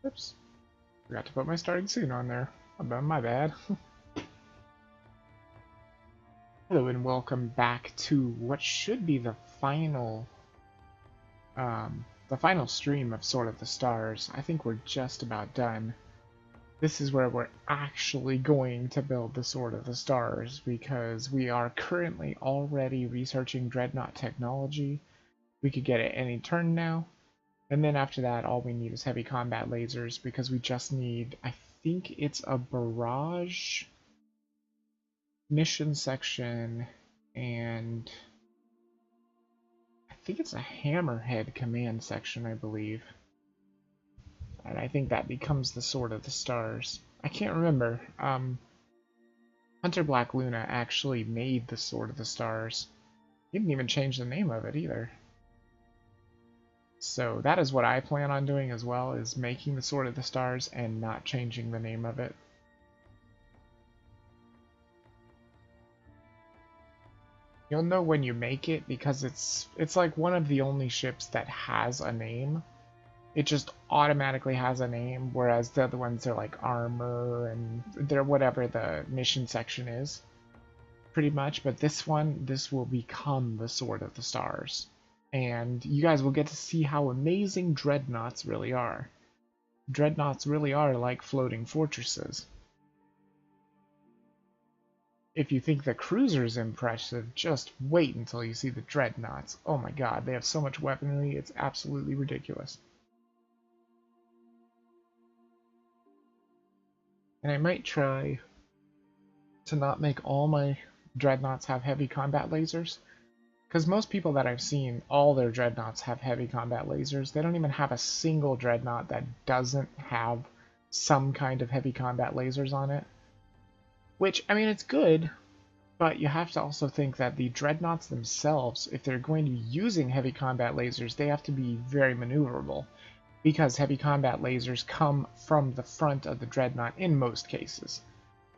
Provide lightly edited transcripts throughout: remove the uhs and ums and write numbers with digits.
Oops. Forgot to put my starting scene on there. My bad. Hello and welcome back to what should be the final stream of Sword of the Stars. I think we're just about done. This is where we're actually going to build the Sword of the Stars because we are currently already researching Dreadnought technology. We could get it any turn now. And then after that, all we need is heavy combat lasers because we just need, I think it's a barrage mission section, and I think it's a hammerhead command section, I believe. And I think that becomes the Sword of the Stars. I can't remember. Hunter Black Luna actually made the Sword of the Stars. He didn't even change the name of it either. So that is what I plan on doing as well, is making the Sword of the Stars and not changing the name of it. You'll know when you make it because it's like one of the only ships that has a name. It just automatically has a name, whereas the other ones are like armor and they're whatever the mission section is, pretty much. But this one, this will become the Sword of the Stars. And you guys will get to see how amazing dreadnoughts really are. Dreadnoughts really are like floating fortresses. If you think the cruiser's impressive, just wait until you see the dreadnoughts. Oh my god, they have so much weaponry, it's absolutely ridiculous. And I might try to not make all my dreadnoughts have heavy combat lasers. Because most people that I've seen, all their dreadnoughts have heavy combat lasers. They don't even have a single dreadnought that doesn't have some kind of heavy combat lasers on it. Which, I mean, it's good, but you have to also think that the dreadnoughts themselves, if they're going to be using heavy combat lasers, they have to be very maneuverable. Because heavy combat lasers come from the front of the dreadnought in most cases.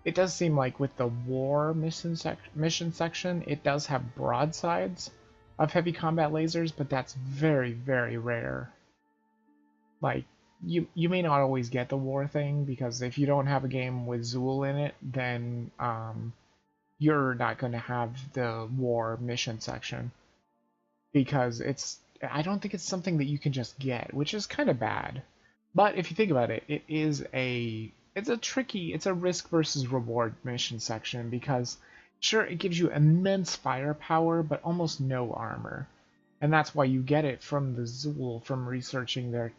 It does seem like with the war mission section, it does have broadsides of heavy combat lasers, but that's very, very rare. Like, you may not always get the war thing, because if you don't have a game with Zool in it, then you're not going to have the war mission section. Because I don't think it's something that you can just get, which is kind of bad. But if you think about it, it's a risk versus reward mission section, because sure, it gives you immense firepower, but almost no armor. And that's why you get it from the Zool, from researching their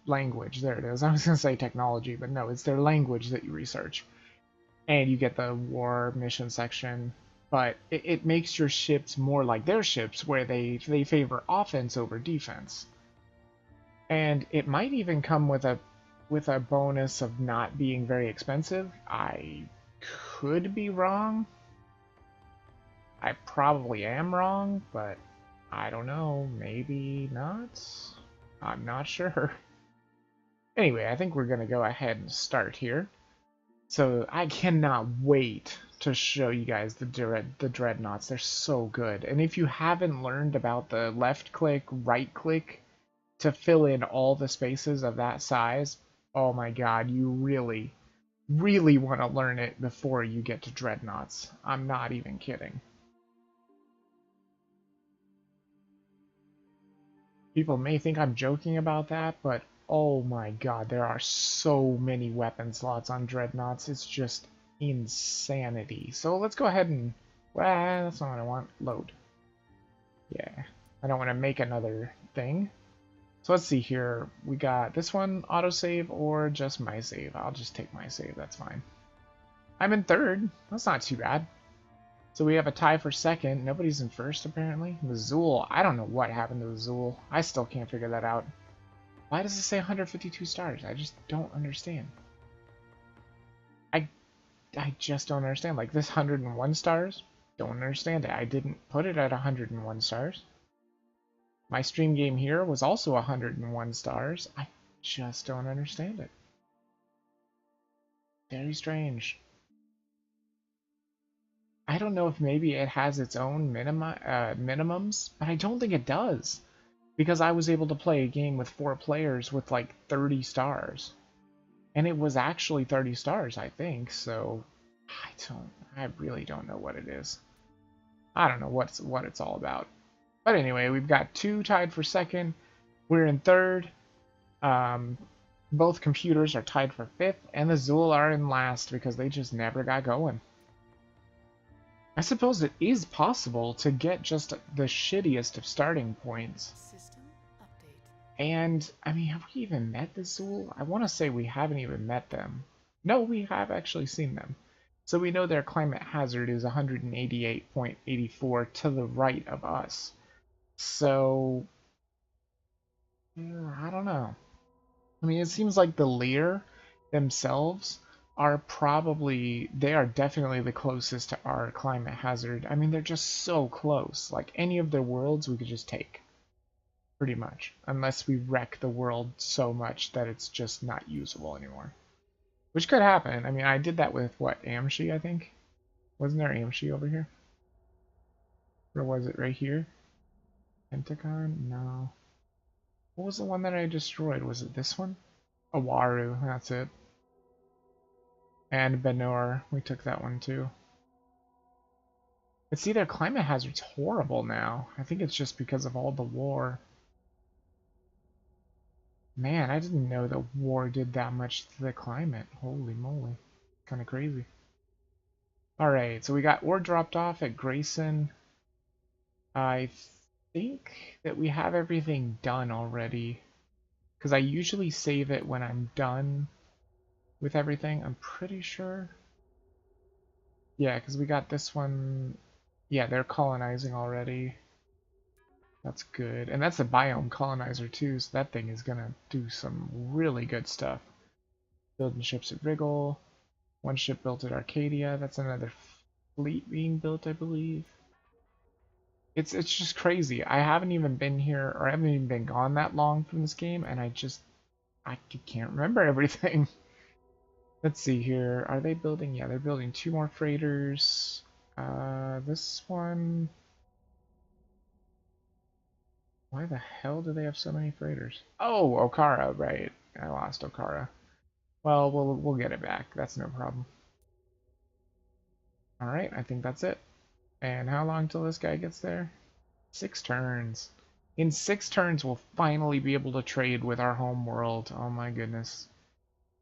language. There it is. I was going to say technology, but no, it's their language that you research. And you get the war mission section, but it makes your ships more like their ships, where they favor offense over defense. And it might even come with a bonus of not being very expensive. I could be wrong. I probably am wrong, but I don't know. Maybe not. I'm not sure. Anyway, I think we're going to go ahead and start here. So I cannot wait to show you guys the dreadnoughts. They're so good. And if you haven't learned about the left click, right click to fill in all the spaces of that size, oh my god, you really, really want to learn it before you get to dreadnoughts. I'm not even kidding. People may think I'm joking about that, but oh my god, there are so many weapon slots on dreadnoughts. It's just insanity. So let's go ahead and... well, that's not what I want. Load. Yeah. I don't want to make another thing. So let's see here. We got this one, autosave, or just my save. I'll just take my save. That's fine. I'm in third. That's not too bad. So we have a tie for second. Nobody's in first, apparently. The Zool. I don't know what happened to the Zool. I still can't figure that out. Why does it say 152 stars? I just don't understand. I just don't understand. Like, this 101 stars? Don't understand it. I didn't put it at 101 stars. My stream game here was also 101 stars. I just don't understand it. Very strange. I don't know if maybe it has its own minimums, but I don't think it does. because I was able to play a game with 4 players with like 30 stars. And it was actually 30 stars, I think, so I really don't know what it is. I don't know what it's all about. But anyway, we've got 2 tied for second. We're in third. Both computers are tied for 5th, and the Zool are in last because they just never got going. I suppose it is possible to get just the shittiest of starting points. System update. And, I mean, have we even met the Zool? I want to say we haven't even met them. No, we have actually seen them. So we know their climate hazard is 188.84 to the right of us. So, I don't know. I mean, it seems like the Lear themselves are they are definitely the closest to our climate hazard. I mean, they're just so close. Like, any of their worlds we could just take, pretty much. Unless we wreck the world so much that it's just not usable anymore. Which could happen. I mean, I did that with, what, Amshi, I think? Wasn't there Amshi over here? Or was it right here? Pentagon? No. What was the one that I destroyed? Was it this one? Awaru, that's it. And Benor, we took that one too. But see, their climate hazard's horrible now. I think it's just because of all the war. Man, I didn't know the war did that much to the climate. Holy moly. Kind of crazy. Alright, so we got ore dropped off at Grayson. I think that we have everything done already. Because I usually save it when I'm done with everything. I'm pretty sure. Yeah, because we got this one. Yeah, they're colonizing already. That's good. And that's a biome colonizer too, so that thing is gonna do some really good stuff. Building ships at Wriggle. One ship built at Arcadia. That's another fleet being built, I believe. It's just crazy. I haven't even been here, or I haven't even been gone that long from this game, and I can't remember everything. Let's see here. Are they building? Yeah, they're building 2 more freighters. This one. Why the hell do they have so many freighters? Oh, Okara, right. I lost Okara. Well, we'll get it back. That's no problem. Alright, I think that's it. And how long till this guy gets there? 6 turns. In 6 turns, we'll finally be able to trade with our home world. Oh my goodness.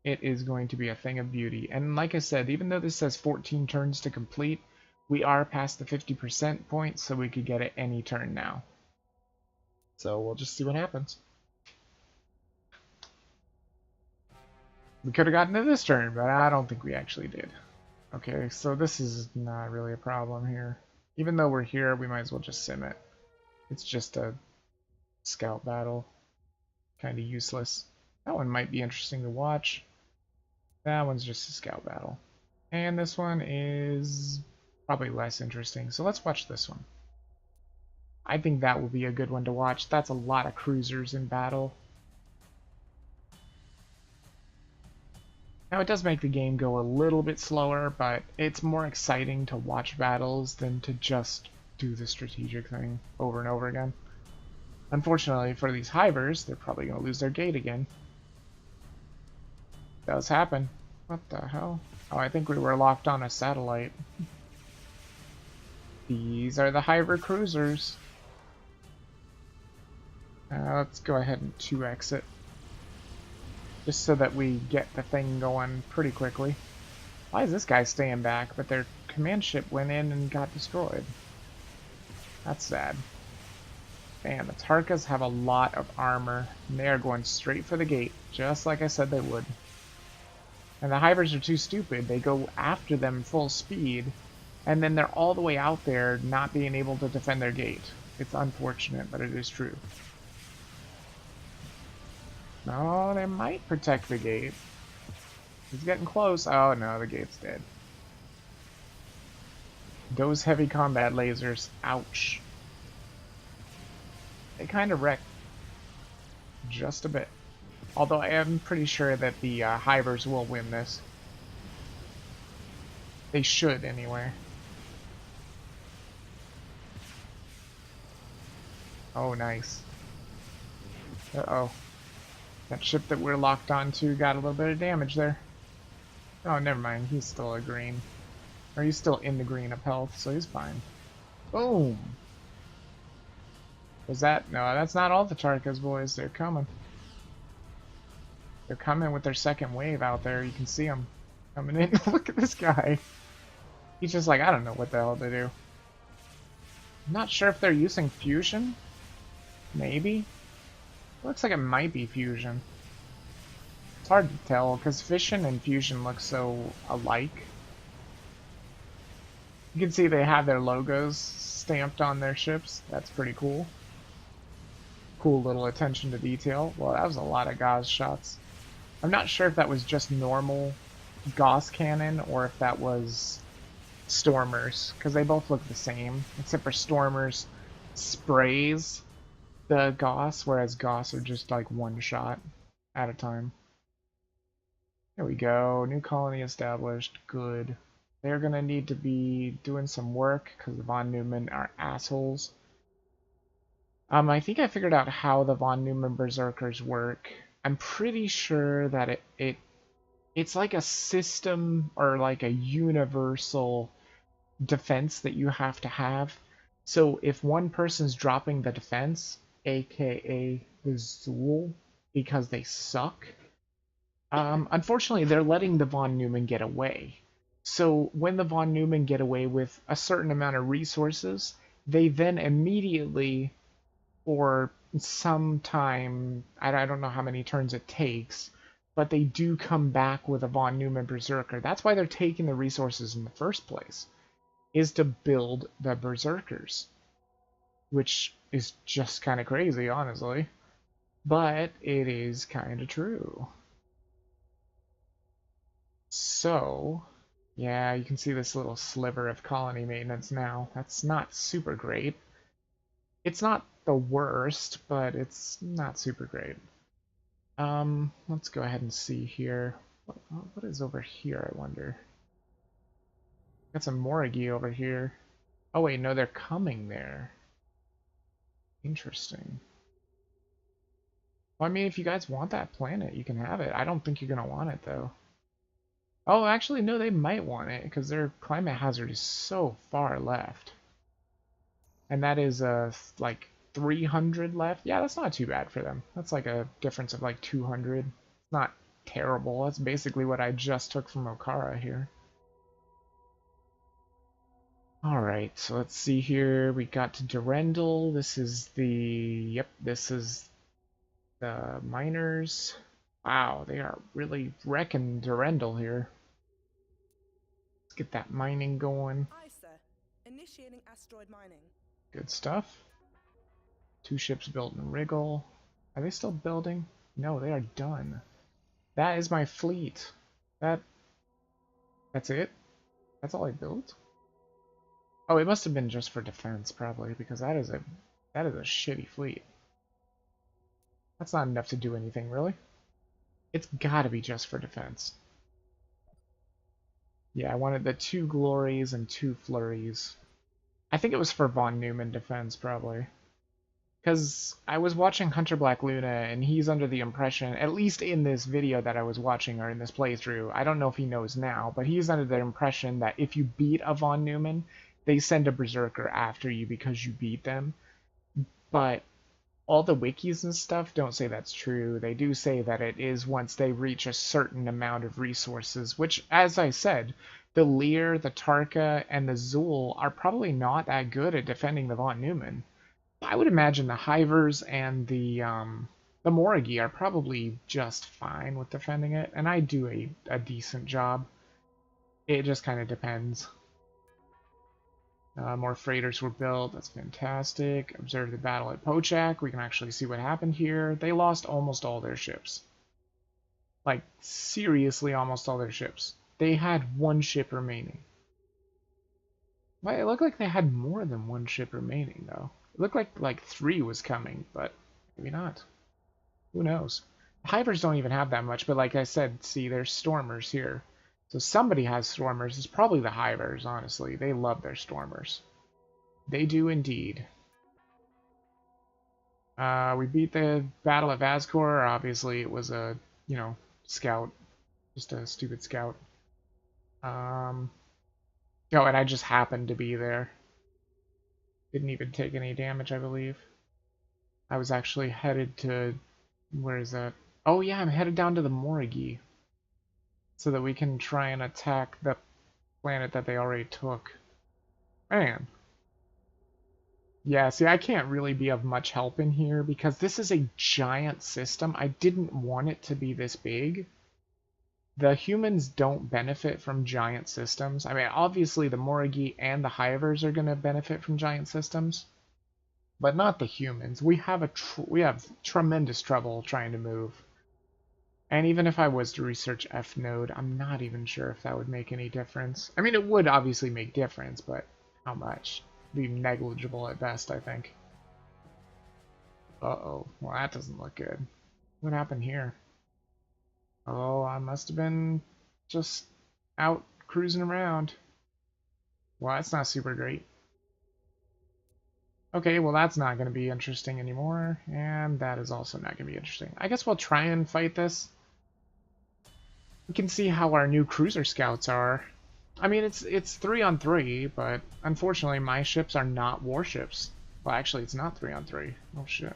It is going to be a thing of beauty. And like I said, even though this says 14 turns to complete, we are past the 50% point, so we could get it any turn now. So we'll just see what happens. We could have gotten to this turn, but I don't think we actually did. Okay, so this is not really a problem here. Even though we're here, we might as well just sim it. It's just a scout battle. Kind of useless. That one might be interesting to watch. That one's just a scout battle. And this one is probably less interesting, so let's watch this one. I think that will be a good one to watch. That's a lot of cruisers in battle. Now, it does make the game go a little bit slower, but it's more exciting to watch battles than to just do the strategic thing over and over again. Unfortunately for these hivers, they're probably going to lose their gate again. Does happen. What the hell? Oh, I think we were locked on a satellite. These are the hiver cruisers. Let's go ahead and 2x it. Just so that we get the thing going pretty quickly. Why is this guy staying back? But their command ship went in and got destroyed. That's sad. Man, the Tarkas have a lot of armor, and they are going straight for the gate, just like I said they would. And the Hivers are too stupid. They go after them full speed, and then they're all the way out there not being able to defend their gate. It's unfortunate, but it is true. No, they might protect the gate. He's getting close. Oh no, the gate's dead. Those heavy combat lasers. Ouch. They kind of wreck just a bit. Although I am pretty sure that the Hivers will win this. They should, anyway. Oh, nice. Uh-oh. That ship that we're locked onto got a little bit of damage there. Oh, never mind. He's still a green. Or he's still in the green of health, so he's fine. Boom! Was that? No, that's not all the Tarkas, boys. They're coming. They're coming with their second wave out there. You can see them coming in. Look at this guy. He's just like, I don't know what the hell to do. I'm not sure if they're using fusion. Maybe. Looks like it might be fusion. It's hard to tell because fission and fusion look so alike. You can see they have their logos stamped on their ships. That's pretty cool. Cool little attention to detail. Well, that was a lot of Gauss shots. I'm not sure if that was just normal Gauss cannon or if that was Stormers, because they both look the same, except for Stormers sprays the Gauss, whereas Gauss are just like one shot at a time. There we go. New colony established. Good. They're going to need to be doing some work because the von Neumann are assholes. I think I figured out how the von Neumann Berserkers work. I'm pretty sure that it's like a system or like a universal defense that you have to have. So if one person's dropping the defense, aka the Zool, because they suck, unfortunately they're letting the von Neumann get away. So when the von Neumann get away with a certain amount of resources, they then immediately, for some time, I don't know how many turns it takes, but they do come back with a von Neumann Berserker. That's why they're taking the resources in the first place, is to build the Berserkers. Which is just kind of crazy, honestly. But it is kind of true. So, yeah, you can see this little sliver of colony maintenance now. That's not super great. It's not the worst, but it's not super great. Let's go ahead and see here. What is over here, I wonder? Got some Moragi over here. Oh wait, no, they're coming there. Interesting. Well, I mean, if you guys want that planet, you can have it. I don't think you're going to want it, though. Oh, actually, no, they might want it, because their climate hazard is so far left. And that is, like, 300 left. Yeah, that's not too bad for them. That's like a difference of, like, 200. It's not terrible. That's basically what I just took from Okara here. Alright, so let's see here. We got to Durendal. This is the... Yep, this is the miners. Wow, they are really wrecking Durendal here. Let's get that mining going. Aye, sir. Initiating asteroid mining. Good stuff. 2 ships built in Wriggle. Are they still building? No, they are done. That is my fleet. That's it? That's all I built? Oh, it must have been just for defense, probably, because that is a shitty fleet. That's not enough to do anything, really. It's gotta be just for defense. Yeah, I wanted the 2 glories and 2 flurries. I think it was for von Neumann defense, probably. Because I was watching Hunter Black Luna, and he's under the impression, at least in this video that I was watching, or in this playthrough, I don't know if he knows now, but he's under the impression that if you beat a von Neumann, they send a Berserker after you because you beat them. But all the wikis and stuff don't say that's true. They do say that it is once they reach a certain amount of resources, which, as I said, the Lear, the Tarka, and the Zool are probably not that good at defending the von Neumann. I would imagine the Hivers and the Moragi are probably just fine with defending it, and I do a decent job. It just kind of depends. More freighters were built. That's fantastic. Observe the battle at Pochak. We can actually see what happened here. They lost almost all their ships. Like, seriously, almost all their ships. They had 1 ship remaining. Well, it looked like they had more than 1 ship remaining, though. It looked like 3 was coming, but maybe not. Who knows? The Hivers don't even have that much, but like I said, see, there's Stormers here. So somebody has Stormers. It's probably the Hivers, honestly. They love their Stormers. They do indeed. We beat the battle at Vazcor. Obviously, it was a, you know, scout. Just a stupid scout. Oh, and I just happened to be there. Didn't even take any damage, I believe. I was actually headed to... Where is that? Oh yeah, I'm headed down to the Morigi. So that we can try and attack the planet that they already took. Man. Yeah, see, I can't really be of much help in here because this is a giant system. I didn't want it to be this big. The humans don't benefit from giant systems. I mean, obviously the Morigi and the Hivers are going to benefit from giant systems, but not the humans. We have tremendous trouble trying to move. And even if I was to research F node, I'm not even sure if that would make any difference. I mean, it would obviously make difference, but how much? It'd be negligible at best, I think. Uh-oh. Well, that doesn't look good. What happened here? Oh, I must have been just out cruising around. Well, that's not super great. Okay, well that's not going to be interesting anymore, and that is also not going to be interesting. I guess we'll try and fight this. We can see how our new cruiser scouts are. I mean, it's 3-on-3, but unfortunately my ships are not warships. Well, actually, it's not 3-on-3. Oh shit.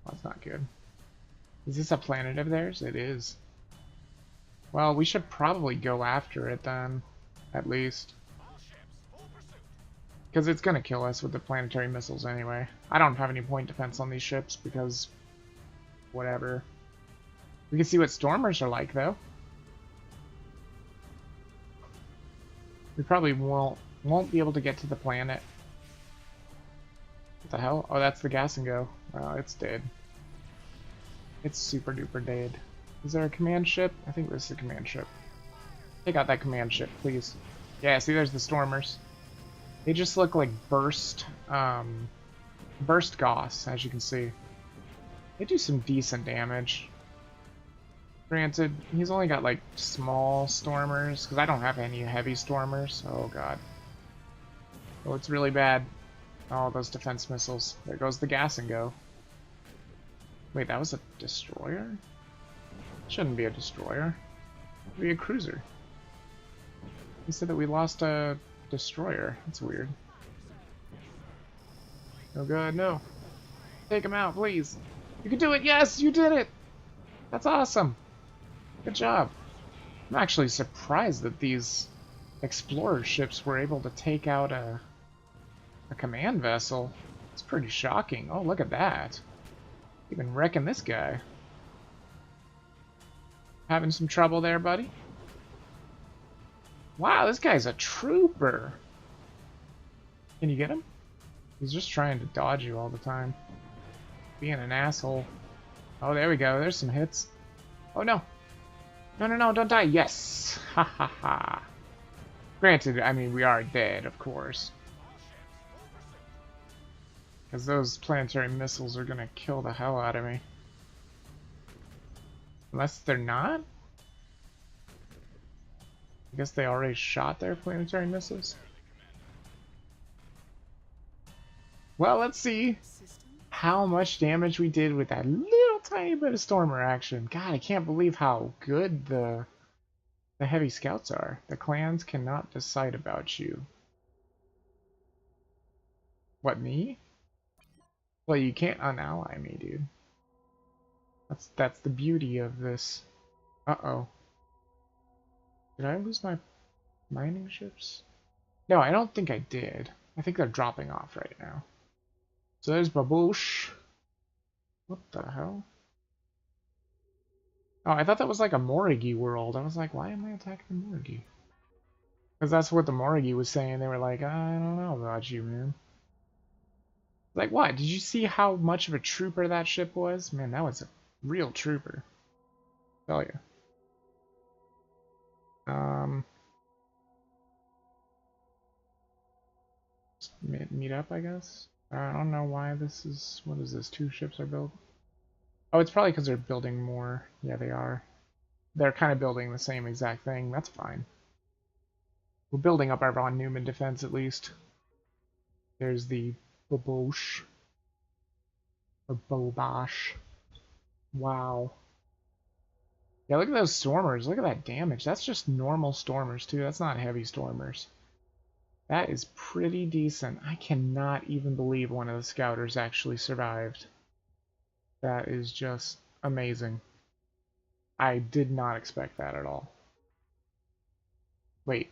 Well, that's not good. Is this a planet of theirs? It is. Well, we should probably go after it then, at least. Because it's going to kill us with the planetary missiles anyway. I don't have any point defense on these ships because... whatever. We can see what Stormers are like, though. We probably won't be able to get to the planet. What the hell? Oh, that's the gas and go. Oh, it's dead. It's super duper dead. Is there a command ship? I think this is a command ship. Take out that command ship, please. Yeah, see, there's the Stormers. They just look like burst Goss, as you can see. They do some decent damage. Granted, he's only got like small Stormers, because I don't have any heavy Stormers. Oh god. Oh, it's really bad. Oh, those defense missiles. There goes the gas and go. Wait, that was a destroyer? Shouldn't be a destroyer. It should be a cruiser. He said that we lost a destroyer. That's weird. Oh god, no. Take him out, please. You can do it! Yes, you did it! That's awesome! Good job. I'm actually surprised that these explorer ships were able to take out a command vessel. It's pretty shocking. Oh, look at that. Even wrecking this guy. Having some trouble there, buddy? Wow, this guy's a trooper. Can you get him? He's just trying to dodge you all the time. Being an asshole. Oh, there we go. There's some hits. Oh, no. No, no, no, don't die. Yes. Ha, ha, ha. Granted, I mean, we are dead, of course. Because those planetary missiles are going to kill the hell out of me. Unless they're not? I guess they already shot their planetary missiles. Well, let's see how much damage we did with that little tiny bit of Stormer action. God, I can't believe how good the heavy scouts are. The clans cannot decide about you. What, me? Well, you can't unally me, dude. That's the beauty of this. Uh-oh. Did I lose my mining ships? No, I don't think I did. I think they're dropping off right now. So there's Baboosh. What the hell? Oh, I thought that was like a Morigi world. I was like, why am I attacking the Morigi? Because that's what the Morigi was saying. They were like, I don't know about you, man. Like, what? Did you see how much of a trooper that ship was? Man, that was a real trooper. Tell you. Meet up, I guess? I don't know why this is... What is this? 2 ships are built? Oh, it's probably because they're building more. Yeah, they are. They're kind of building the same exact thing. That's fine. We're building up our von Neumann defense, at least. There's the Baboche. Or Bobash. Wow. Yeah, look at those stormers. Look at that damage. That's just normal stormers, too. That's not heavy stormers. That is pretty decent. I cannot even believe one of the scouters actually survived. That is just amazing. I did not expect that at all. Wait.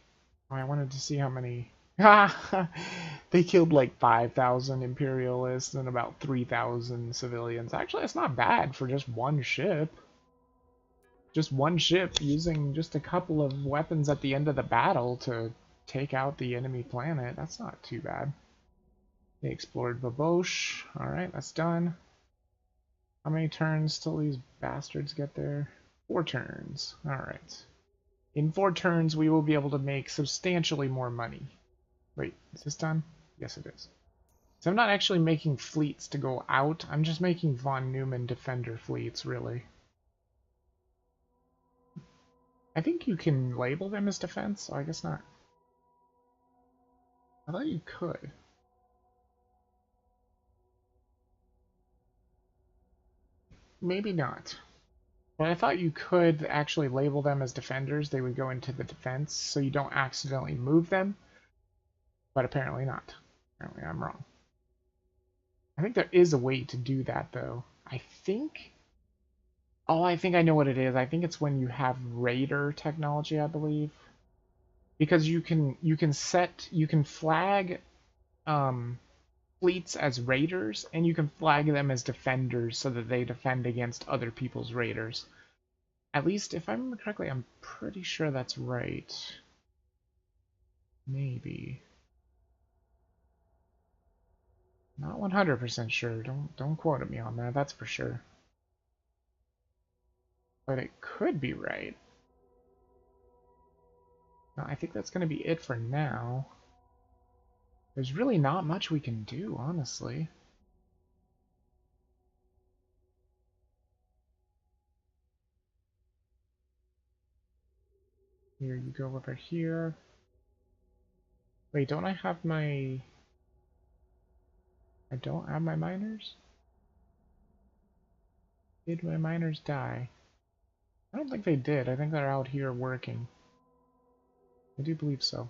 I wanted to see how many... They killed like 5,000 Imperialists and about 3,000 civilians. Actually, that's not bad for just one ship. Just one ship using just a couple of weapons at the end of the battle to take out the enemy planet. That's not too bad. They explored Baboche. Alright, that's done. How many turns till these bastards get there? 4 turns. Alright. In 4 turns, we will be able to make substantially more money. Wait, is this done? Yes, it is. So I'm not actually making fleets to go out. I'm just making von Neumann defender fleets, really. I think you can label them as defense. Oh, I guess not. I thought you could. Maybe not. But I thought you could actually label them as defenders. They would go into the defense, so you don't accidentally move them. But apparently not. Apparently I'm wrong. I think there is a way to do that, though. I think... Oh, I think I know what it is. I think it's when you have Raider technology, I believe. Because you can flag fleets as raiders, and you can flag them as defenders so that they defend against other people's raiders. At least, if I remember correctly, I'm pretty sure that's right. Maybe. Not 100% sure. Don't quote me on that, that's for sure. But it could be right. No, I think that's going to be it for now. There's really not much we can do, honestly. Here, you go over here. Wait, don't I have my... I don't have my miners? Did my miners die? I don't think they did. I think they're out here working. I do believe so.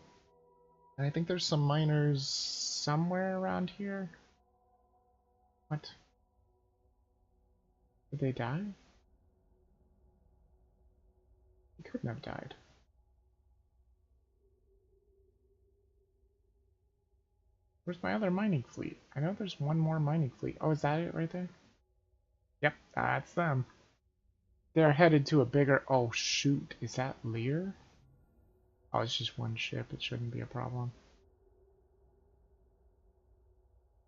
And I think there's some miners somewhere around here. What? Did they die? They couldn't have died. Where's my other mining fleet? I know there's one more mining fleet. Oh, is that it right there? Yep, that's them. They're headed to a bigger... Oh, shoot. Is that Lear? Oh, it's just one ship. It shouldn't be a problem.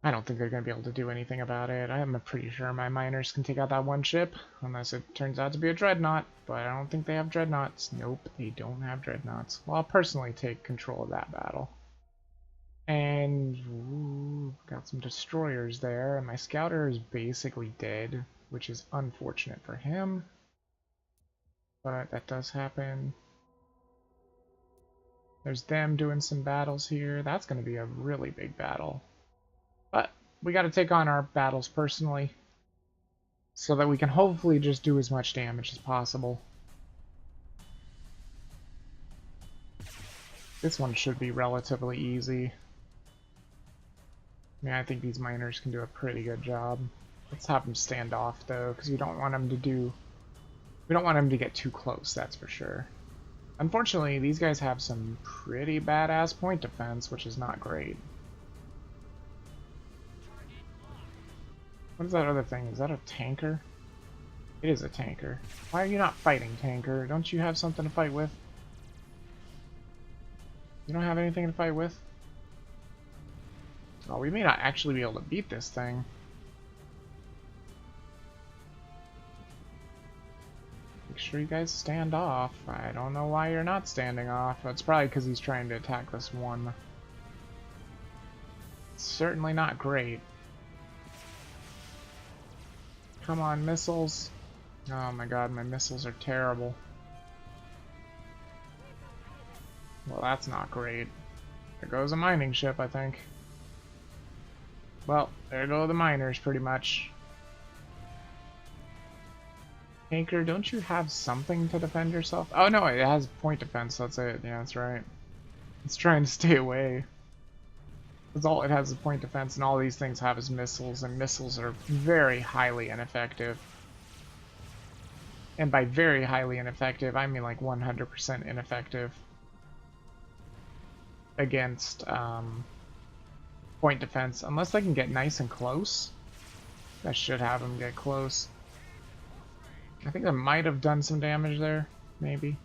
I don't think they're going to be able to do anything about it. I'm pretty sure my miners can take out that one ship, unless it turns out to be a dreadnought, but I don't think they have dreadnoughts. Nope, they don't have dreadnoughts. Well, I'll personally take control of that battle. And ooh, got some destroyers there, and my scouter is basically dead, which is unfortunate for him. But that does happen. There's them doing some battles here. That's going to be a really big battle. But we got to take on our battles personally, so that we can hopefully just do as much damage as possible. This one should be relatively easy. Yeah, I think these miners can do a pretty good job. Let's have them stand off though, because we don't want them to do... We don't want them to get too close, that's for sure. Unfortunately, these guys have some pretty badass point defense, which is not great. What is that other thing? Is that a tanker? It is a tanker. Why are you not fighting, tanker? Don't you have something to fight with? You don't have anything to fight with? Oh, we may not actually be able to beat this thing. Make sure you guys stand off. I don't know why you're not standing off. It's probably because he's trying to attack this one. It's certainly not great. Come on, missiles. Oh my god, my missiles are terrible. Well, that's not great. There goes a mining ship, I think. Well, there go the miners, pretty much. Anchor, don't you have something to defend yourself? Oh no, it has point defense, that's it. Yeah, that's right. It's trying to stay away. Because all it has is point defense, and all these things have is missiles, and missiles are very highly ineffective. And by very highly ineffective, I mean like 100% ineffective against point defense. Unless they can get nice and close. That should have them get close. I think I might have done some damage there, maybe.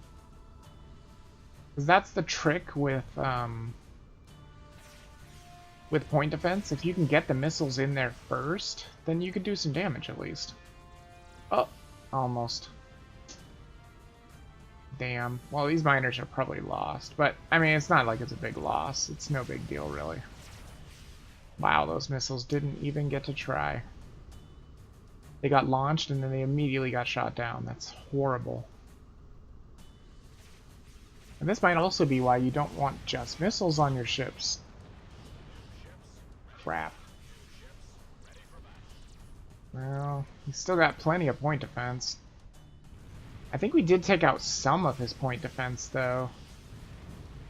Because that's the trick with point defense. If you can get the missiles in there first, then you could do some damage at least. Oh, almost. Damn. Well, these miners are probably lost, but I mean, it's not like it's a big loss. It's no big deal, really. Wow, those missiles didn't even get to try. They got launched and then they immediately got shot down. That's horrible. And this might also be why you don't want just missiles on your ships. Crap. Well, he's still got plenty of point defense. I think we did take out some of his point defense, though.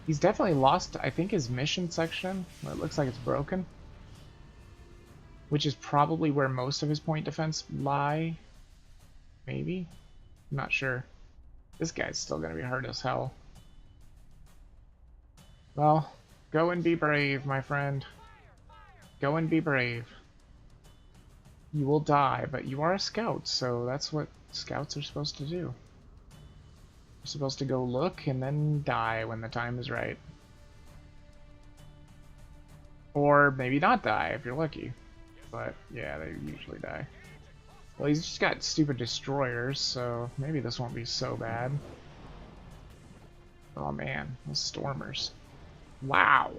He's definitely lost, I think, his mission section, where it looks like it's broken. Which is probably where most of his point defense lie. Maybe? I'm not sure. This guy's still gonna be hard as hell. Well, go and be brave, my friend. Go and be brave. You will die, but you are a scout, so that's what scouts are supposed to do. You're supposed to go look and then die when the time is right. Or maybe not die if you're lucky. But yeah, they usually die. Well, he's just got stupid destroyers, so maybe this won't be so bad. Oh man, those stormers. Wow.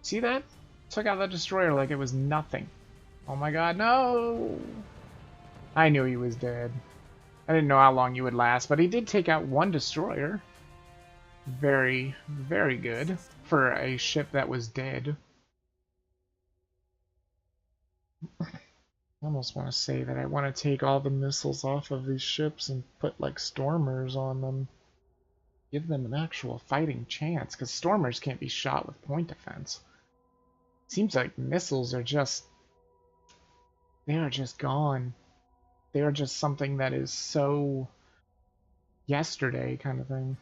See that? Took out that destroyer like it was nothing. Oh my god, no! I knew he was dead. I didn't know how long he would last, but he did take out one destroyer. Very, very good for a ship that was dead. I almost want to say that I want to take all the missiles off of these ships and put like stormers on them. Give them an actual fighting chance, because stormers can't be shot with point defense. Seems like missiles are just... they are just gone. They are just something that is so... yesterday kind of thing.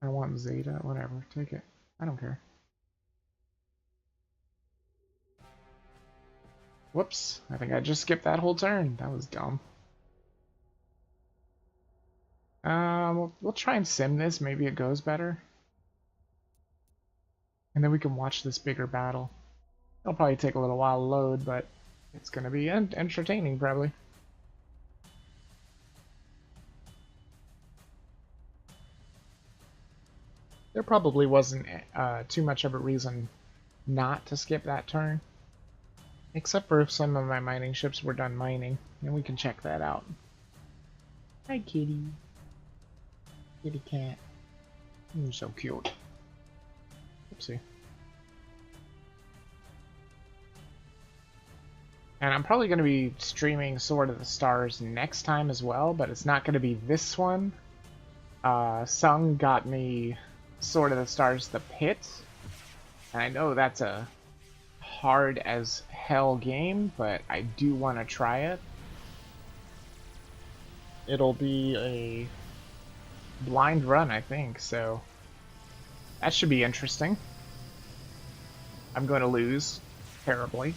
I want Zeta, whatever, take it. I don't care. Whoops, I think I just skipped that whole turn. That was dumb. We'll try and sim this, maybe it goes better. And then we can watch this bigger battle. It'll probably take a little while to load, but it's gonna be entertaining, probably. There probably wasn't too much of a reason not to skip that turn. Except for if some of my mining ships were done mining, and we can check that out. Hi, kitty. Kitty cat. You're so cute. Oopsie. And I'm probably going to be streaming Sword of the Stars next time as well, but it's not going to be this one. Sung got me Sword of the Stars The Pit, and I know that's a hard as hell game, but I do want to try it. It'll be a blind run, I think, so that should be interesting. I'm going to lose terribly,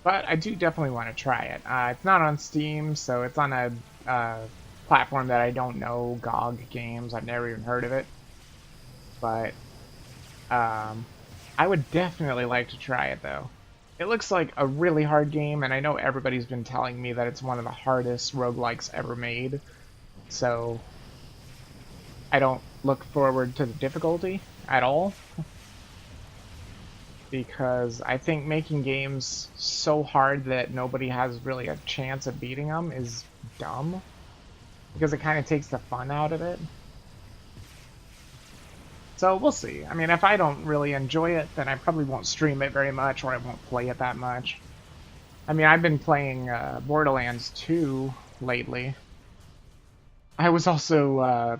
but I do definitely want to try it. It's not on Steam, so it's on a platform that I don't know, GOG Games. I've never even heard of it, but I would definitely like to try it, though. It looks like a really hard game, and I know everybody's been telling me that it's one of the hardest roguelikes ever made, so I don't look forward to the difficulty at all, because I think making games so hard that nobody has really a chance of beating them is dumb, because it kind of takes the fun out of it. So we'll see. I mean, if I don't really enjoy it, then I probably won't stream it very much, or I won't play it that much. I mean, I've been playing Borderlands 2 lately. I was also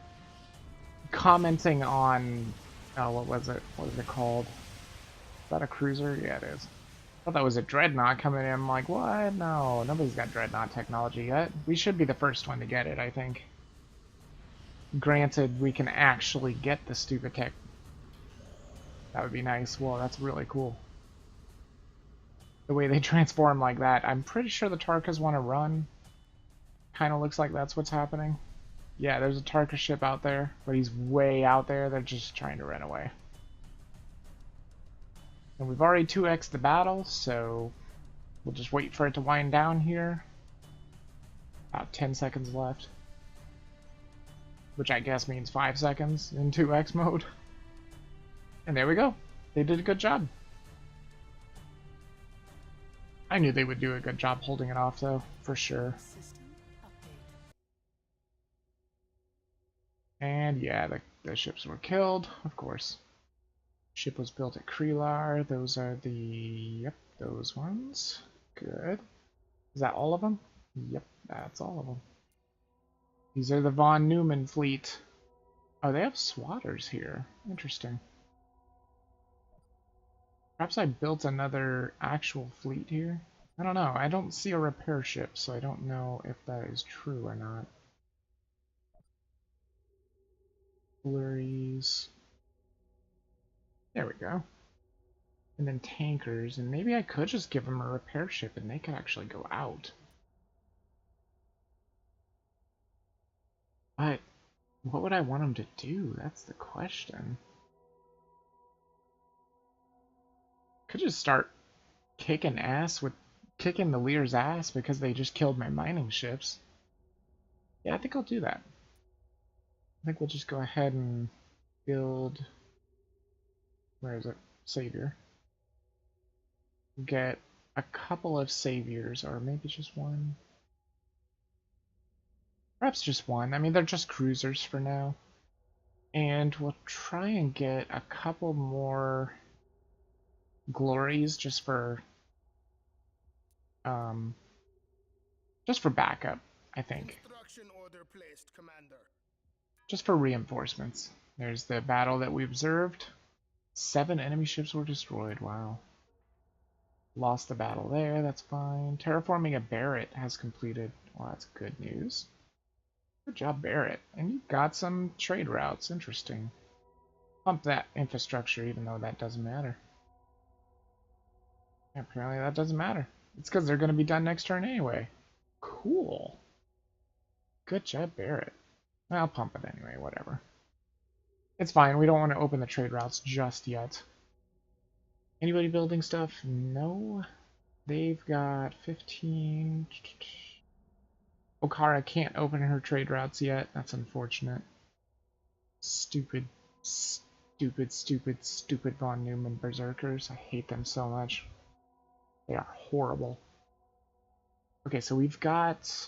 commenting on, oh, what was it? What was it called? Is that a cruiser? Yeah, it is. I thought that was a Dreadnought coming in. I'm like, what? No, nobody's got Dreadnought technology yet. We should be the first one to get it, I think. Granted, we can actually get the stupid tech. That would be nice. Whoa, that's really cool. The way they transform like that. I'm pretty sure the Tarkas want to run. Kind of looks like that's what's happening. Yeah, there's a Tarka ship out there, but he's way out there. They're just trying to run away. And we've already 2x'd the battle, so we'll just wait for it to wind down here. About 10 seconds left. Which I guess means 5 seconds in 2x mode. And there we go. They did a good job. I knew they would do a good job holding it off, though, for sure. And yeah, the ships were killed, of course. Ship was built at Krelar. Those are the... Yep, those ones. Good. Is that all of them? Yep, that's all of them. These are the von Neumann fleet. Oh, they have swatters here. Interesting. Perhaps I built another actual fleet here? I don't know. I don't see a repair ship, so I don't know if that is true or not. Flurries. There we go. And then tankers, and maybe I could just give them a repair ship and they could actually go out. But what would I want them to do? That's the question. Could just start kicking the Lear's ass because they just killed my mining ships. Yeah, I think I'll do that. I think we'll just go ahead and build... Where is it? Savior. Get a couple of saviors, or maybe just one. Perhaps just one. I mean, they're just cruisers for now. And we'll try and get a couple more glories just for backup, I think. Order placed, Commander. Just for reinforcements. There's the battle that we observed. 7 enemy ships were destroyed. Wow. Lost the battle there, that's fine. Terraforming a Barrett has completed. Well, that's good news. Good job, Barrett. And you got some trade routes. Interesting. Pump that infrastructure, even though that doesn't matter. Apparently that doesn't matter. It's because they're going to be done next turn anyway. Cool. Good job, Barrett. I'll pump it anyway, whatever. It's fine, we don't want to open the trade routes just yet. Anybody building stuff? No. They've got 15... Okara can't open her trade routes yet. That's unfortunate. Stupid, stupid, stupid, stupid Von Neumann Berserkers. I hate them so much. They are horrible. Okay, so we've got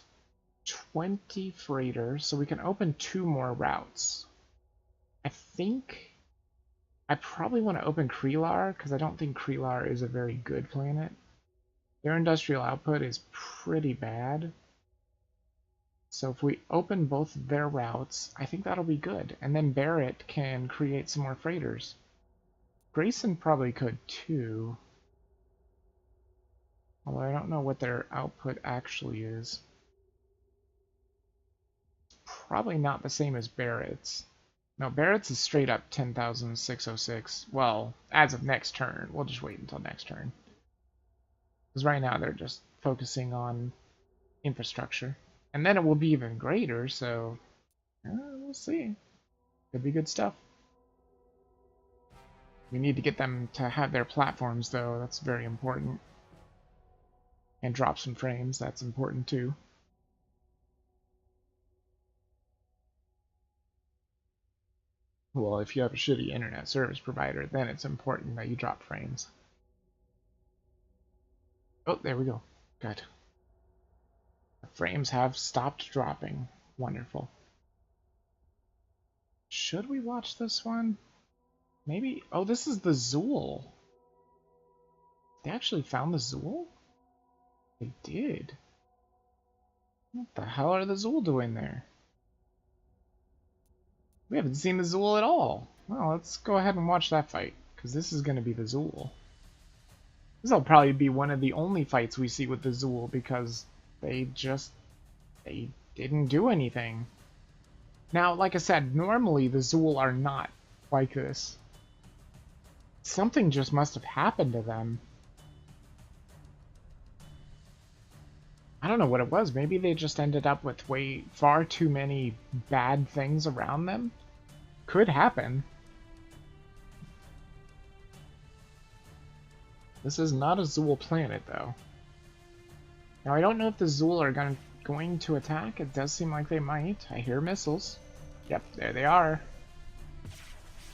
20 freighters, so we can open 2 more routes. I think I probably want to open Krelar, because I don't think Krelar is a very good planet. Their industrial output is pretty bad. So if we open both of their routes, I think that'll be good. And then Barrett can create some more freighters. Grayson probably could too. Although I don't know what their output actually is. Probably not the same as Barrett's. No, Barrett's is straight up 10,606. Well, as of next turn. We'll just wait until next turn. Because right now they're just focusing on infrastructure. And then it will be even greater, so we'll see. Could be good stuff. We need to get them to have their platforms, though. That's very important. And drop some frames. That's important, too. Well, if you have a shitty internet service provider, then it's important that you drop frames. Oh, there we go. Good. The frames have stopped dropping. Wonderful. Should we watch this one? Maybe... Oh, this is the Zool. They actually found the Zool? They did. What the hell are the Zool doing there? We haven't seen the Zool at all. Well, let's go ahead and watch that fight, because this is going to be the Zool. This will probably be one of the only fights we see with the Zool, because they didn't do anything. Now, like I said, normally the Zool are not like this. Something just must have happened to them. I don't know what it was. Maybe they just ended up with far too many bad things around them. Could happen. This is not a Zool planet, though. Now, I don't know if the Zool are going to attack. It does seem like they might. I hear missiles. Yep, there they are.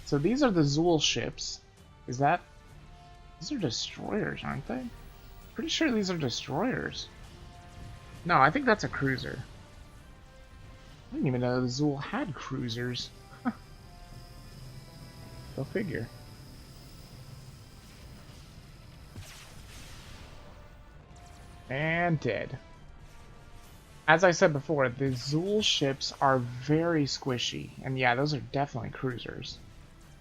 So these are the Zool ships. These are destroyers, aren't they? Pretty sure these are destroyers. No, I think that's a cruiser. I didn't even know the Zool had cruisers. Go figure. And dead. As I said before, the Zool ships are very squishy. And yeah, those are definitely cruisers.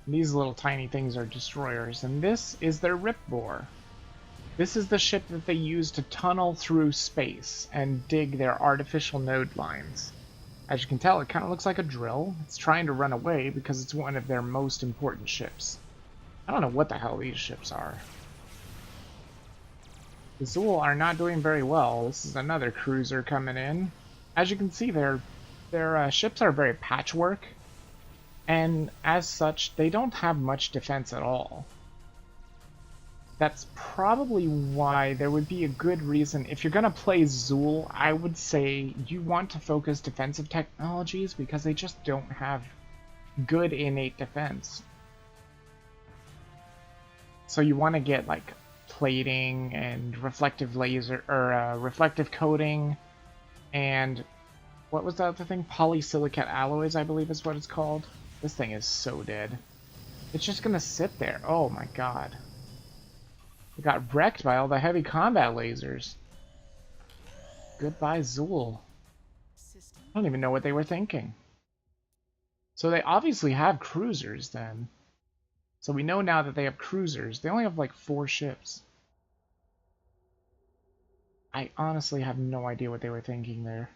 These little tiny things are destroyers. And this is their Ripbore. This is the ship that they use to tunnel through space and dig their artificial node lines. As you can tell, it kind of looks like a drill. It's trying to run away because it's one of their most important ships. I don't know what the hell these ships are. The Zool are not doing very well. This is another cruiser coming in. As you can see, their ships are very patchwork. And as such, they don't have much defense at all. That's probably why there would be a good reason. If you're going to play Zool, I would say you want to focus defensive technologies because they just don't have good innate defense. So you want to get like plating and reflective laser or reflective coating and what was the other thing? Polysilicate alloys, I believe is what it's called. This thing is so dead. It's just going to sit there. Oh my god. It got wrecked by all the heavy combat lasers. Goodbye, Zool. I don't even know what they were thinking. So they obviously have cruisers, then. So we know now that they have cruisers. They only have, like, 4 ships. I honestly have no idea what they were thinking there.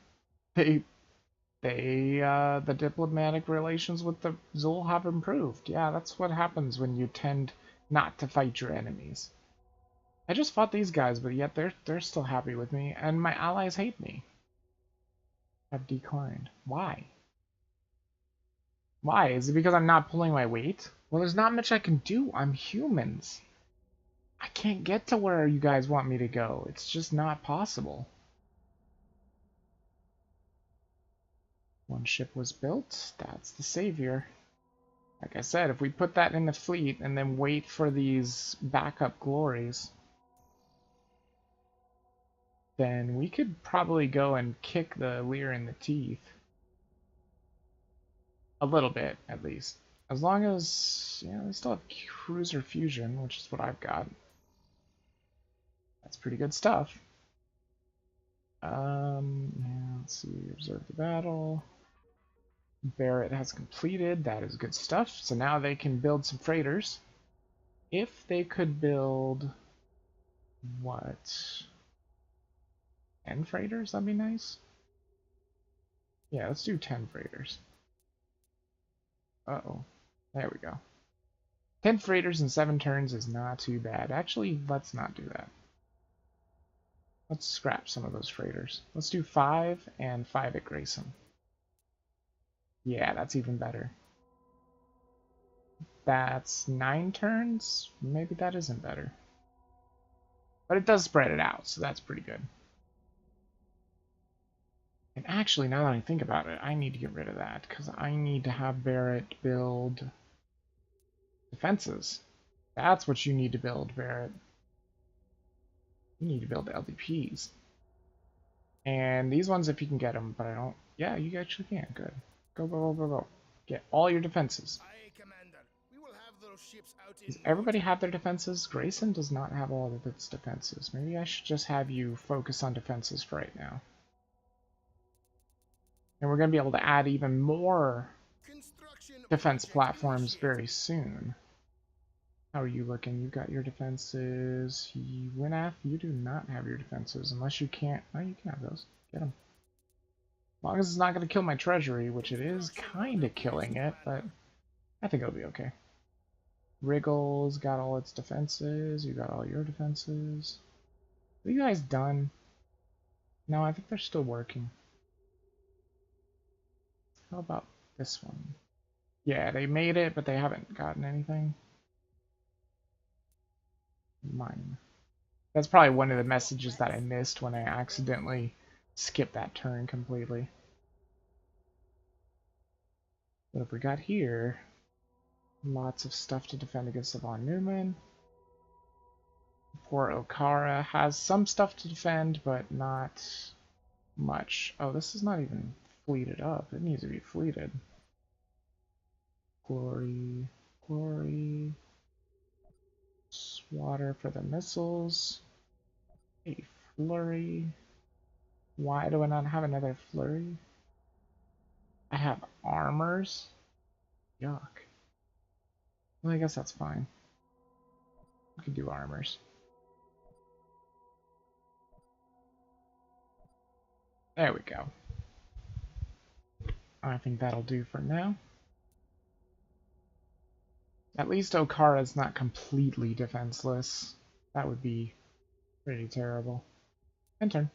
The diplomatic relations with the Zool have improved. Yeah, that's what happens when you tend not to fight your enemies. I just fought these guys, but yet they're still happy with me, and my allies hate me. I've declined. Why? Why? Is it because I'm not pulling my weight? Well, there's not much I can do. I'm humans. I can't get to where you guys want me to go. It's just not possible. One ship was built. That's the savior. Like I said, if we put that in the fleet and then wait for these backup glories, then we could probably go and kick the Lear in the teeth. A little bit, at least. As long as, yeah, we still have cruiser fusion, which is what I've got. That's pretty good stuff. Yeah, let's see, observe the battle. Barrett has completed, that is good stuff. So now they can build some freighters. If they could build, what? 10 freighters, that'd be nice. Yeah, let's do 10 freighters. Uh-oh. There we go. 10 freighters in 7 turns is not too bad. Actually, let's not do that. Let's scrap some of those freighters. Let's do 5 and 5 at Grayson. Yeah, that's even better. That's 9 turns? Maybe that isn't better. But it does spread it out, so that's pretty good. And actually, now that I think about it, I need to get rid of that, because I need to have Barrett build defenses. That's what you need to build, Barrett. You need to build LDPs. And these ones, if you can get them, but I don't... Yeah, you actually can. Good. Go, go, go, go, go. Get all your defenses. Aye, Commander. We will have the those ships out in Does no everybody time. have their defenses? Grayson does not have all of its defenses. Maybe I should just have you focus on defenses for right now. And we're going to be able to add even more Construction defense project platforms initiated. very soon. How are you looking? You've got your defenses. Winaf, you do not have your defenses unless you can't. Oh, you can have those. Get them. As long as it's not going to kill my treasury, which it is Construction kind order of killing placed, it, but Commander. I think it'll be okay. Wriggle's got all its defenses. You got all your defenses. Are you guys done? No, I think they're still working. How about this one? Yeah, they made it, but they haven't gotten anything. Mine. That's probably one of the messages that I missed when I accidentally skipped that turn completely. What have we got here? Lots of stuff to defend against the Von Neumann. Poor Okara has some stuff to defend, but not much. Oh, this is not even fleeted up. It needs to be fleeted. Glory, glory. Swatter for the missiles. A flurry. Why do I not have another flurry? I have armors. Yuck. Well, I guess that's fine. We could do armors. There we go. I think that'll do for now. At least Okara's not completely defenseless. That would be pretty terrible. End turn.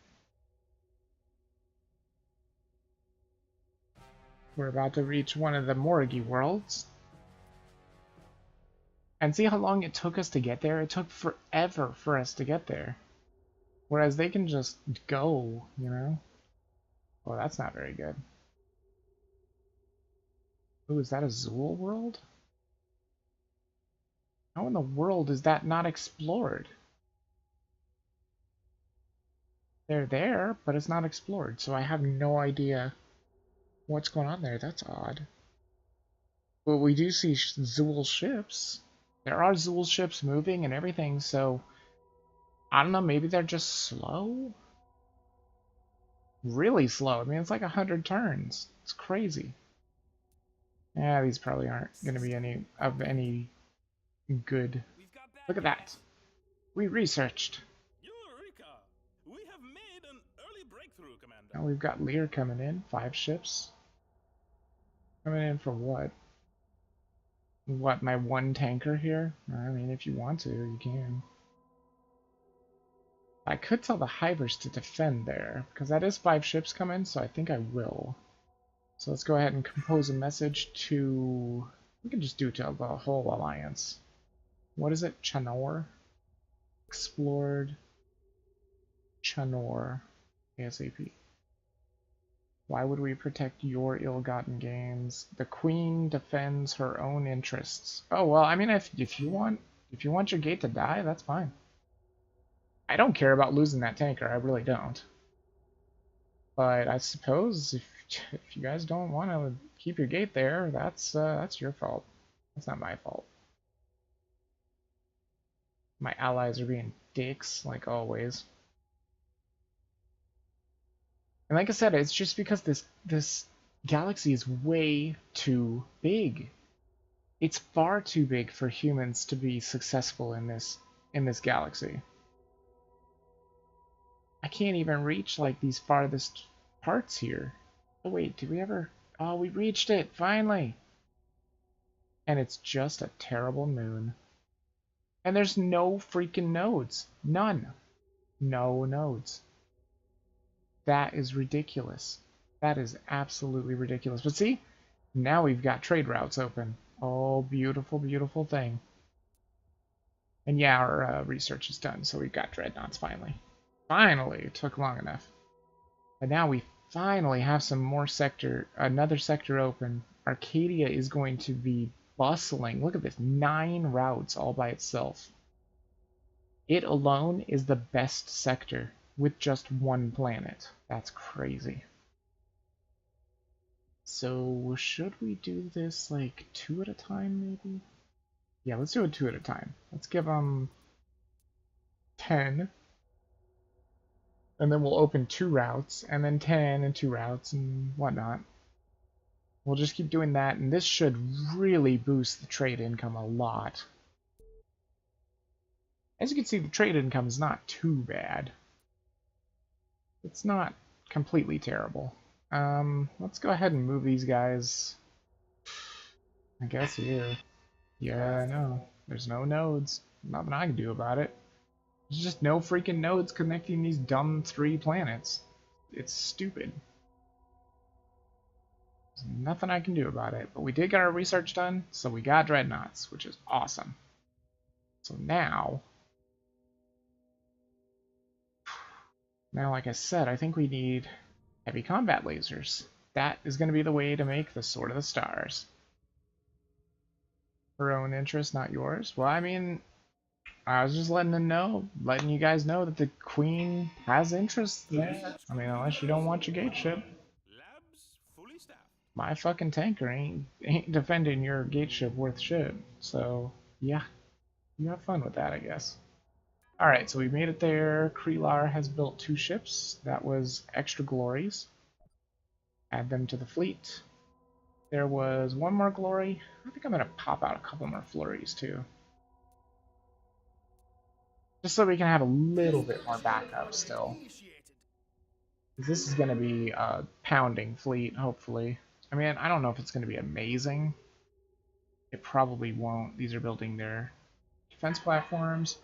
We're about to reach one of the Morgi worlds. And see how long it took us to get there? It took forever for us to get there. Whereas they can just go, you know? Well, that's not very good. Ooh, is that a Zool world? How in the world is that not explored? They're there, but it's not explored, so I have no idea what's going on there. That's odd. But we do see Zool ships. There are Zool ships moving and everything, so I don't know, maybe they're just slow? Really slow. I mean, it's like 100 turns. It's crazy. Yeah, these probably aren't going to be any good. Look at that. We researched. Eureka! We have made an early breakthrough, Commander. Now we've got Lear coming in. 5 ships. Coming in for what? What, my 1 tanker here? I mean, if you want to, you can. I could tell the Hivers to defend there, because that is 5 ships coming, so I think I will. So let's go ahead and compose a message to... We can just do to the whole alliance. What is it? Chanor? Explored. Chanor. ASAP. Why would we protect your ill-gotten gains? The queen defends her own interests. Oh well, I mean, if you want your gate to die, that's fine. I don't care about losing that tanker. I really don't. But I suppose if you guys don't want to keep your gate there, that's your fault. That's not my fault. My allies are being dicks, like always. And like I said, it's just because this galaxy is way too big. It's far too big for humans to be successful in this galaxy. I can't even reach like these farthest parts here. Oh wait, did we ever? Oh, we reached it finally. And it's just a terrible moon. And there's no freaking nodes. None. No nodes. That is ridiculous. That is absolutely ridiculous. But see, now we've got trade routes open. Oh, beautiful, beautiful thing. And yeah, our research is done, so we've got dreadnoughts finally. Finally, it took long enough. But now we finally have some more another sector open. Arcadia is going to be bustling. Look at this, 9 routes all by itself. It alone is the best sector with just 1 planet. That's crazy. So should we do this like 2 at a time maybe? Yeah, let's do it 2 at a time. Let's give them 10. And then we'll open 2 routes, and then 10 and 2 routes and whatnot. We'll just keep doing that, and this should really boost the trade income a lot. As you can see, the trade income is not too bad. It's not completely terrible. Let's go ahead and move these guys, I guess, here. Yeah, I know. There's no nodes. Nothing I can do about it. There's just no freaking nodes connecting these dumb 3 planets. It's stupid. There's nothing I can do about it. But we did get our research done, so we got dreadnoughts, which is awesome. So now, like I said, I think we need heavy combat lasers. That is going to be the way to make the Sword of the Stars. Her own interest, not yours. Well, I mean, I was just letting you guys know that the Queen has interest there. I mean, unless you don't want your gate ship. Labs fully staffed. My fucking tanker ain't defending your gate ship worth shit. So, yeah. You have fun with that, I guess. Alright, so we made it there. Krelar has built 2 ships. That was extra glories. Add them to the fleet. There was 1 more glory. I think I'm going to pop out a couple more flurries, too. Just so we can have a little bit more backup still. This is going to be a pounding fleet, hopefully. I mean, I don't know if it's going to be amazing. It probably won't. These are building their defense platforms.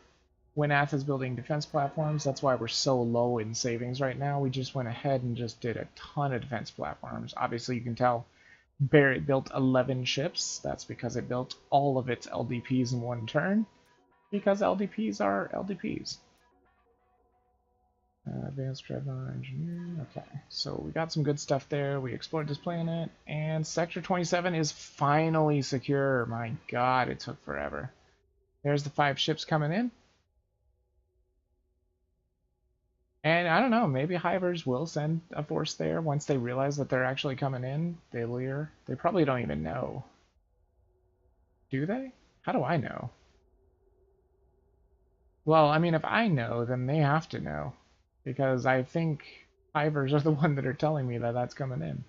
Winath is building defense platforms. That's why we're so low in savings right now. We just went ahead and just did a ton of defense platforms. Obviously, you can tell Barrett built 11 ships. That's because it built all of its LDPs in 1 turn. Because LDPs are LDPs. Advanced Dreadnought Engineering. Okay, so we got some good stuff there. We explored this planet. And Sector 27 is finally secure. My god, it took forever. There's the 5 ships coming in. And I don't know, maybe Hivers will send a force there once they realize that they're actually coming in. They probably don't even know. Do they? How do I know? Well, I mean, if I know, then they have to know. Because I think Hivers are the one that are telling me that that's coming in.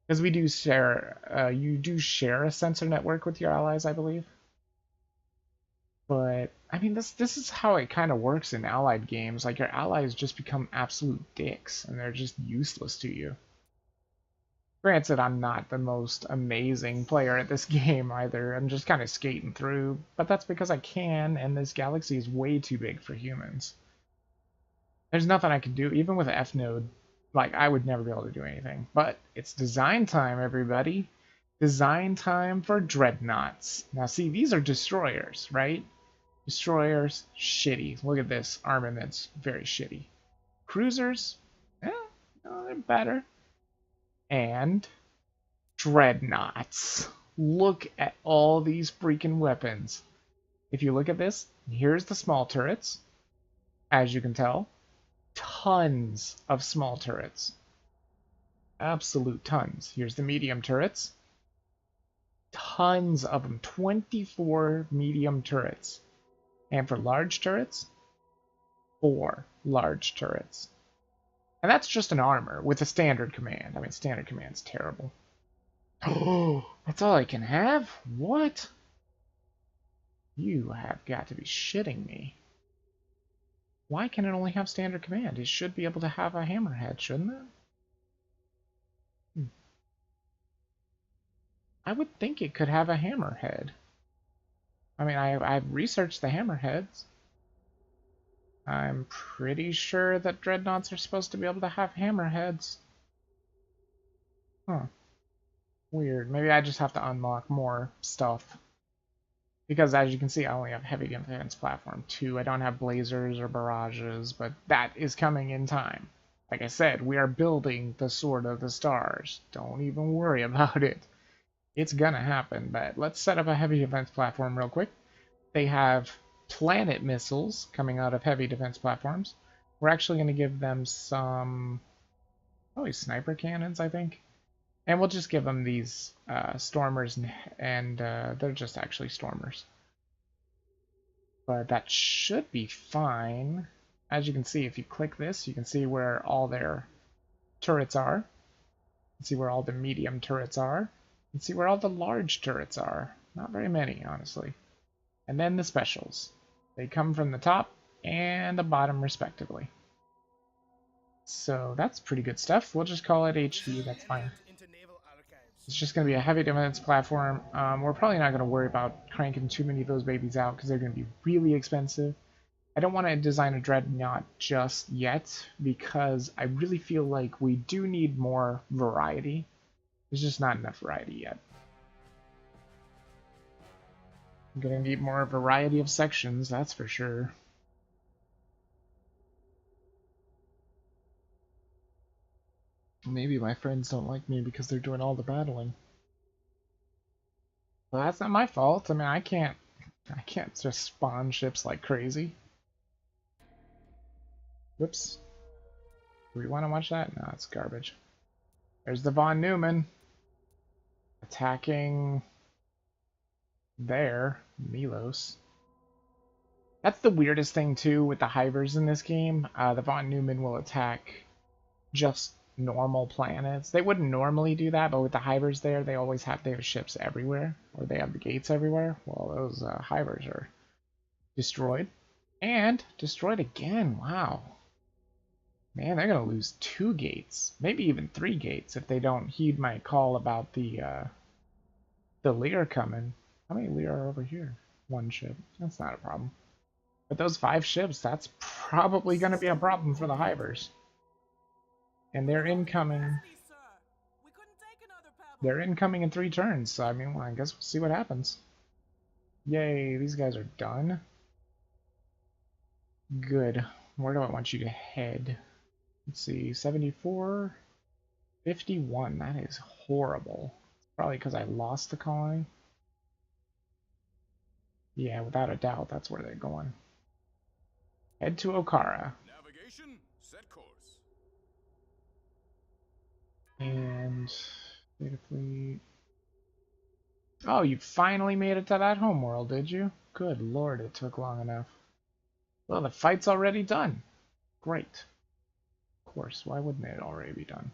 Because we do share, you do share a sensor network with your allies, I believe. But, I mean, this is how it kind of works in allied games. Like, your allies just become absolute dicks, and they're just useless to you. Granted, I'm not the most amazing player at this game either. I'm just kind of skating through, but that's because I can, and this galaxy is way too big for humans. There's nothing I can do, even with an F node. Like, I would never be able to do anything. But it's design time, everybody. Design time for dreadnoughts. Now, see, these are destroyers, right? Destroyers, shitty. Look at this armament's very shitty. Cruisers, no, they're better. And dreadnoughts. Look at all these freaking weapons. If you look at this, here's the small turrets. As you can tell, tons of small turrets. Absolute tons. Here's the medium turrets. Tons of them. 24 medium turrets. And for large turrets, 4 large turrets. And that's just an armor with a standard command. I mean, standard command's terrible. Oh, that's all I can have? What? You have got to be shitting me. Why can it only have standard command? It should be able to have a hammerhead, shouldn't it? I would think it could have a hammerhead. I mean, I've researched the hammerheads. I'm pretty sure that dreadnoughts are supposed to be able to have hammerheads. Huh. Weird. Maybe I just have to unlock more stuff. Because as you can see, I only have heavy defense platform 2. I don't have blazers or barrages, but that is coming in time. Like I said, we are building the Sword of the Stars. Don't even worry about it. It's gonna happen, but let's set up a heavy defense platform real quick. They have planet missiles coming out of heavy defense platforms. We're actually going to give them some probably sniper cannons, I think. And we'll just give them these stormers, and they're just actually stormers. But that should be fine. As you can see, if you click this, you can see where all their turrets are. You can see where all the medium turrets are. You can see where all the large turrets are. Not very many, honestly. And then the specials. They come from the top and the bottom, respectively. So that's pretty good stuff. We'll just call it HD, that's fine. Into naval archives. It's just going to be a heavy defense platform. We're probably not going to worry about cranking too many of those babies out because they're going to be really expensive. I don't want to design a dreadnought just yet because I really feel like we do need more variety. There's just not enough variety yet. I'm going to need more variety of sections, that's for sure. Maybe my friends don't like me because they're doing all the battling. Well, that's not my fault. I mean, I can't just spawn ships like crazy. Whoops. Do we want to watch that? No, it's garbage. There's the Von Neumann attacking there, Milos. That's the weirdest thing too with the Hivers in this game. The Von Neumann will attack just normal planets. They wouldn't normally do that, but with the Hivers there, they have ships everywhere, or they have the gates everywhere. Well, those Hivers are destroyed. And destroyed again, wow. Man, they're gonna lose 2 gates, maybe even 3 gates if they don't heed my call about the Lear coming. How many Lear are over here? 1 ship. That's not a problem. But those 5 ships, that's probably gonna be a problem for the Hivers. And they're incoming. They're incoming in 3 turns, so I mean, well, I guess we'll see what happens. Yay, these guys are done. Good. Where do I want you to head? Let's see, 74, 51. That is horrible. Probably because I lost the colony. Yeah, without a doubt, that's where they're going. Head to Okara. Navigation, set course. And data fleet. Oh, you finally made it to that homeworld, did you? Good lord, it took long enough. Well, the fight's already done. Great. Of course, why wouldn't it already be done?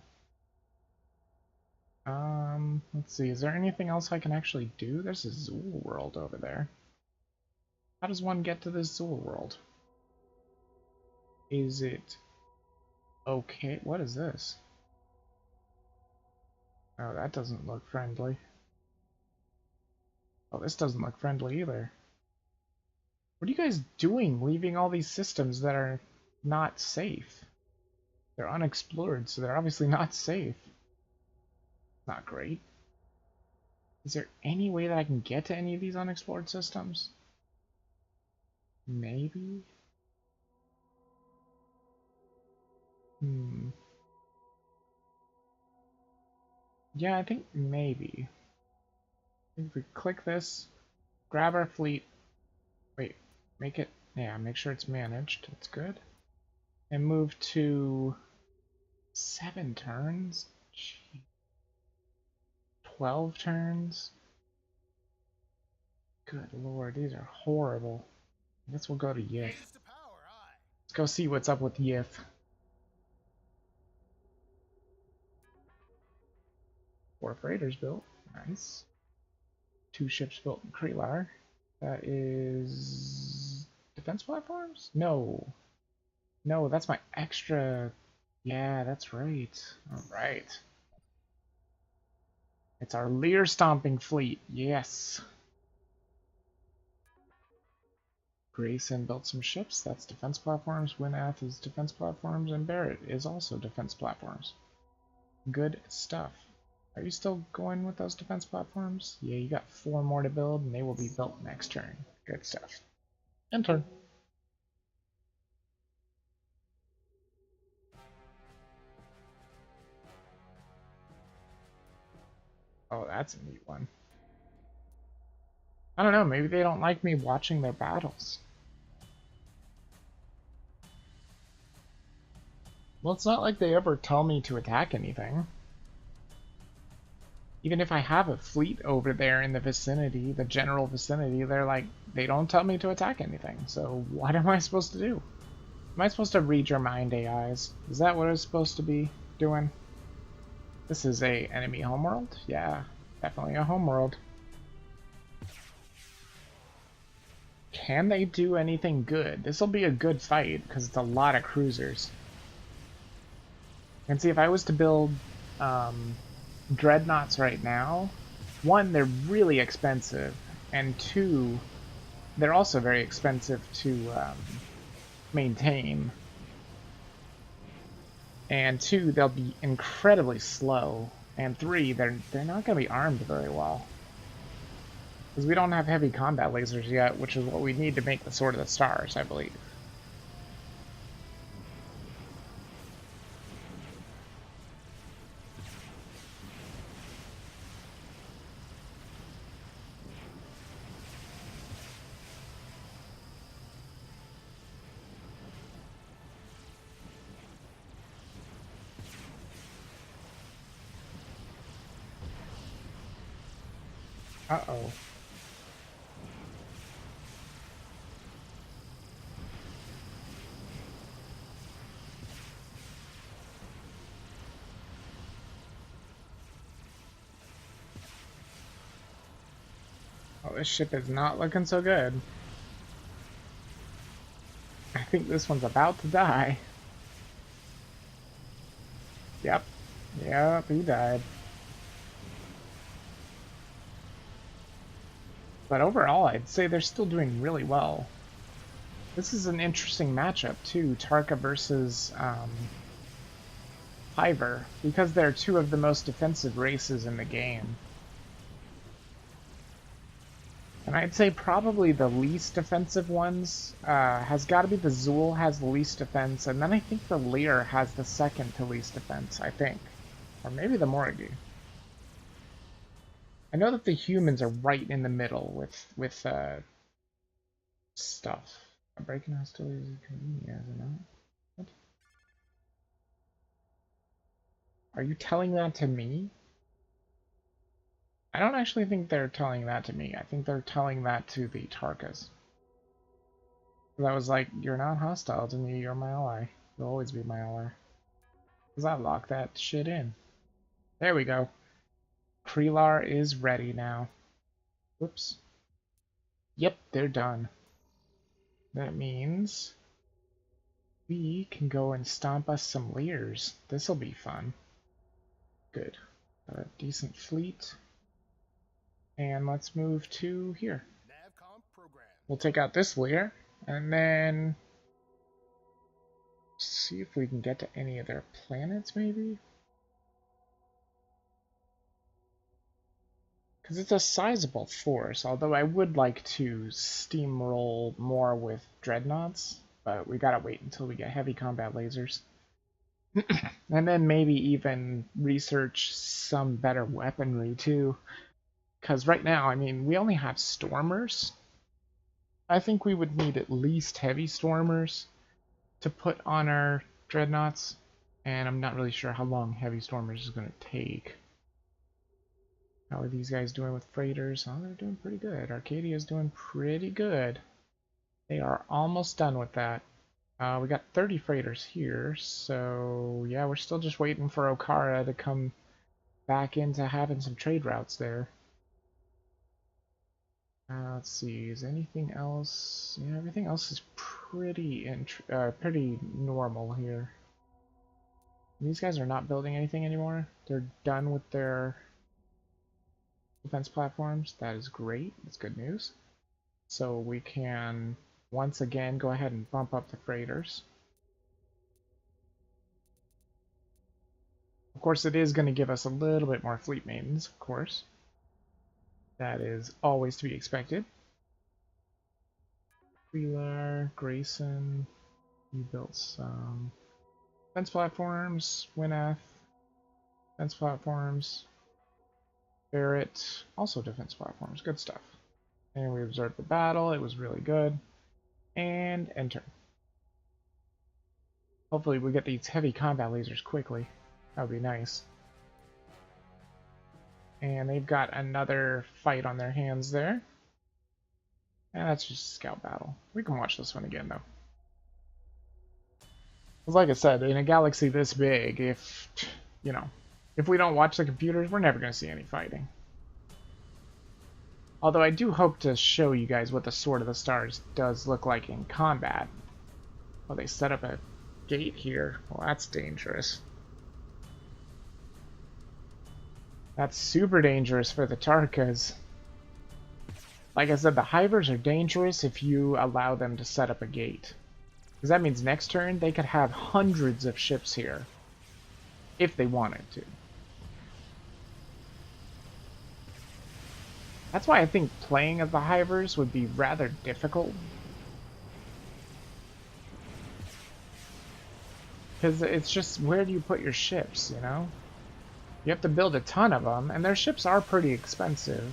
Let's see, is there anything else I can actually do? There's a Zool world over there. How does one get to this Zool world? Is it okay? What is this? Oh, that doesn't look friendly. Oh, this doesn't look friendly either. What are you guys doing, leaving all these systems that are not safe? They're unexplored, so they're obviously not safe. Not great. Is there any way that I can get to any of these unexplored systems? Maybe? Yeah, I think maybe. If we click this, grab our fleet. Wait, make it, yeah, make sure it's managed. That's good. And move to 7 turns? Gee. 12 turns? Good lord, these are horrible. I guess we'll go to Yif. Let's go see what's up with Yif. 4 freighters built. Nice. 2 ships built in Krelar. That is defense platforms? No. No, that's my extra. Yeah, that's right. Alright. It's our Lear stomping fleet. Yes. Grayson built some ships. That's defense platforms. Winath is defense platforms. And Barrett is also defense platforms. Good stuff. Are you still going with those defense platforms? Yeah, you got 4 more to build, and they will be built next turn. Good stuff. End turn. Oh, that's a neat one. I don't know, maybe they don't like me watching their battles. Well, it's not like they ever tell me to attack anything. Even if I have a fleet over there in the vicinity, the general vicinity, they're like, they don't tell me to attack anything. So what am I supposed to do? Am I supposed to read your mind, AIs? Is that what I'm supposed to be doing? This is a enemy homeworld? Yeah, definitely a homeworld. Can they do anything good? This will be a good fight, because it's a lot of cruisers. And see, if I was to build dreadnoughts right now, one, they're really expensive, and two, they're also very expensive to maintain. And two, they'll be incredibly slow. And three, they're not going to be armed very well. Because we don't have heavy combat lasers yet, which is what we need to make the Sword of the Stars, I believe. Uh-oh. Oh, this ship is not looking so good. I think this one's about to die. Yep. Yep, he died. But overall, I'd say they're still doing really well. This is an interesting matchup, too, Tarka versus Hiver, because they're two of the most defensive races in the game. And I'd say probably the least defensive ones has got to be the Zool has the least defense, and then I think the Lear has the second to least defense, I think. Or maybe the Morgie. I know that the humans are right in the middle with stuff. Breaking hostilities is convenient, is it not? What? Are you telling that to me? I don't actually think they're telling that to me. I think they're telling that to the Tarkas. That was like, you're not hostile to me, you're my ally. You'll always be my ally. Because I locked that shit in. There we go. Krelar is ready now. Whoops. Yep, they're done. That means we can go and stomp us some Lears. This'll be fun. Good. Got a decent fleet. And let's move to here. We'll take out this Lear, and then see if we can get to any of their planets, maybe? Because it's a sizable force, although I would like to steamroll more with dreadnoughts, but we gotta wait until we get heavy combat lasers. And then maybe even research some better weaponry, too. Because right now, I mean, we only have Stormers. I think we would need at least heavy Stormers to put on our dreadnoughts, and I'm not really sure how long heavy Stormers is going to take. How are these guys doing with freighters? Oh, they're doing pretty good. Arcadia's doing pretty good. They are almost done with that. We got 30 freighters here, so yeah, we're still just waiting for Okara to come back into having some trade routes there. Let's see, is anything else? Yeah, everything else is pretty normal here. These guys are not building anything anymore. They're done with their defense platforms. That is great. That's good news. So we can once again go ahead and bump up the freighters. Of course, it is going to give us a little bit more fleet maintenance, of course. That is always to be expected. Wheeler, Grayson, you built some defense platforms. Wynath, defense platforms. Barrett, also defense platforms. Good stuff. And we observed the battle. It was really good. And enter. Hopefully we get these heavy combat lasers quickly. That would be nice. And they've got another fight on their hands there. And that's just a scout battle. We can watch this one again, though. Because like I said, in a galaxy this big, if, you know, if we don't watch the computers, we're never going to see any fighting. Although I do hope to show you guys what the Sword of the Stars does look like in combat. Well, they set up a gate here. Well, that's dangerous. That's super dangerous for the Tarkas. Like I said, the Hivers are dangerous if you allow them to set up a gate. Because that means next turn they could have hundreds of ships here. If they wanted to. That's why I think playing as the Hivers would be rather difficult. Because it's just, where do you put your ships, you know? You have to build a ton of them, and their ships are pretty expensive.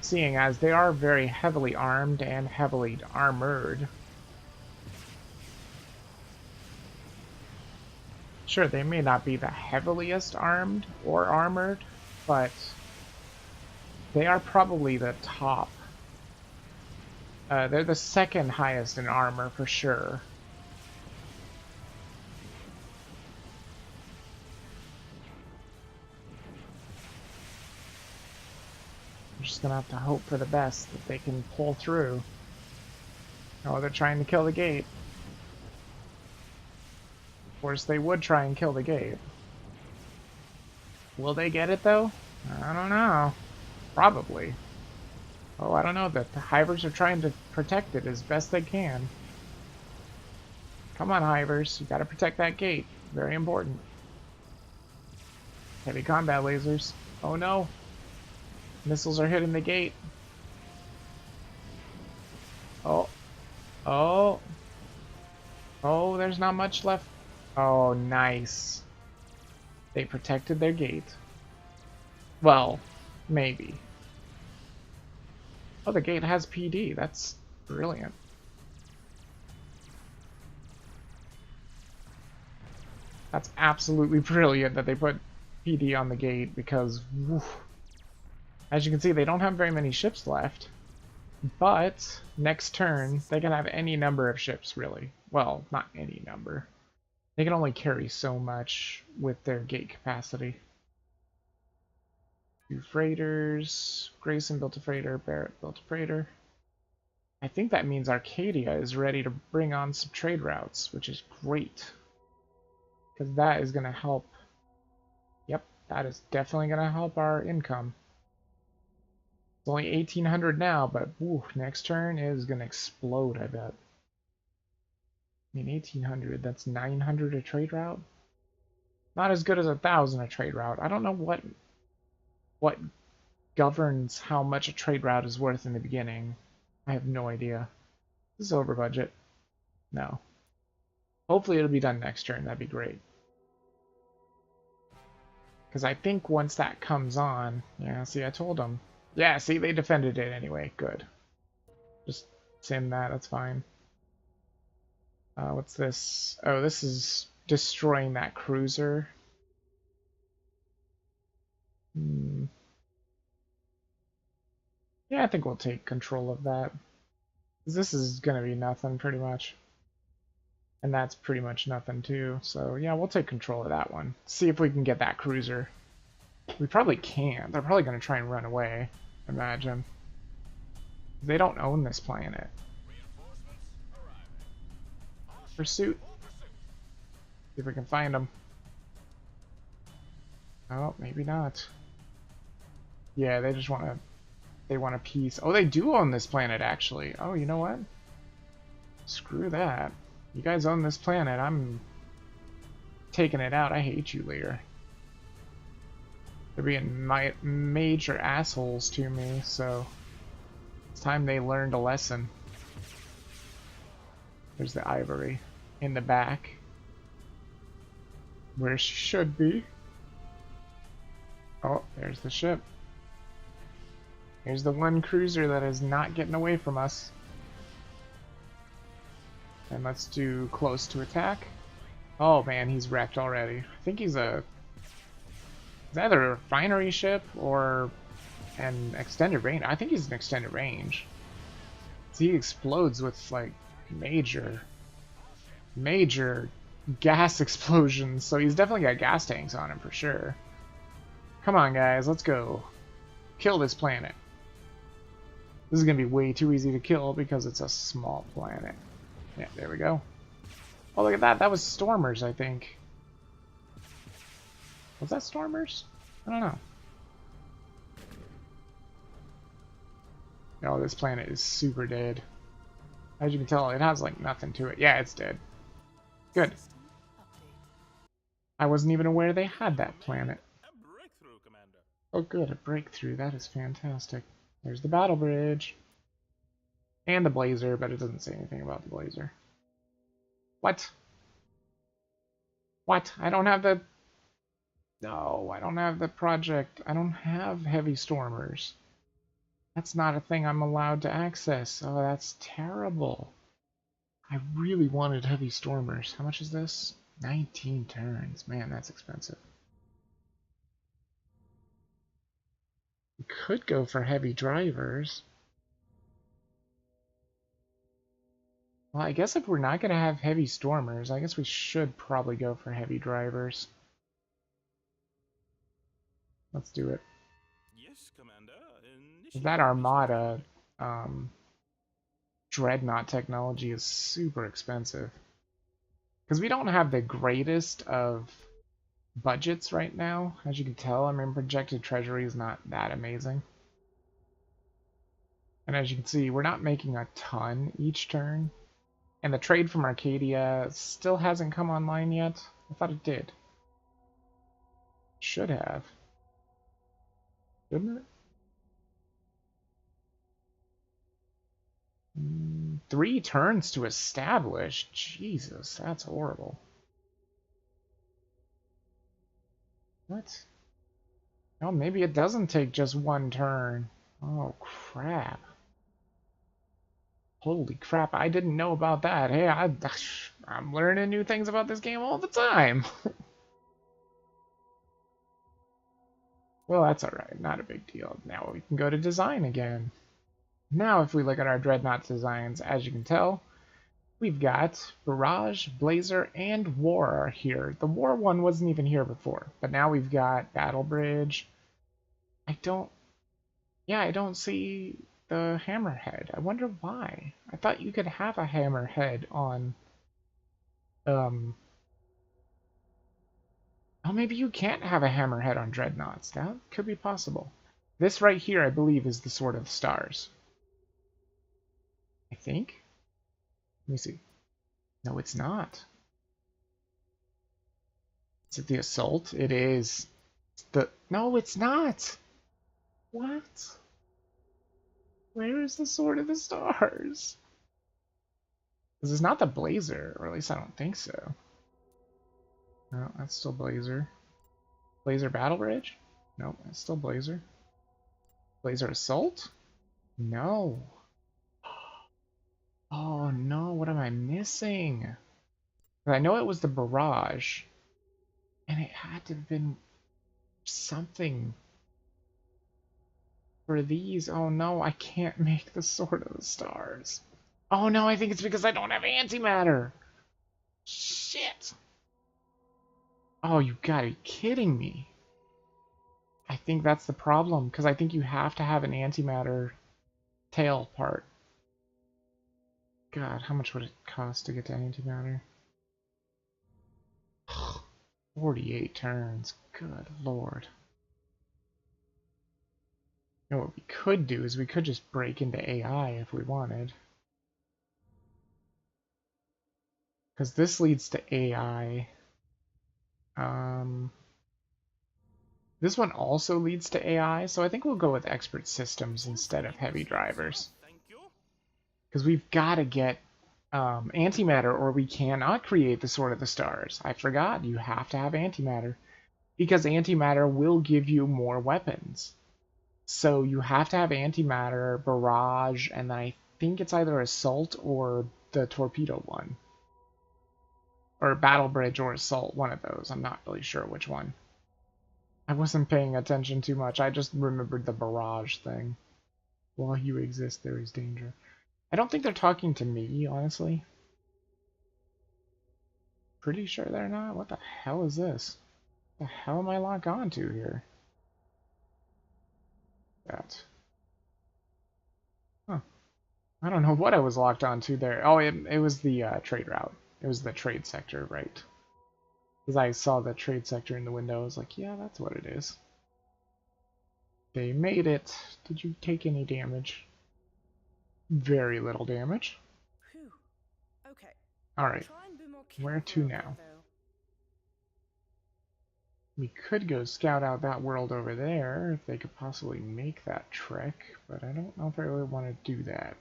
Seeing as they are very heavily armed and heavily armored. Sure, they may not be the heaviest armed or armored, but they are probably the top. They're the second highest in armor for sure. We're just gonna have to hope for the best that they can pull through. Oh, they're trying to kill the gate. Of course, they would try and kill the gate. Will they get it, though? I don't know. Probably. Oh, I don't know. The Hivers are trying to protect it as best they can. Come on, Hivers. You gotta protect that gate. Very important. Heavy combat lasers. Oh, no. Missiles are hitting the gate. Oh. Oh. Oh, there's not much left. Oh, nice. They protected their gate. Well, maybe. Oh, the gate has PD. That's brilliant. That's absolutely brilliant that they put PD on the gate because, woof. As you can see, they don't have very many ships left. But next turn, they can have any number of ships, really. Well, not any number. They can only carry so much with their gate capacity. 2 freighters. Grayson built a freighter. Barrett built a freighter. I think that means Arcadia is ready to bring on some trade routes, which is great. Because that is going to help. Yep, that is definitely going to help our income. It's only 1,800 now, but woo, next turn is going to explode, I bet. I mean, 1,800, that's 900 a trade route? Not as good as 1,000 a trade route. I don't know what governs how much a trade route is worth in the beginning. I have no idea. This is over budget. No. Hopefully it'll be done next turn. That'd be great. Because I think once that comes on... Yeah, see, I told them. Yeah, see, they defended it anyway. Good. Just sim that. That's fine. What's this? Oh, this is destroying that cruiser. Yeah, I think we'll take control of that. This is going to be nothing, pretty much. And that's pretty much nothing, too. So, yeah, we'll take control of that one. See if we can get that cruiser. We probably can't. They're probably going to try and run away, imagine. They don't own this planet. Pursuit. See if we can find them. Oh, maybe not. Yeah, they just want to... They want a piece. Oh, they do own this planet, actually. Oh, you know what? Screw that. You guys own this planet. I'm taking it out. I hate you, Lear. They're being major assholes to me, so it's time they learned a lesson. There's the Ivory in the back. Where she should be. Oh, there's the ship. Here's the one cruiser that is not getting away from us. And let's do close to attack. Oh man, he's wrecked already. I think he's a It's either a refinery ship or an extended range. I think he's an extended range. So he explodes with like major gas explosions. So he's definitely got gas tanks on him for sure. Come on, guys, let's go. Kill this planet. This is going to be way too easy to kill because it's a small planet. Yeah, there we go. Oh, look at that. That was Stormers, I think. Was that Stormers? I don't know. Oh, this planet is super dead. As you can tell, it has like nothing to it. Yeah, it's dead. Good. I wasn't even aware they had that planet. A breakthrough, Commander. Oh good, a breakthrough. That is fantastic. There's the battle bridge. And the blazer, but it doesn't say anything about the blazer. What? What? I don't have the... No, I don't have the project. I don't have heavy stormers. That's not a thing I'm allowed to access. Oh, that's terrible. I really wanted heavy stormers. How much is this? 19 turns. Man, that's expensive. We could go for heavy drivers. Well, I guess if we're not going to have heavy stormers, I guess we should probably go for heavy drivers. Let's do it. Yes, Commander. That Armada Dreadnought technology is super expensive. Because we don't have the greatest of budgets right now, as you can tell. I mean, projected treasury is not that amazing. And as you can see, we're not making a ton each turn. And the trade from Arcadia still hasn't come online yet. I thought it did. Should have. Shouldn't it? 3 turns to establish? Jesus, that's horrible. What? Oh, maybe it doesn't take just 1 turn. Oh, crap. Holy crap, I didn't know about that. Hey, I'm learning new things about this game all the time. Well, that's alright. Not a big deal. Now we can go to design again. Now, if we look at our Dreadnought designs, as you can tell, we've got Barrage, Blazer, and War here. The War one wasn't even here before, but now we've got Battle Bridge. I don't see the Hammerhead. I wonder why. I thought you could have a Hammerhead on, oh, maybe you can't have a Hammerhead on Dreadnoughts. That could be possible. This right here, I believe, is the Sword of the Stars. I think. Let me see. No, it's not. Is it the Assault? It is. No, it's not. What? Where is the Sword of the Stars? This is not the Blazer, or at least I don't think so. No, that's still Blazer. Blazer Battle Bridge? No, that's still Blazer. Blazer Assault? No. Oh no, what am I missing? I know it was the Barrage, and it had to have been something for these. Oh no, I can't make the Sword of the Stars. Oh no, I think it's because I don't have antimatter. Shit. Oh, you gotta be kidding me. I think that's the problem, because I think you have to have an antimatter tail part. God, how much would it cost to get to antimatter? 48 turns. Good lord. You know what we could do is we could just break into AI if we wanted. Because this leads to AI. This one also leads to AI, so I think we'll go with expert systems instead of heavy drivers. Because we've got to get antimatter or we cannot create the Sword of the Stars. I forgot, you have to have antimatter. Because antimatter will give you more weapons. So you have to have antimatter, barrage, and then I think it's either assault or the torpedo one. Or battle bridge or assault, one of those. I'm not really sure which one. I wasn't paying attention too much. I just remembered the barrage thing. While you exist, there is danger. I don't think they're talking to me, honestly. Pretty sure they're not. What the hell is this? What the hell am I locked onto here? That. Huh. I don't know what I was locked onto there. Oh, it was the trade route. It was the trade sector, right? Because I saw the trade sector in the window. I was like, yeah, that's what it is. They made it. Did you take any damage? Very little damage. Whew. Okay. Alright. Try and be more Where careful to out now? there, though. We could go scout out that world over there if they could possibly make that trek, but I don't know if I really want to do that.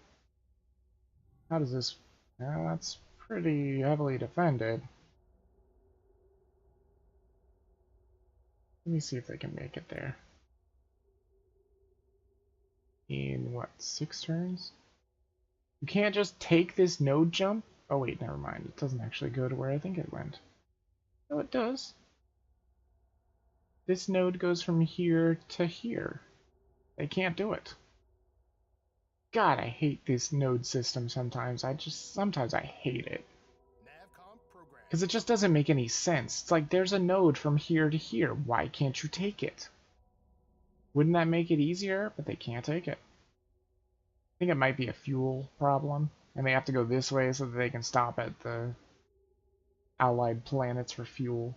How does this... that's pretty heavily defended. Let me see if they can make it there. In, what, 6 turns? You can't just take this node jump? Oh wait, never mind. It doesn't actually go to where I think it went. No, it does. This node goes from here to here. They can't do it. God, I hate this node system sometimes. Sometimes I hate it. Because it just doesn't make any sense. It's like, there's a node from here to here. Why can't you take it? Wouldn't that make it easier? But they can't take it. I think it might be a fuel problem. And they have to go this way so that they can stop at the allied planets for fuel.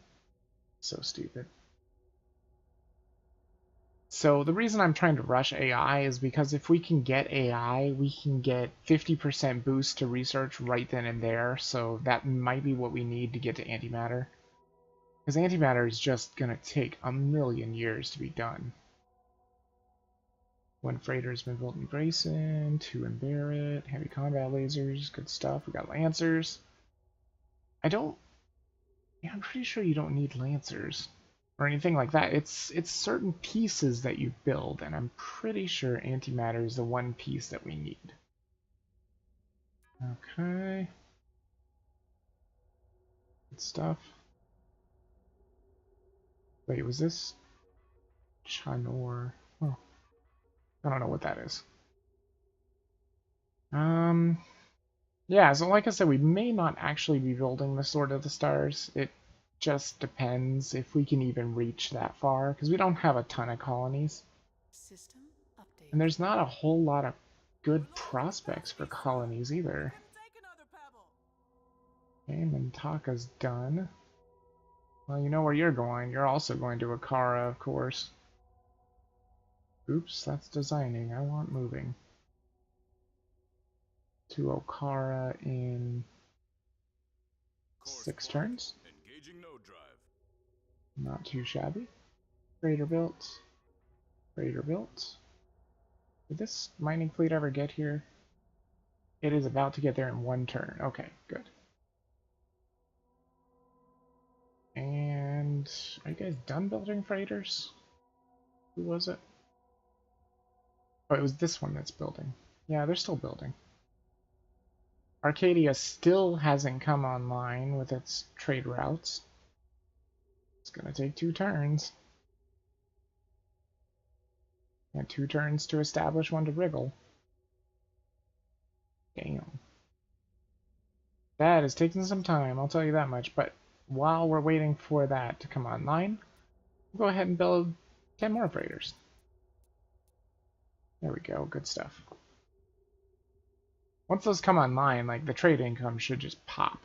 So stupid. So the reason I'm trying to rush AI is because if we can get AI, we can get 50% boost to research right then and there, so that might be what we need to get to antimatter. Because antimatter is just going to take a million years to be done. 1 freighter has been built in Grayson, 2 in Barrett, heavy combat lasers, good stuff. We got Lancers. I'm pretty sure you don't need Lancers or anything like that. It's certain pieces that you build, and I'm pretty sure antimatter is the one piece that we need. Okay. Good stuff. Wait, was this Chanor? Oh, I don't know what that is. Yeah, so like I said, we may not actually be building the Sword of the Stars. It just depends if we can even reach that far, because we don't have a ton of colonies. System update. And there's not a whole lot of good prospects for colonies either. Okay, Mintaka's done. Well, you know where you're going. You're also going to Akara, of course. Oops, that's designing. I want moving. To Okara in 6 turns. Engaging node drive. Not too shabby. Freighter built. Freighter built. Did this mining fleet ever get here? It is about to get there in 1 turn. Okay, good. And are you guys done building freighters? Who was it? Oh, it was this one that's building. Yeah, they're still building. Arcadia still hasn't come online with its trade routes. It's gonna take 2 turns. And 2 turns to establish, 1 to wriggle. Damn. That is taking some time, I'll tell you that much, but while we're waiting for that to come online, we'll go ahead and build 10 more freighters. There we go, good stuff. Once those come online, like, the trade income should just pop.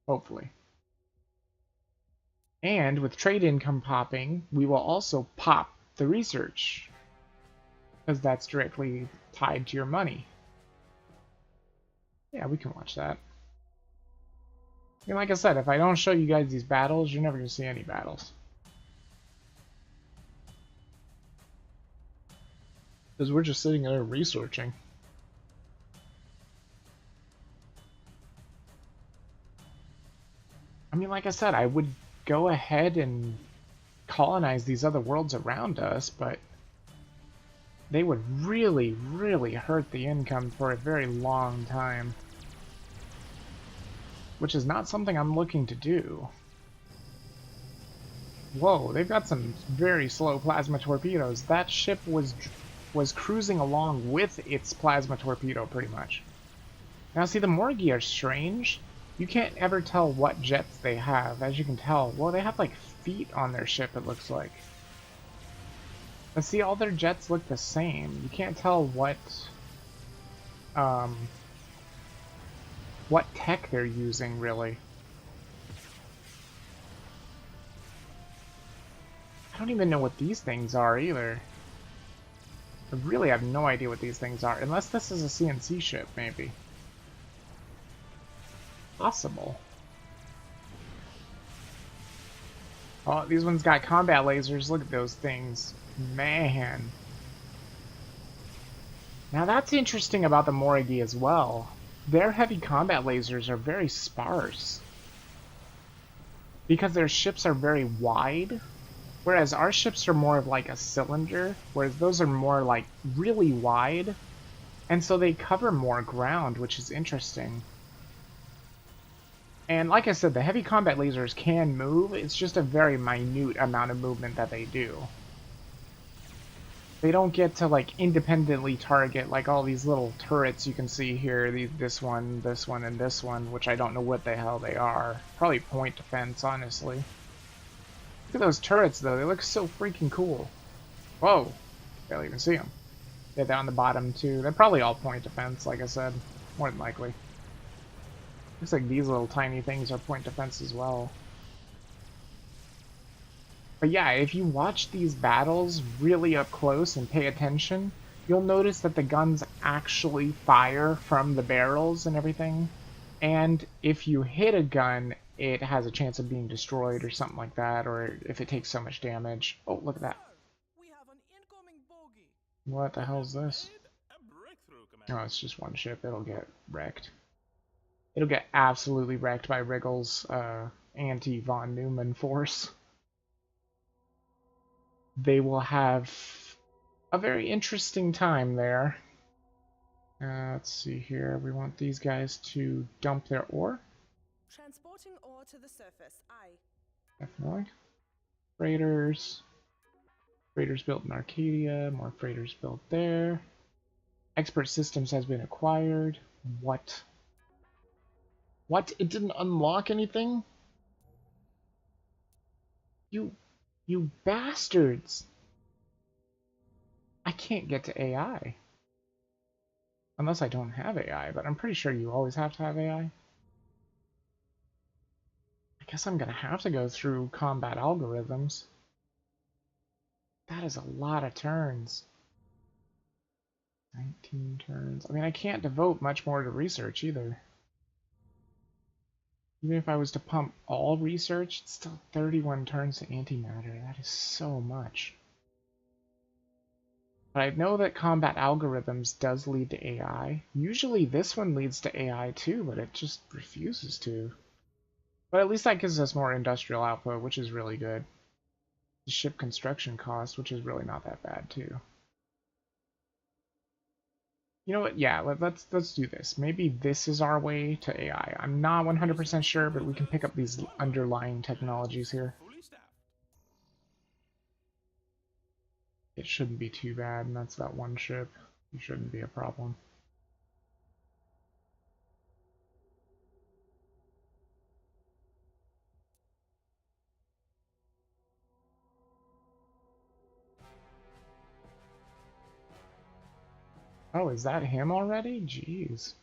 Hopefully. And with trade income popping, we will also pop the research, because that's directly tied to your money. Yeah, we can watch that. And like I said, if I don't show you guys these battles, you're never going to see any battles. Because we're just sitting there researching. I mean, like I said, I would go ahead and colonize these other worlds around us, but they would really, really hurt the income for a very long time. Which is not something I'm looking to do. Whoa, they've got some very slow plasma torpedoes. That ship was cruising along with its plasma torpedo, pretty much. Now, see, the Morgi are strange. You can't ever tell what jets they have. As you can tell, well, they have, like, feet on their ship, it looks like. But see, all their jets look the same. You can't tell what tech they're using, really. I don't even know what these things are, either. I really have no idea what these things are, unless this is a CNC ship, maybe. Possible. Oh, these ones got combat lasers. Look at those things. Man. Now that's interesting about the Morigi as well. Their heavy combat lasers are very sparse. Because their ships are very wide. Whereas our ships are more of like a cylinder. Whereas those are more like really wide. And so they cover more ground, which is interesting. And like I said, the heavy combat lasers can move. It's just a very minute amount of movement that they do. They don't get to like independently target like all these little turrets you can see here. This one, and this one, which I don't know what the hell they are. Probably point defense, honestly. Look at those turrets though, they look so freaking cool. Whoa, barely even see them. Yeah, they're on the bottom too. They're probably all point defense, like I said, more than likely. Looks like these little tiny things are point defense as well. But yeah, if you watch these battles really up close and pay attention, you'll notice that the guns actually fire from the barrels and everything. And if you hit a gun, it has a chance of being destroyed or something like that, or if it takes so much damage. Oh, look at that. We have an incoming bogey. What the hell is this? A breakthrough, Commander. Oh, it's just one ship. It'll get wrecked. It'll get absolutely wrecked by Wriggle's anti-Von Neumann force. They will have a very interesting time there. Let's see here. We want these guys to dump their ore. Transporting ore to the surface. Aye. Definitely. Freighters. Freighters built in Arcadia. More freighters built there. Expert Systems has been acquired. What? What? It didn't unlock anything? You bastards! I can't get to AI. Unless I don't have AI, but I'm pretty sure you always have to have AI. I guess I'm gonna have to go through combat algorithms. That is a lot of turns. 19 turns. I mean, I can't devote much more to research either. Even if I was to pump all research, it's still 31 turns to antimatter. That is so much. But I know that combat algorithms does lead to AI. Usually this one leads to AI too, but it just refuses to. But at least that gives us more industrial output, which is really good. The ship construction cost, which is really not that bad too. You know what? Yeah, let's do this. Maybe this is our way to AI. I'm not 100% sure, but we can pick up these underlying technologies here. Fully staffed. It shouldn't be too bad, and that's that one ship. It shouldn't be a problem. Oh, is that him already? Jeez.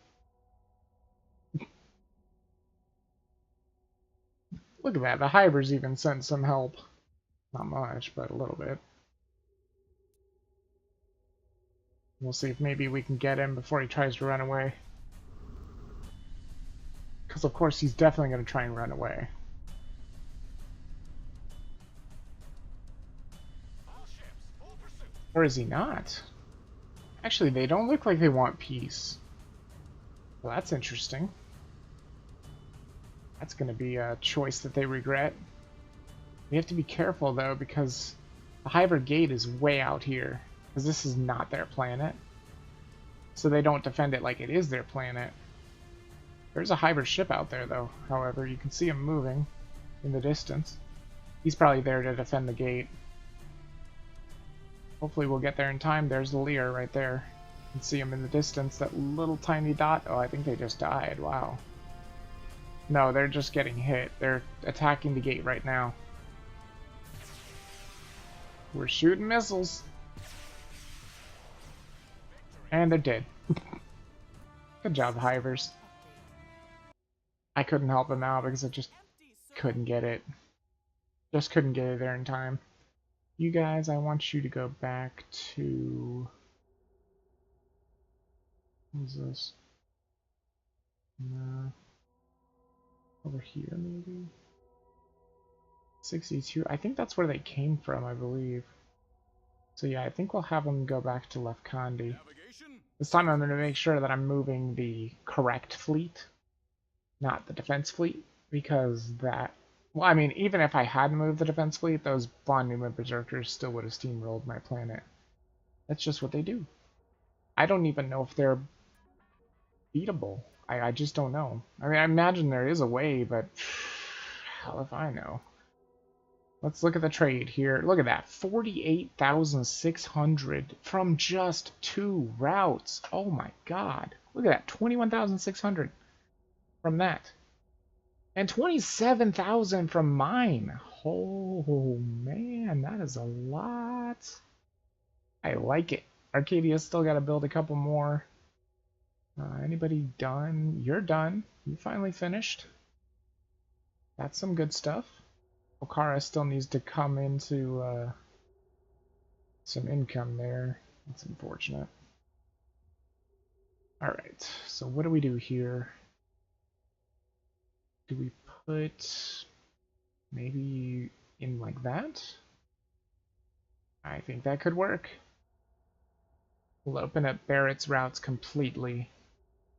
Look at that, the Hivers even sent some help. Not much, but a little bit. We'll see if maybe we can get him before he tries to run away. Because of course he's definitely going to try and run away. All ships, full pursuit. Or is he not? Actually, they don't look like they want peace. Well, that's interesting. That's going to be a choice that they regret. We have to be careful, though, because the Hiver Gate is way out here. Because this is not their planet. So they don't defend it like it is their planet. There's a Hiver ship out there, though. However, you can see him moving in the distance. He's probably there to defend the gate. Hopefully we'll get there in time. There's the Lear right there. You can see him in the distance, that little tiny dot. Oh, I think they just died. Wow. No, they're just getting hit. They're attacking the gate right now. We're shooting missiles. And they're dead. Good job, Hivers. I couldn't help them out because I just couldn't get it. Just couldn't get it there in time. You guys, I want you to go back to... What is this? No. Over here, maybe? 62. I think that's where they came from, I believe. So yeah, I think we'll have them go back to Lefkandi. This time I'm going to make sure that I'm moving the correct fleet, not the defense fleet, because that... Well, I mean, even if I had moved the defense fleet, those Von Neumann Berserkers still would have steamrolled my planet. That's just what they do. I don't even know if they're beatable. I just don't know. I mean, I imagine there is a way, but hell if I know. Let's look at the trade here. Look at that. 48,600 from just 2 routes. Oh my god. Look at that. 21,600 from that. And 27,000 from mine. Oh man, that is a lot. I like it. Arcadia's still got to build a couple more. Anybody done? You're done. You finally finished. That's some good stuff. Okara still needs to come into some income there. That's unfortunate. Alright, so what do we do here? Do we put maybe in like that? I think that could work. We'll open up Barrett's routes completely.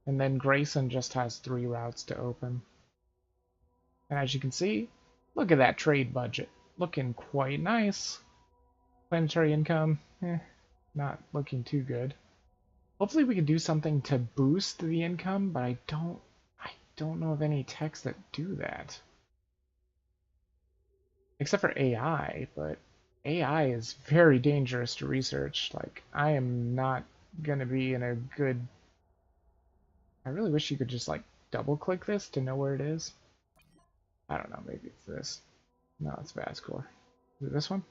And then Grayson just has 3 routes to open. And as you can see, look at that trade budget. Looking quite nice. Planetary income, not looking too good. Hopefully we can do something to boost the income, but I don't know of any techs that do that. Except for AI, but AI is very dangerous to research. Like, I am not gonna be in a good... I really wish you could just, like, double-click this to know where it is. I don't know, maybe it's this. No, it's Vascor. Is it this one?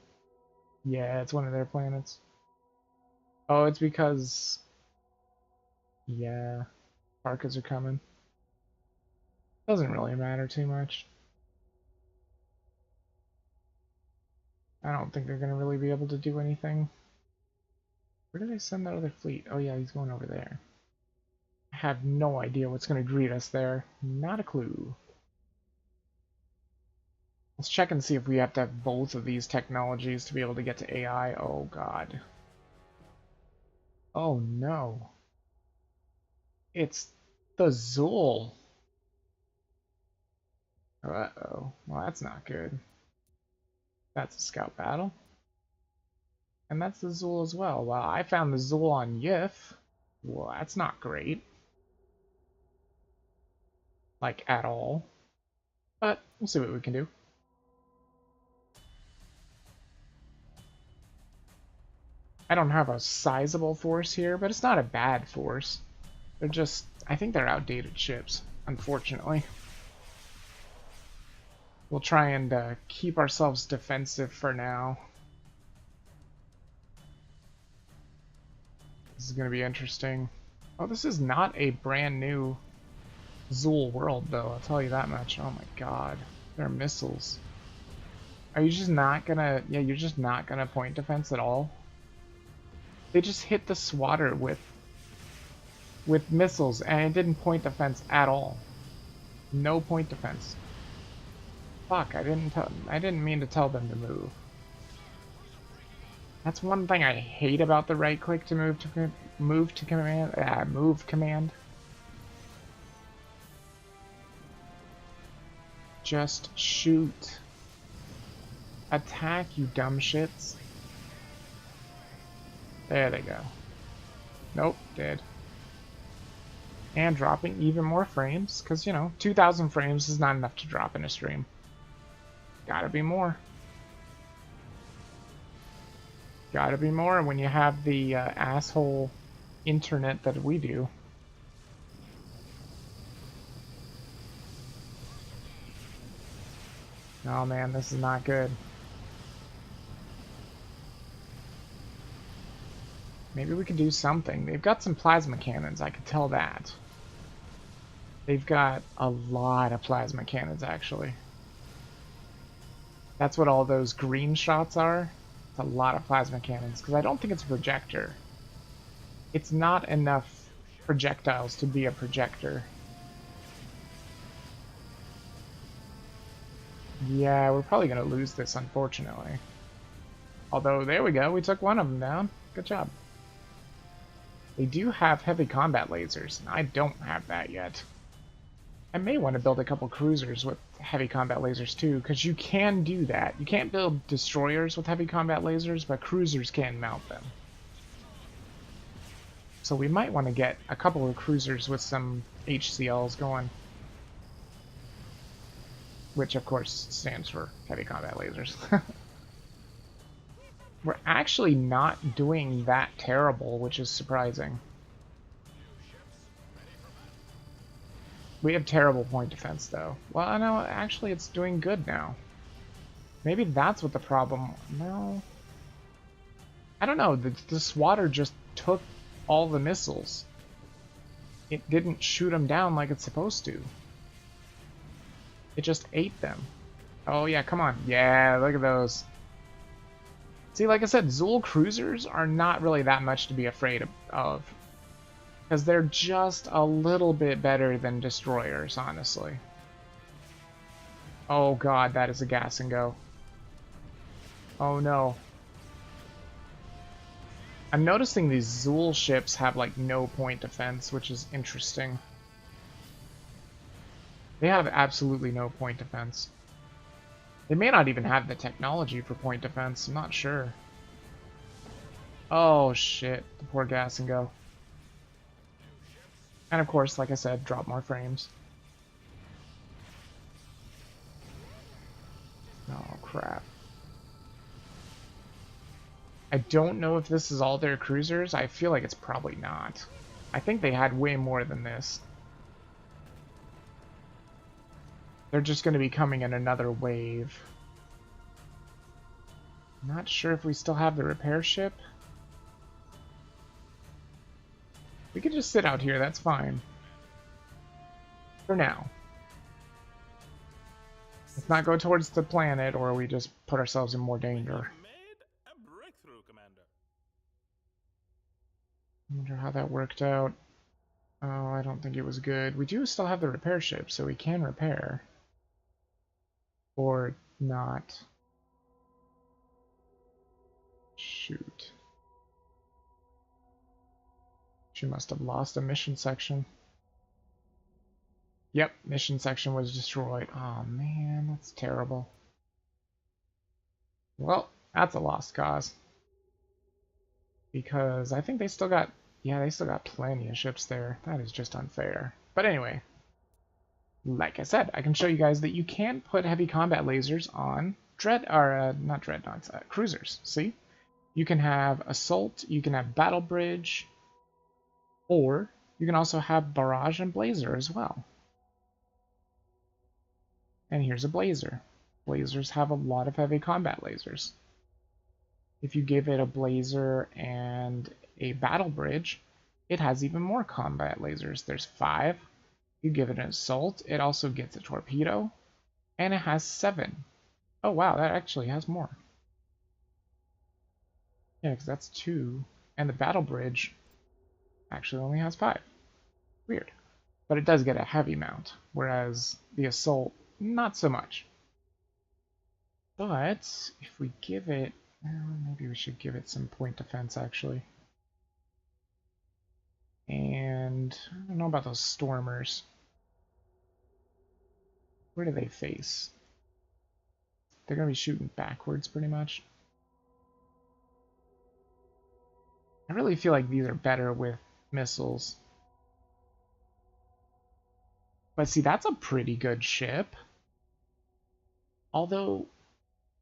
Yeah, it's one of their planets. Oh, it's because... Yeah, Parkas are coming. Doesn't really matter too much. I don't think they're going to really be able to do anything. Where did I send that other fleet? Oh yeah, he's going over there. I have no idea what's going to greet us there. Not a clue. Let's check and see if we have to have both of these technologies to be able to get to AI. Oh god. Oh no. It's the Zool. Uh-oh. Well, that's not good. That's a scout battle. And that's the Zool as well. Well, I found the Zool on Yif. Well, that's not great. Like, at all. But, we'll see what we can do. I don't have a sizable force here, but it's not a bad force. They're just... I think they're outdated ships, unfortunately. We'll try and keep ourselves defensive for now. This is going to be interesting. Oh, this is not a brand new Zool world, though. I'll tell you that much. Oh my god. There are missiles. Are you just not gonna... Yeah, you're just not gonna point defense at all? They just hit the swatter with missiles, and it didn't point defense at all. No point defense. Fuck, I didn't mean to tell them to move. That's one thing I hate about the right click to move command. Just shoot. Attack, you dumb shits. There they go. Nope, dead. And dropping even more frames, because, you know, 2,000 frames is not enough to drop in a stream. Gotta be more. Gotta be more when you have the asshole internet that we do. Oh man, this is not good. Maybe we could do something. They've got some plasma cannons, I could tell that. They've got a lot of plasma cannons, actually. That's what all those green shots are. It's a lot of plasma cannons, because I don't think it's a projector. It's not enough projectiles to be a projector. Yeah, we're probably going to lose this, unfortunately. Although, there we go, we took one of them down. Good job. They do have heavy combat lasers, and I don't have that yet. I may want to build a couple cruisers with heavy combat lasers too, because you can do that. You can't build destroyers with heavy combat lasers, but cruisers can mount them. So we might want to get a couple of cruisers with some HCLs going. Which, of course, stands for heavy combat lasers. We're actually not doing that terrible, which is surprising. We have terrible point defense, though. Well, no, actually, it's doing good now. Maybe that's what the problem... No. I don't know. The swatter just took all the missiles. It didn't shoot them down like it's supposed to. It just ate them. Oh, yeah, come on. Yeah, look at those. See, like I said, Zool cruisers are not really that much to be afraid of. Because they're just a little bit better than destroyers, honestly. Oh god, that is a gas and go. Oh no. I'm noticing these Zool ships have like no point defense, which is interesting. They have absolutely no point defense. They may not even have the technology for point defense, I'm not sure. Oh shit, the poor gas and go. And of course, like I said, drop more frames. Oh crap. I don't know if this is all their cruisers. I feel like it's probably not. I think they had way more than this. They're just going to be coming in another wave. Not sure if we still have the repair ship. We could just sit out here, that's fine. For now. Let's not go towards the planet, or we just put ourselves in more danger. I wonder how that worked out. Oh, I don't think it was good. We do still have the repair ship, so we can repair. Or not. Shoot. She must have lost a mission section. Yep, mission section was destroyed. Oh man, that's terrible. Well, that's a lost cause. Because I think they still got... Yeah, they still got plenty of ships there. That is just unfair. But anyway, like I said, I can show you guys that you can put heavy combat lasers on not dreadnoughts, cruisers. See? You can have assault, you can have battle bridge, or you can also have barrage and blazer as well. And here's a blazer. Blazers have a lot of heavy combat lasers. If you give it a blazer and a battle bridge, it has even more combat lasers. There's 5. You give it an assault, it also gets a torpedo, and it has 7. Oh wow, that actually has more. Yeah, because that's 2, and the battle bridge actually only has 5. Weird. But it does get a heavy mount, whereas the assault, not so much. But if we give it... maybe we should give it some point defense, actually. And I don't know about those stormers. Where do they face? They're going to be shooting backwards, pretty much. I really feel like these are better with missiles. But see, that's a pretty good ship. Although,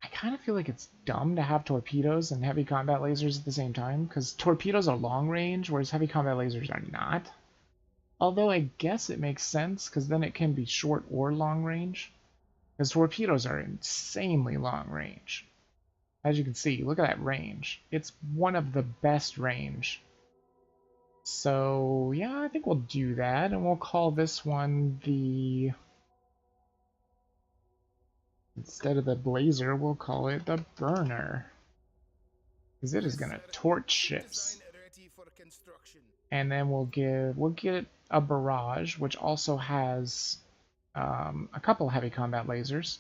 I kind of feel like it's dumb to have torpedoes and heavy combat lasers at the same time, because torpedoes are long range, whereas heavy combat lasers are not. Although I guess it makes sense, because then it can be short or long range. Because torpedoes are insanely long range. As you can see, look at that range. It's one of the best range. So, yeah, I think we'll do that, and we'll call this one the... Instead of the blazer, we'll call it the burner. Because it is going to torch ships. And then we'll get it a barrage, which also has a couple heavy combat lasers.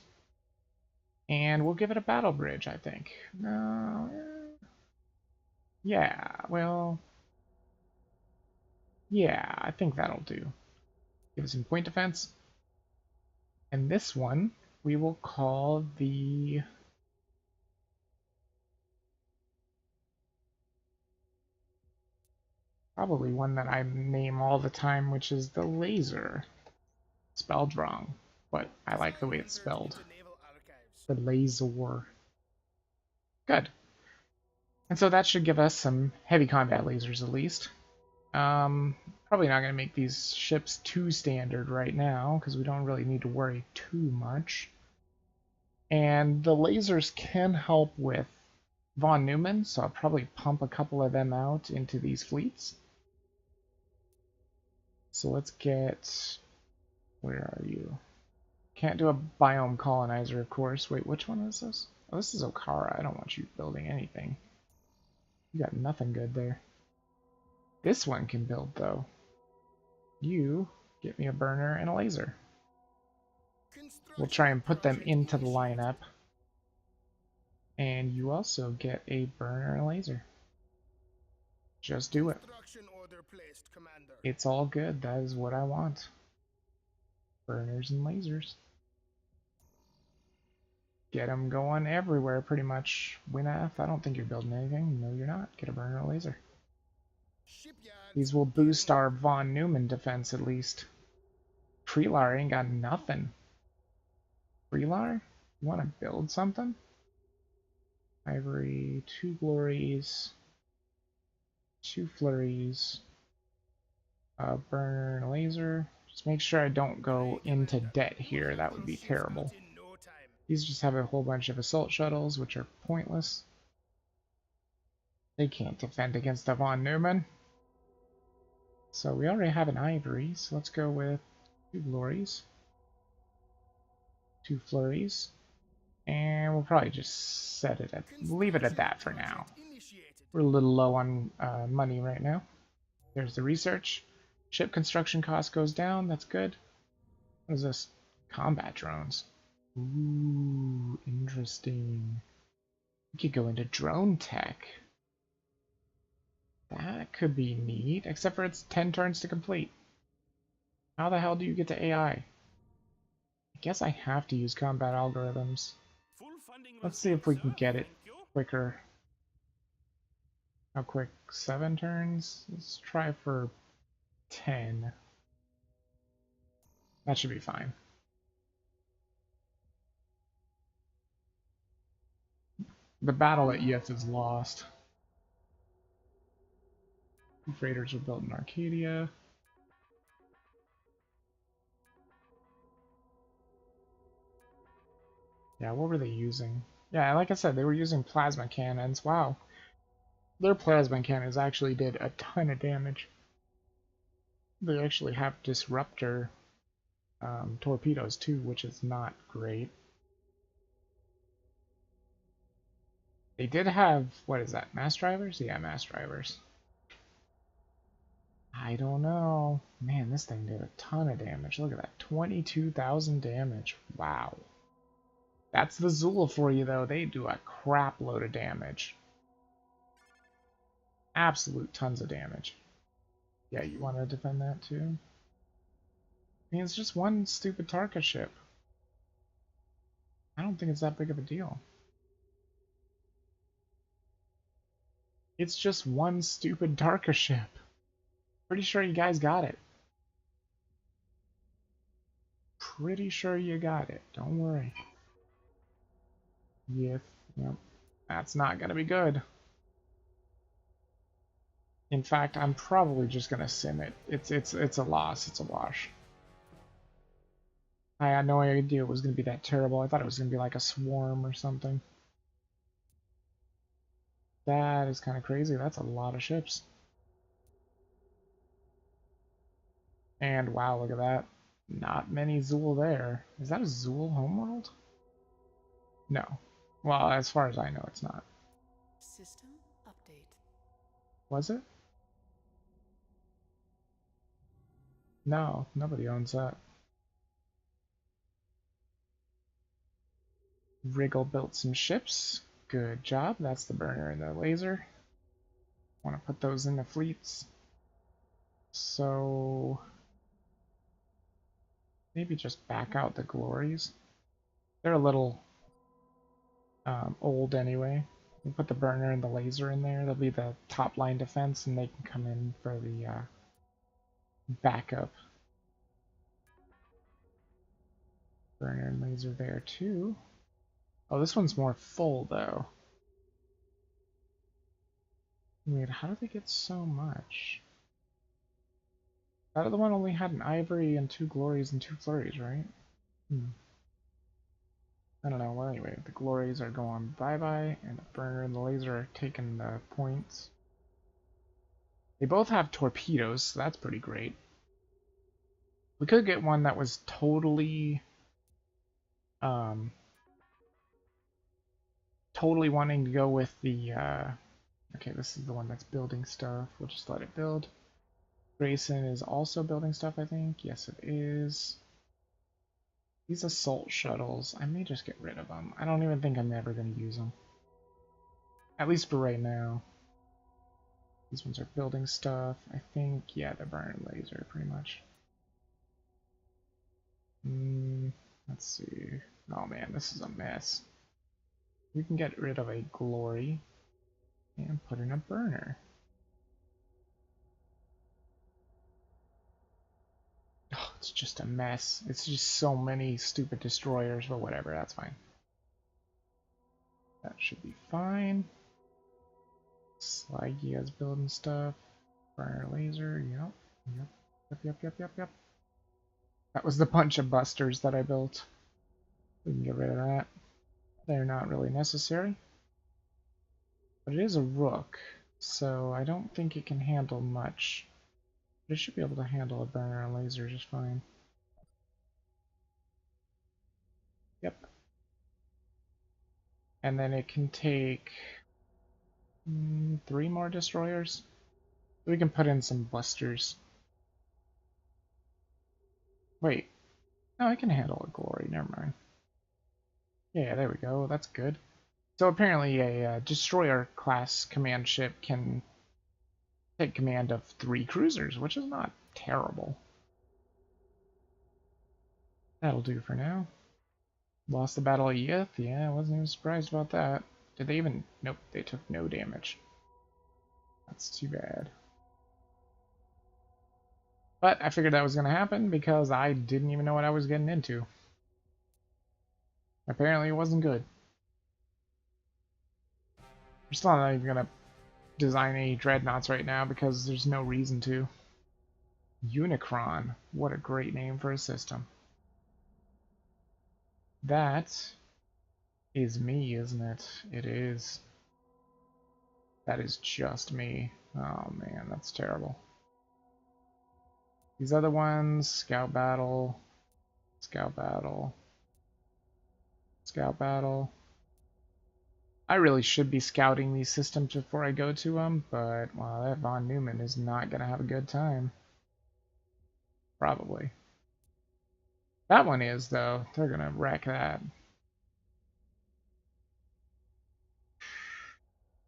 And we'll give it a battle bridge, I think. No, yeah, well, yeah, I think that'll do. Give it some point defense. And this one we will call the... Probably one that I name all the time, which is the laser. Spelled wrong, but I like the way it's spelled. The laser. Good. And so that should give us some heavy combat lasers at least. Probably not going to make these ships too standard right now, because we don't really need to worry too much. And the lasers can help with von Neumann, so I'll probably pump a couple of them out into these fleets. So let's get... Where are you? Can't do a biome colonizer, of course. Wait, which one is this? Oh, this is Okara. I don't want you building anything. You got nothing good there. This one can build, though. You get me a burner and a laser. We'll try and put them into the lineup. And you also get a burner and a laser. Just do it. It's all good. That is what I want. Burners and lasers. Get them going everywhere, pretty much. Winaf, I don't think you're building anything. No, you're not. Get a burner and a laser. These will boost our von Neumann defense, at least. Prelar ain't got nothing. Prelar? You want to build something? Ivory, 2 glories, 2 flurries, a burner and a laser. Just make sure I don't go into debt here. That would be terrible. These just have a whole bunch of assault shuttles, which are pointless. They can't defend against the von Neumann. So we already have an ivory, so let's go with 2 glories, 2 flurries, and we'll probably just set it at, leave it at that for now. We're a little low on money right now. There's the research. Ship construction cost goes down, that's good. What is this? Combat drones. Ooh, interesting. We could go into drone tech. That could be neat, except for it's 10 turns to complete. How the hell do you get to AI? I guess I have to use combat algorithms. Let's see if we can get it quicker. How quick? 7 turns? Let's try for 10. That should be fine. The battle at Yith is lost. Freighters are built in Arcadia. Yeah, what were they using? Yeah, like I said, they were using plasma cannons. Wow. Their plasma cannons actually did a ton of damage. They actually have disruptor torpedoes too, which is not great. They did have, what is that, mass drivers? Yeah, mass drivers. I don't know. Man, this thing did a ton of damage. Look at that, 22,000 damage. Wow. That's the Zula for you, though. They do a crap load of damage. Absolute tons of damage. Yeah, you want to defend that too? I mean, it's just one stupid Tarka ship. I don't think it's that big of a deal. It's just one stupid Tarka ship. Pretty sure you guys got it. Pretty sure you got it. Don't worry. Yep. That's not gonna be good. In fact, I'm probably just gonna sim it. It's a loss. It's a wash. I had no idea it was gonna be that terrible. I thought it was gonna be like a swarm or something. That is kind of crazy. That's a lot of ships. And wow, look at that. Not many Zool there. Is that a Zool homeworld? No. Well, as far as I know, it's not. System update. Was it? No, nobody owns that. Wriggle built some ships. Good job. That's the burner and the laser. Want to put those in the fleets. So maybe just back out the glories. They're a little old anyway. We'll put the burner and the laser in there. They'll be the top line defense, and they can come in for the backup. Burner and laser there too. Oh, this one's more full though. Wait, how did they get so much? That other one only had an ivory and 2 glories and 2 flurries, right? I don't know. Well, anyway, the glories are going bye-bye, and the burner and the laser are taking the points. They both have torpedoes, so that's pretty great. We could get one that was totally wanting to go with the, okay, this is the one that's building stuff. We'll just let it build. Grayson is also building stuff, I think. Yes, it is. These assault shuttles, I may just get rid of them. I don't even think I'm ever going to use them. At least for right now. These ones are building stuff. I think, yeah, they're burning laser, pretty much. Let's see. Oh man, this is a mess. We can get rid of a glory and put in a burner. Oh, it's just a mess. It's just so many stupid destroyers, but whatever, that's fine. That should be fine. Sligia's building stuff. Burner laser, yep. That was the bunch of busters that I built. We can get rid of that. They're not really necessary. But it is a rook, so I don't think it can handle much. But it should be able to handle a burner and laser just fine. Yep. And then it can take 3 more destroyers. We can put in some busters. Wait. No, I can handle a glory. Never mind. Yeah, there we go. That's good. So apparently a destroyer class command ship can take command of 3 cruisers, which is not terrible. That'll do for now. Lost the Battle of Yith? Yeah, I wasn't even surprised about that. Did they even... Nope, they took no damage. That's too bad. But I figured that was going to happen because I didn't even know what I was getting into. Apparently it wasn't good. We're still not even going to design any dreadnoughts right now because there's no reason to. Unicron. What a great name for a system. That is me, isn't it? It is. That is just me. Oh man, that's terrible. These other ones, Scout Battle, Scout Battle, Scout Battle. I really should be scouting these systems before I go to them, but well, that Von Neumann is not going to have a good time. Probably. That one is, though. They're going to wreck that.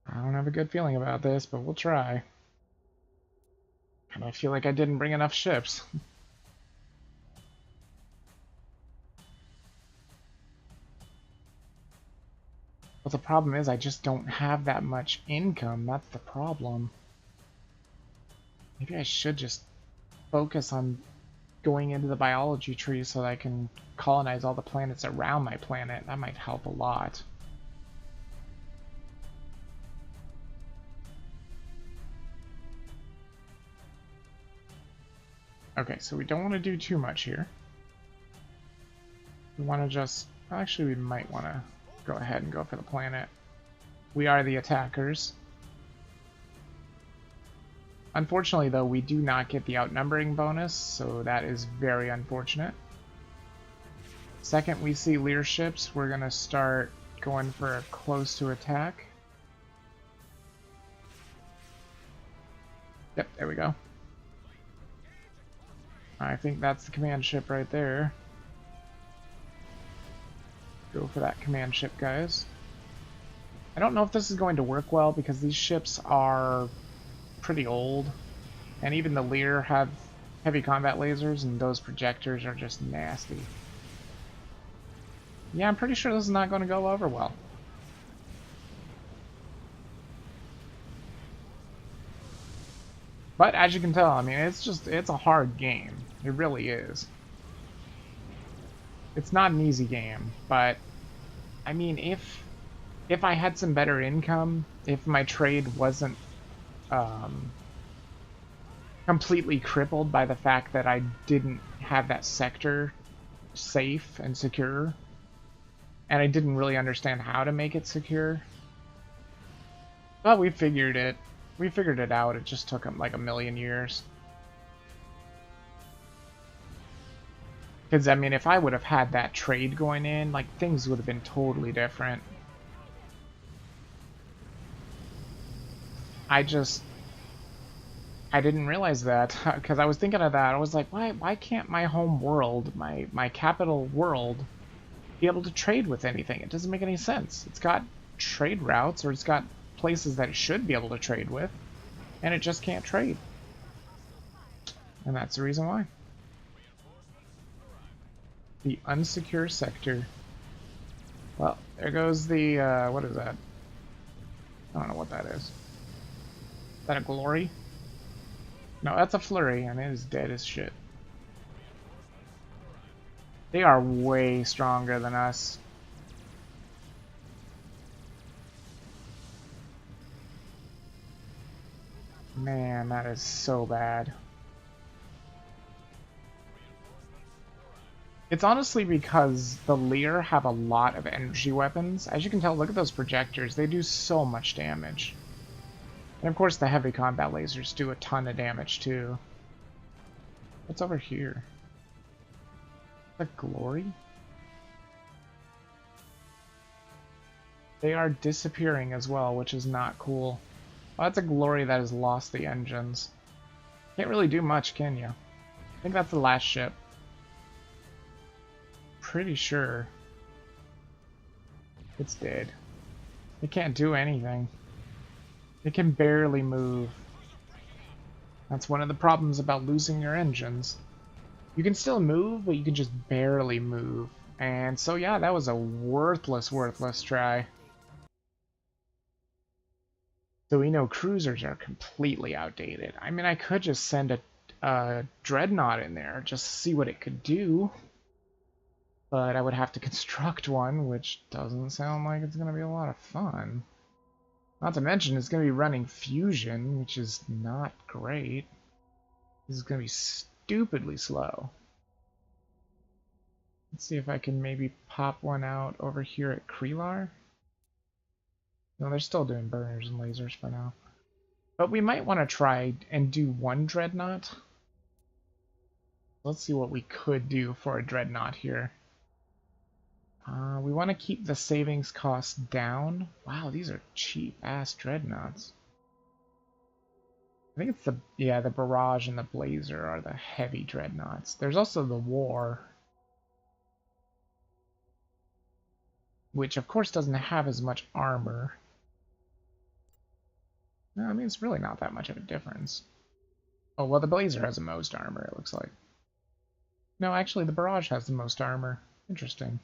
I don't have a good feeling about this, but we'll try. And I feel like I didn't bring enough ships. But the problem is I just don't have that much income. That's the problem. Maybe I should just focus on going into the biology tree so that I can colonize all the planets around my planet. That might help a lot. Okay, so we don't want to do too much here. We want to just... Actually, we might want to go ahead and go for the planet. We are the attackers. Unfortunately, though, we do not get the outnumbering bonus, so that is very unfortunate. Second we see Lear ships, we're going to start going for a close to attack. Yep, there we go. I think that's the command ship right there. Go for that command ship, guys. I don't know if this is going to work well because these ships are pretty old. And even the Lear have heavy combat lasers, and those projectors are just nasty. Yeah, I'm pretty sure this is not going to go over well. But as you can tell, I mean, it's a hard game. It really is. It's not an easy game, but I mean, if I had some better income, if my trade wasn't completely crippled by the fact that I didn't have that sector safe and secure, and I didn't really understand how to make it secure. But we figured it out. It just took like a million years. Because, I mean, if I would have had that trade going in, like, things would have been totally different. I didn't realize that, because I was thinking of that. I was like, why can't my home world, my capital world, be able to trade with anything? It doesn't make any sense. It's got trade routes, or it's got places that it should be able to trade with, and it just can't trade. And that's the reason why. The unsecure sector. Well, there goes the, what is that? I don't know what that is. Is that a glory? No, that's a flurry, and it is dead as shit. They are way stronger than us. Man, that is so bad. It's honestly because the Lear have a lot of energy weapons. As you can tell, look at those projectors. They do so much damage. And of course the heavy combat lasers do a ton of damage too. What's over here? The glory? They are disappearing as well, which is not cool. Oh, that's a glory that has lost the engines. Can't really do much, can you? I think that's the last ship. Pretty sure it's dead. It can't do anything. It can barely move. That's one of the problems about losing your engines. You can still move, but you can just barely move. And so yeah, that was a worthless try. So we know cruisers are completely outdated. I mean, I could just send a dreadnought in there, just see what it could do. But I would have to construct one, which doesn't sound like it's going to be a lot of fun. Not to mention, it's going to be running fusion, which is not great. This is going to be stupidly slow. Let's see if I can maybe pop one out over here at Krelar. No, they're still doing burners and lasers for now. But we might want to try and do one dreadnought. Let's see what we could do for a dreadnought here. We want to keep the savings costs down. Wow, these are cheap-ass dreadnoughts. I think it's the Barrage and the Blazer are the heavy dreadnoughts. There's also the War, which of course doesn't have as much armor. No, I mean, it's really not that much of a difference. Oh, well, the Blazer has the most armor, it looks like. No, actually, the Barrage has the most armor. Interesting.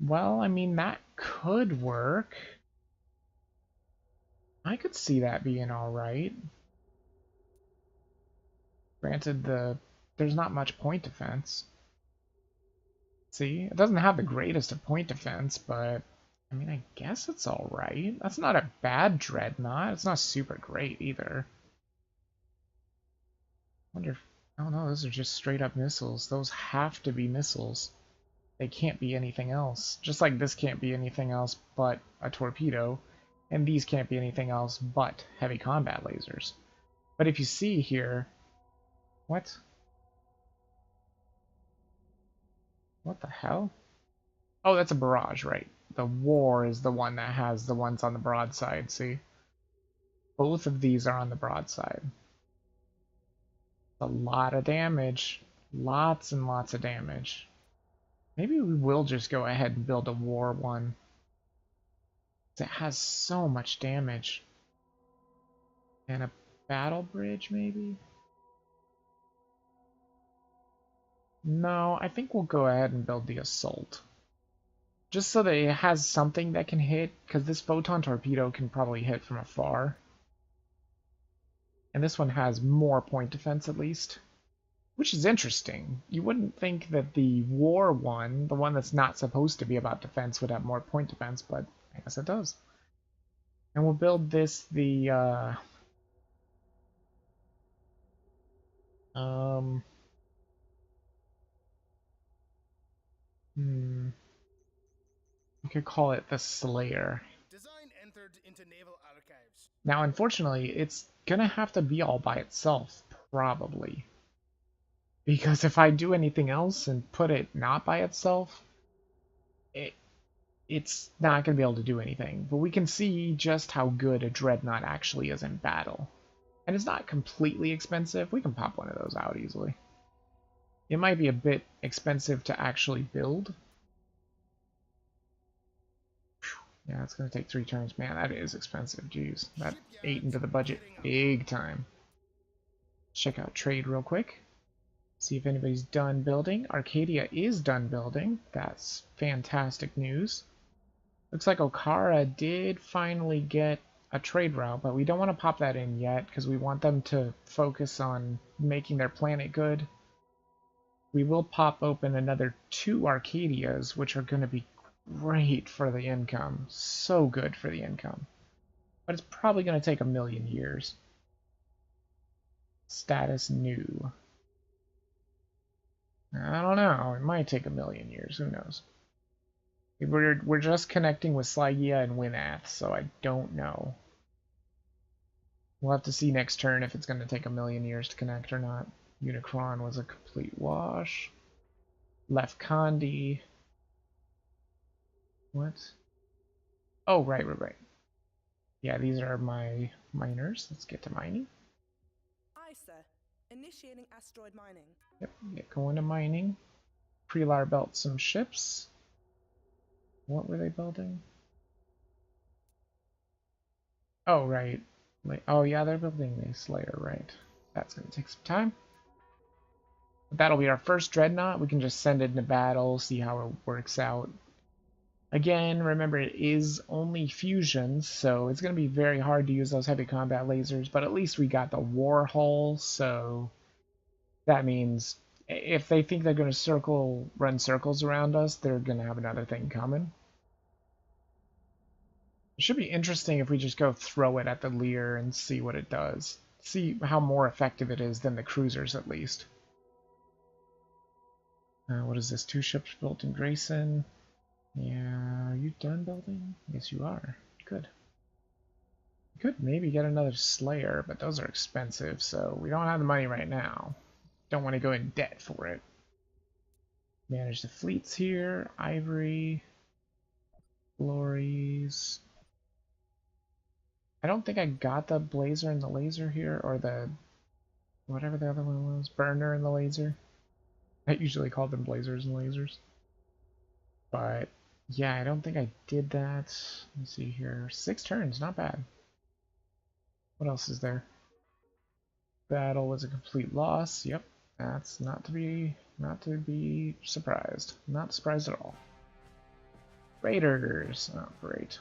Well, I mean, that could work. I could see that being alright. Granted, there's not much point defense. See, it doesn't have the greatest of point defense, but I mean, I guess it's alright. That's not a bad dreadnought. It's not super great either. Wonder if, oh no, those are just straight up missiles. Those have to be missiles. They can't be anything else. Just like this can't be anything else but a torpedo, and these can't be anything else but heavy combat lasers. But if you see here, what? What the hell? Oh, that's a barrage, right. The war is the one that has the ones on the broadside, see? Both of these are on the broadside. A lot of damage. Lots and lots of damage. Maybe we will just go ahead and build a war one. It has so much damage. And a battle bridge, maybe? No, I think we'll go ahead and build the assault. Just so that it has something that can hit, because this photon torpedo can probably hit from afar. And this one has more point defense at least. Which is interesting. You wouldn't think that the war one, the one that's not supposed to be about defense, would have more point defense, but I guess it does. And we'll build this the we could call it the Slayer. Design entered into naval archives. Now, unfortunately, it's gonna have to be all by itself, probably. Because if I do anything else and put it not by itself, it's not gonna be able to do anything. But we can see just how good a dreadnought actually is in battle. And it's not completely expensive. We can pop one of those out easily. It might be a bit expensive to actually build. Yeah, it's going to take 3 turns. Man, that is expensive. Jeez, that ate into the budget big time. Check out trade real quick. See if anybody's done building. Arcadia is done building. That's fantastic news. Looks like Okara did finally get a trade route, but we don't want to pop that in yet because we want them to focus on making their planet good. We will pop open another 2 Arcadias, which are going to be great for the income. So good for the income. But it's probably going to take 1,000,000 years. Status new. I don't know. It might take 1,000,000 years. Who knows? We're just connecting with Sligia and Winath, so I don't know. We'll have to see next turn if it's going to take 1,000,000 years to connect or not. Unicron was a complete wash. Left Condi. What? Oh, right. Yeah, these are my miners. Let's get to mining. Aye, sir. Initiating asteroid mining. Yep, get going to mining. Prelar built some ships. What were they building? Oh, right. Oh, yeah, they're building the Slayer, right. That's going to take some time. That'll be our first dreadnought. We can just send it into battle, see how it works out. Again, remember it is only fusions, so it's going to be very hard to use those heavy combat lasers, but at least we got the war hull, so that means if they think they're going to run circles around us, they're going to have another thing coming. It should be interesting if we just go throw it at the Lear and see what it does. See how more effective it is than the cruisers, at least. What is this? 2 ships built in Grayson. Yeah, are you done building? Yes, you are. Good. Could maybe get another Slayer, but those are expensive, so we don't have the money right now. Don't want to go in debt for it. Manage the fleets here. Ivory. Glories. I don't think I got the Blazer and the Laser here, or the whatever the other one was. Burner and the Laser. I usually call them Blazers and Lasers. But yeah, I don't think I did that. Let's see here. 6 turns, not bad. What else is there? Battle was a complete loss. Yep, that's not to be surprised. Not surprised at all. Raiders. Oh, great.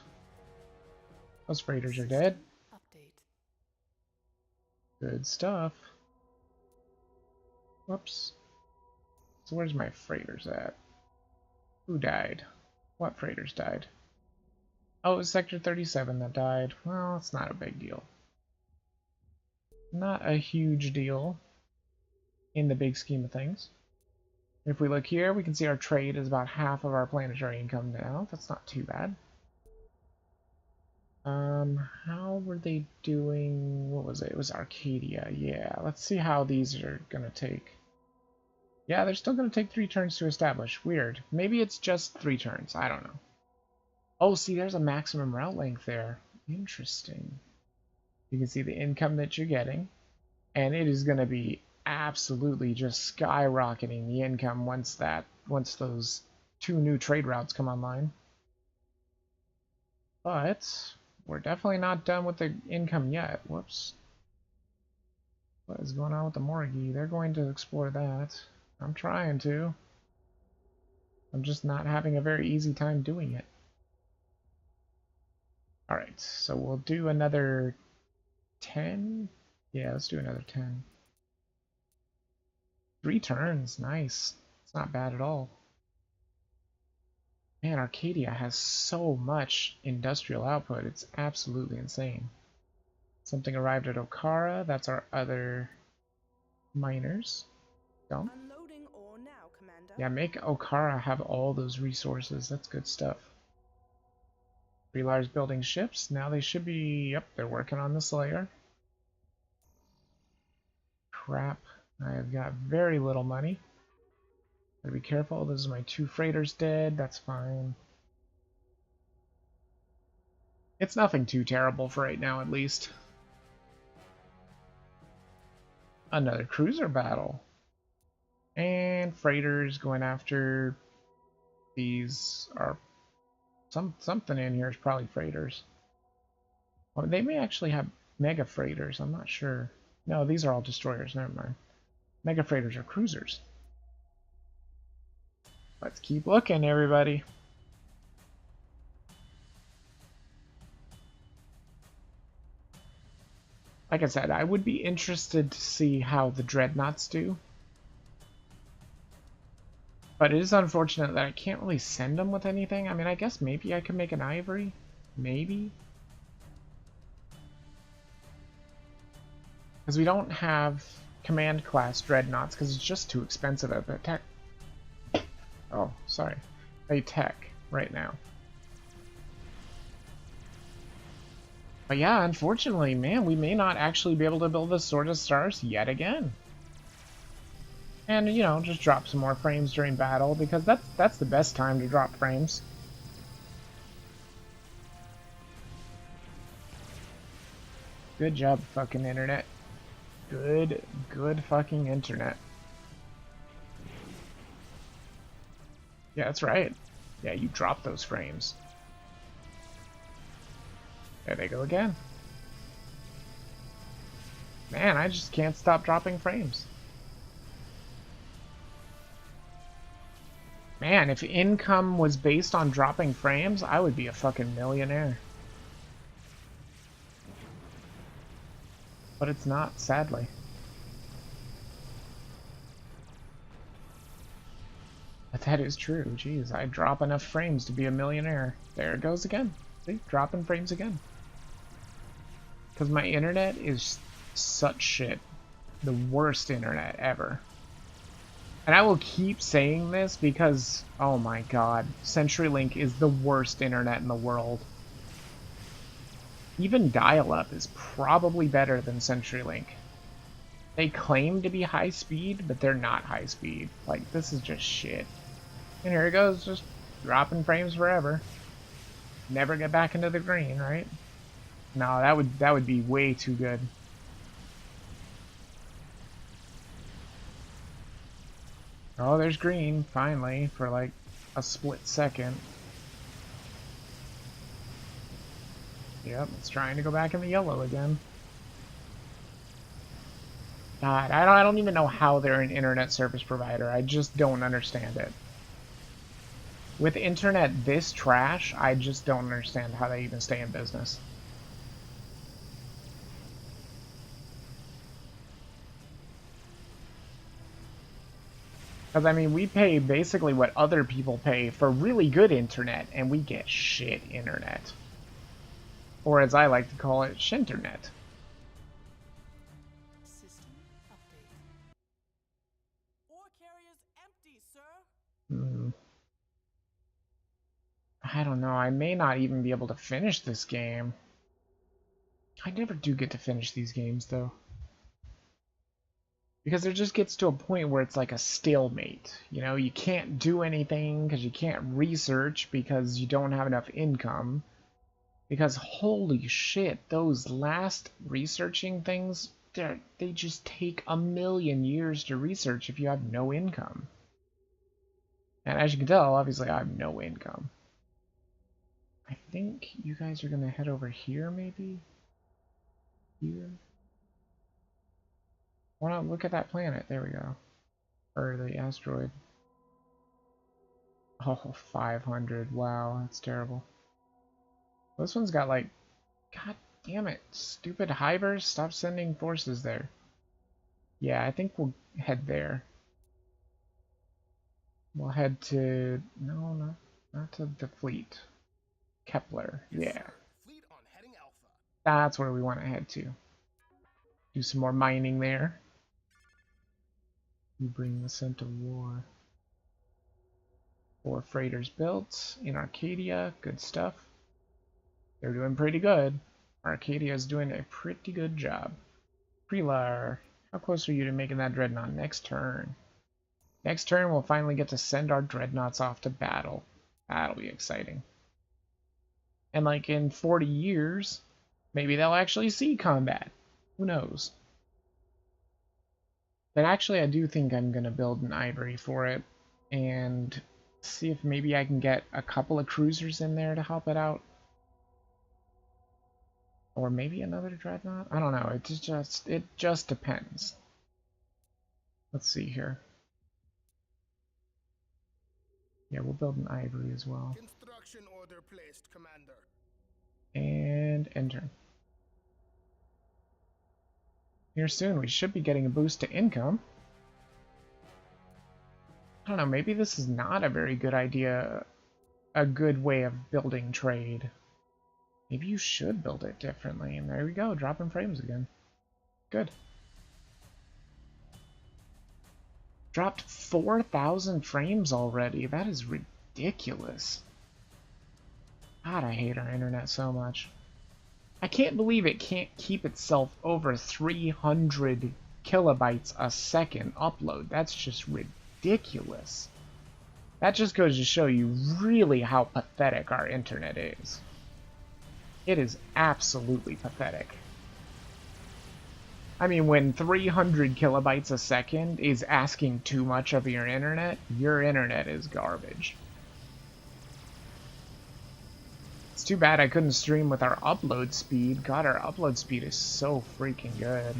Those raiders are dead. Update. Good stuff. Whoops. So where's my freighters at? Who died? What freighters died? Oh, it was Sector 37 that died. Well, it's not a big deal. Not a huge deal. in the big scheme of things. If we look here, we can see our trade is about half of our planetary income now. That's not too bad. How were they doing? What was it? It was Arcadia. Yeah, let's see how these are gonna take. Yeah, they're still gonna take 3 turns to establish. Weird. Maybe it's just 3 turns. I don't know. Oh, see, there's a maximum route length there. Interesting. You can see the income that you're getting, and it is gonna be absolutely just skyrocketing the income once those 2 new trade routes come online. But we're definitely not done with the income yet. Whoops. What is going on with the Morgie? They're going to explore that. I'm trying to. I'm just not having a very easy time doing it. Alright, so we'll do another 10? Yeah, let's do another 10. 3 turns, nice. It's not bad at all. Man, Arcadia has so much industrial output. It's absolutely insane. Something arrived at Okara. That's our other miners. Go. Unloading ore now, Commander. Yeah, make Okara have all those resources. That's good stuff. Freelar's building ships. Now they should be... Yep, they're working on the Slayer. Crap. I have got very little money. Gotta be careful. This is my 2 freighters dead. That's fine. It's nothing too terrible for right now, at least. Another cruiser battle. And freighters going after these are... Something in here is probably freighters. Well, they may actually have mega freighters. I'm not sure. No, these are all destroyers. Never mind. Mega freighters are cruisers. Let's keep looking, everybody. Like I said, I would be interested to see how the dreadnoughts do. But it is unfortunate that I can't really send them with anything. I mean, I guess maybe I could make an ivory. Maybe. Because we don't have command class dreadnoughts because it's just too expensive at the tech. Oh, sorry. A tech right now. But yeah, unfortunately, man, we may not actually be able to build the Sword of Stars yet again. And, you know, just drop some more frames during battle, because that's the best time to drop frames. Good job, fucking internet. Good fucking internet. Yeah, that's right. Yeah, you drop those frames. There they go again. Man, I just can't stop dropping frames. Man, if income was based on dropping frames, I would be a fucking millionaire. But it's not, sadly. But that is true. Jeez, I drop enough frames to be a millionaire. There it goes again. See? Dropping frames again. Because my internet is such shit. The worst internet ever. And I will keep saying this because, oh my god, CenturyLink is the worst internet in the world. Even dial-up is probably better than CenturyLink. They claim to be high speed, but they're not high speed. Like, this is just shit. And here it goes, just dropping frames forever. Never get back into the green, right? No, that would be way too good. Oh, there's green, finally, for like a split second. Yep, it's trying to go back in the yellow again. God, I don't even know how they're an internet service provider. I just don't understand it. With internet this trash, I just don't understand how they even stay in business. Because, I mean, we pay basically what other people pay for really good internet, and we get shit internet. Or as I like to call it, shinternet. System update. I don't know. I may not even be able to finish this game. I never do get to finish these games, though. Because there just gets to a point where it's like a stalemate. You know, you can't do anything because you can't research because you don't have enough income. Because holy shit, those last researching things, they just take a million years to research if you have no income. And as you can tell, obviously I have no income. I think you guys are going to head over here, maybe? Here? Why not look at that planet? There we go. Or the asteroid. Oh, 500. Wow, that's terrible. This one's got like... God damn it. Stupid hivers, stop sending forces there. Yeah, I think we'll head there. We'll head to... No, not to the fleet. Kepler, yeah. Fleet on heading Alpha. That's where we want to head to. Do some more mining there. You bring the scent of war. 4 freighters built in Arcadia. Good stuff. They're doing pretty good. Arcadia's doing a pretty good job. Prelar, how close are you to making that dreadnought next turn? Next turn, we'll finally get to send our dreadnoughts off to battle. That'll be exciting. And like in 40 years, maybe they'll actually see combat. Who knows? But actually, I do think I'm going to build an ivory for it and see if maybe I can get a couple of cruisers in there to help it out. Or maybe another dreadnought? I don't know. It just depends. Let's see here. Yeah, we'll build an ivory as well. Construction order placed, Commander. And enter. Here soon, we should be getting a boost to income. I don't know, maybe this is not a very good idea, a good way of building trade. Maybe you should build it differently, and there we go, dropping frames again. Good. Dropped 4,000 frames already, that is ridiculous. God, I hate our internet so much. I can't believe it can't keep itself over 300 kilobytes a second upload. That's just ridiculous. That just goes to show you really how pathetic our internet is. It is absolutely pathetic. I mean, when 300 kilobytes a second is asking too much of your internet is garbage. It's too bad I couldn't stream with our upload speed. God, our upload speed is so freaking good.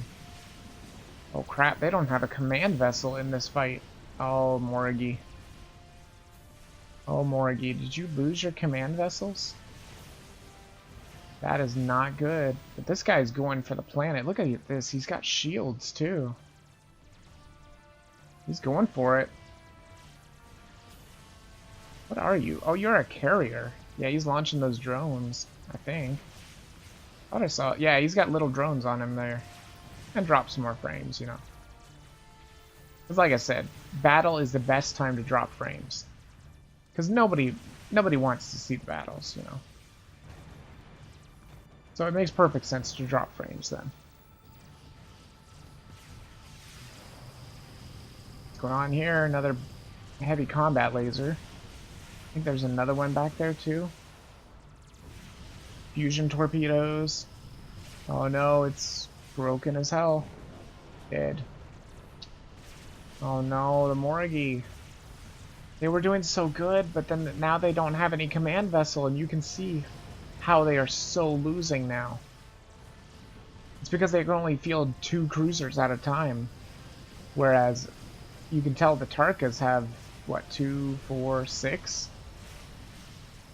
Oh crap, they don't have a command vessel in this fight. Oh, Morgie. Oh, Morgie, did you lose your command vessels? That is not good. But this guy's going for the planet. Look at this, he's got shields too. He's going for it. What are you? Oh, you're a carrier. Yeah, he's launching those drones, I think. I thought I saw... Yeah, he's got little drones on him there. And drop some more frames, you know. Because like I said, battle is the best time to drop frames. Because nobody wants to see the battles, you know. So it makes perfect sense to drop frames then. What's going on here? Another heavy combat laser. I think there's another one back there too. Fusion torpedoes. Oh no, it's broken as hell. Dead. Oh no, the Morgie. They were doing so good, but then now they don't have any command vessel, and you can see how they are so losing now. It's because they can only field 2 cruisers at a time. Whereas you can tell the Tarkas have, what, 2, 4, 6?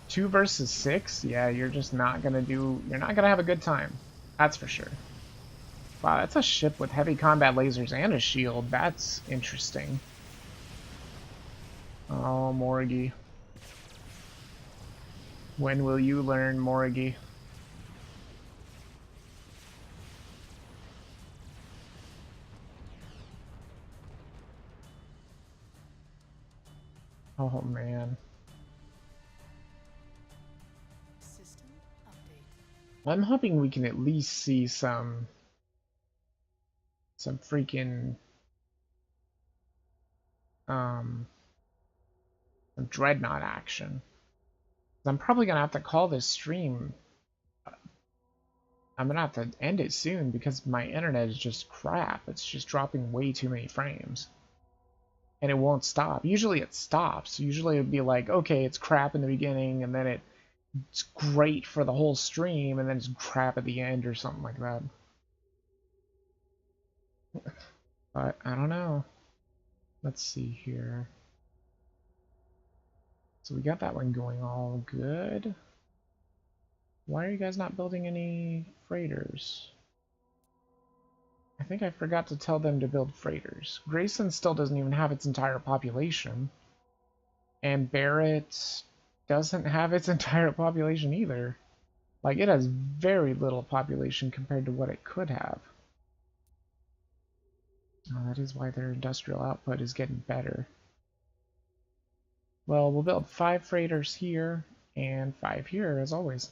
2 versus 6? Yeah, you're just not gonna do... You're not gonna have a good time. That's for sure. Wow, that's a ship with heavy combat lasers and a shield. That's interesting. Oh, Morgie. When will you learn, Morgie? Oh, man. I'm hoping we can at least see some freaking some dreadnought action. I'm probably gonna have to call this stream. I'm gonna have to end it soon because my internet is just crap. It's just dropping way too many frames. And it won't stop. Usually it stops. Usually it'd be like, okay, it's crap in the beginning, and then it's great for the whole stream, and then it's crap at the end or something like that. But I don't know. Let's see here. So we got that one going all good. Why are you guys not building any freighters? I think I forgot to tell them to build freighters. Grayson still doesn't even have its entire population. And Barrett doesn't have its entire population either. Like, it has very little population compared to what it could have. Oh, that is why their industrial output is getting better. Well, we'll build 5 freighters here and 5 here, as always.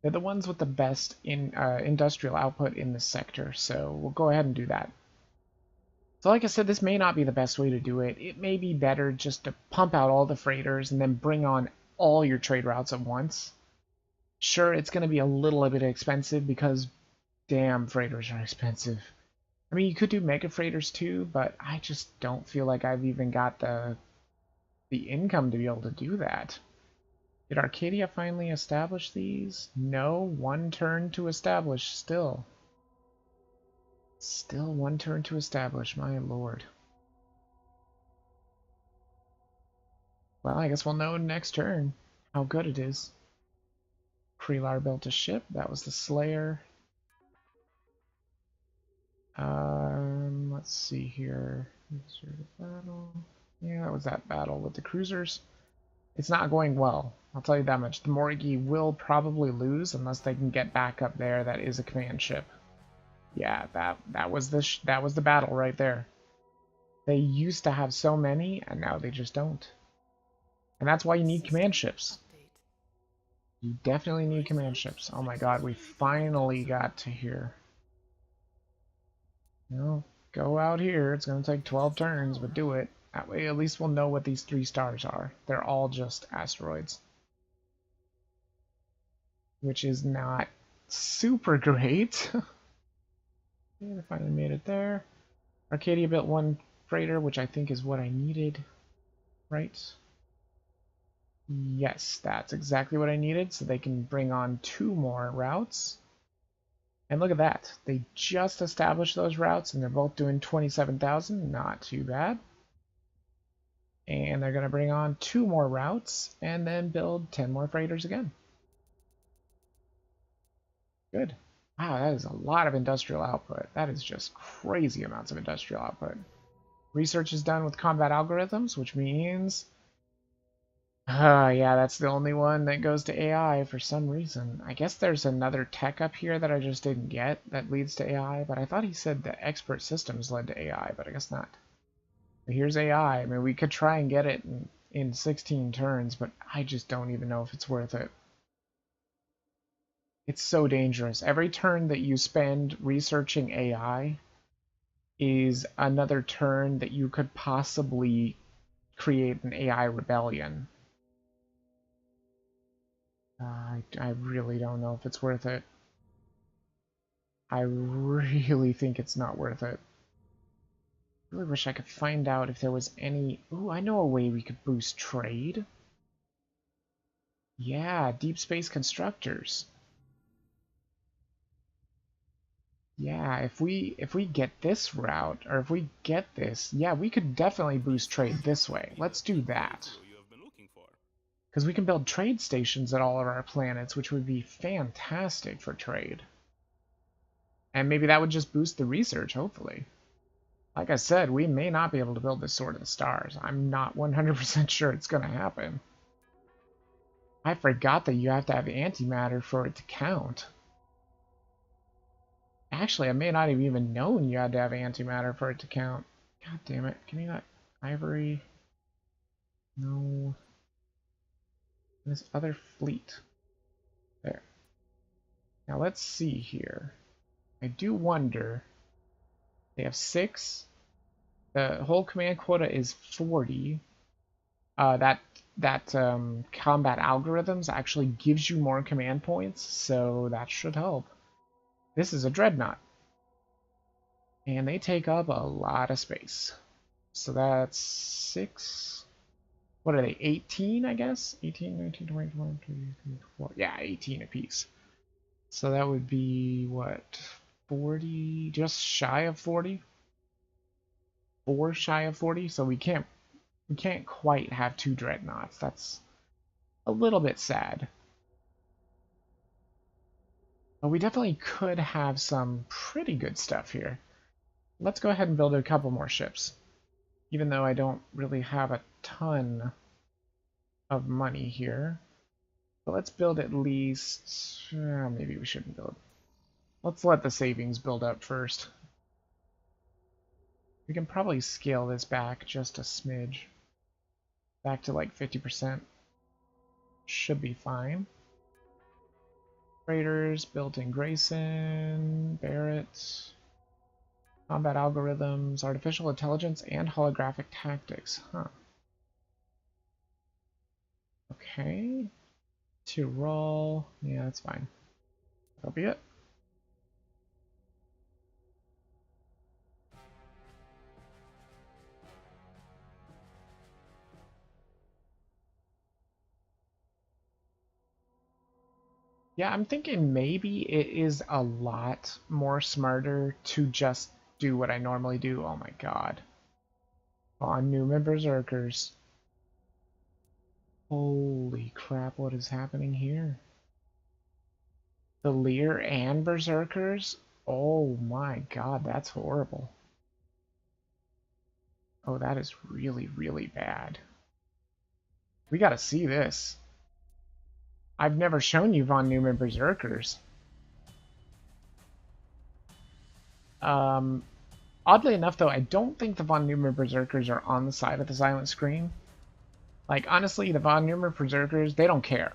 They're the ones with the best industrial output in this sector, so we'll go ahead and do that. So like I said, this may not be the best way to do it. It may be better just to pump out all the freighters and then bring on all your trade routes at once. Sure, it's going to be a little bit expensive because, damn, freighters are expensive. I mean, you could do mega freighters too, but I just don't feel like I've even got the income to be able to do that. Did Arcadia finally establish these? No, 1 turn to establish still. Still 1 turn to establish, my lord. Well, I guess we'll know next turn how good it is. Krelar built a ship. That was the Slayer. Let's see here. Battle. Yeah, that was that battle with the cruisers. It's not going well. I'll tell you that much. The Morgi will probably lose unless they can get back up there. That is a command ship. Yeah, that was the battle right there. They used to have so many, and now they just don't. And that's why you need command ships. You definitely need command ships. Oh my god, we finally got to here. You know, go out here. It's going to take 12 turns, but do it. That way at least we'll know what these 3 stars are. They're all just asteroids. Which is not super great. Yeah, I finally made it there. Arcadia built 1 freighter, which I think is what I needed. Right? Yes, that's exactly what I needed, so they can bring on 2 more routes. And look at that. They just established those routes, and they're both doing 27,000. Not too bad. And they're going to bring on 2 more routes, and then build 10 more freighters again. Good. Wow, that is a lot of industrial output. That is just crazy amounts of industrial output. Research is done with combat algorithms, which means... yeah, that's the only one that goes to AI for some reason. I guess there's another tech up here that I just didn't get that leads to AI, but I thought he said the expert systems led to AI, but I guess not. But here's AI. I mean, we could try and get it in 16 turns, but I just don't even know if it's worth it. It's so dangerous. Every turn that you spend researching AI is another turn that you could possibly create an AI rebellion. I really don't know if it's worth it. I really think it's not worth it. I really wish I could find out if there was any... Ooh, I know a way we could boost trade. Yeah, deep space constructors. Yeah, if we get this route, or if we get this, yeah, we could definitely boost trade this way. Let's do that. Because we can build trade stations at all of our planets, which would be fantastic for trade. And maybe that would just boost the research, hopefully. Like I said, we may not be able to build this Sword of the Stars. I'm not 100% sure it's going to happen. I forgot that you have to have antimatter for it to count. Actually, I may not have even known you had to have antimatter for it to count. God damn it. Can you not... Ivory... No... This other fleet. There. Now let's see here. I do wonder. They have 6. The whole command quota is 40. That combat algorithms actually gives you more command points, so that should help. This is a dreadnought. And they take up a lot of space. So that's 6. What are they? 18, I guess? 18, 19, 20, 21, 22, 24. Yeah, 18 apiece. So that would be, what, 40? Just shy of 40? 4 shy of 40? So we can't quite have 2 dreadnoughts. That's a little bit sad. But we definitely could have some pretty good stuff here. Let's go ahead and build a couple more ships. Even though I don't really have a ton of money here. But let's build at least... maybe we shouldn't build. Let's let the savings build up first. We can probably scale this back just a smidge. Back to like 50%. Should be fine. Raiders, built-in Grayson, Barrett, combat algorithms, artificial intelligence, and holographic tactics. Huh. Okay. To roll. Yeah, that's fine. That'll be it. Yeah, I'm thinking maybe it is a lot more smarter to just do what I normally do. Oh my god. On Newman Berserkers. Holy crap, what is happening here? The Lear and Berserkers? Oh my god, that's horrible. Oh, that is really, really bad. We gotta see this. I've never shown you Von Neumann Berserkers. Oddly enough, though, I don't think the Von Neumann Berserkers are on the side of the silent screen. Like, honestly, the Von Neumann Berserkers, they don't care.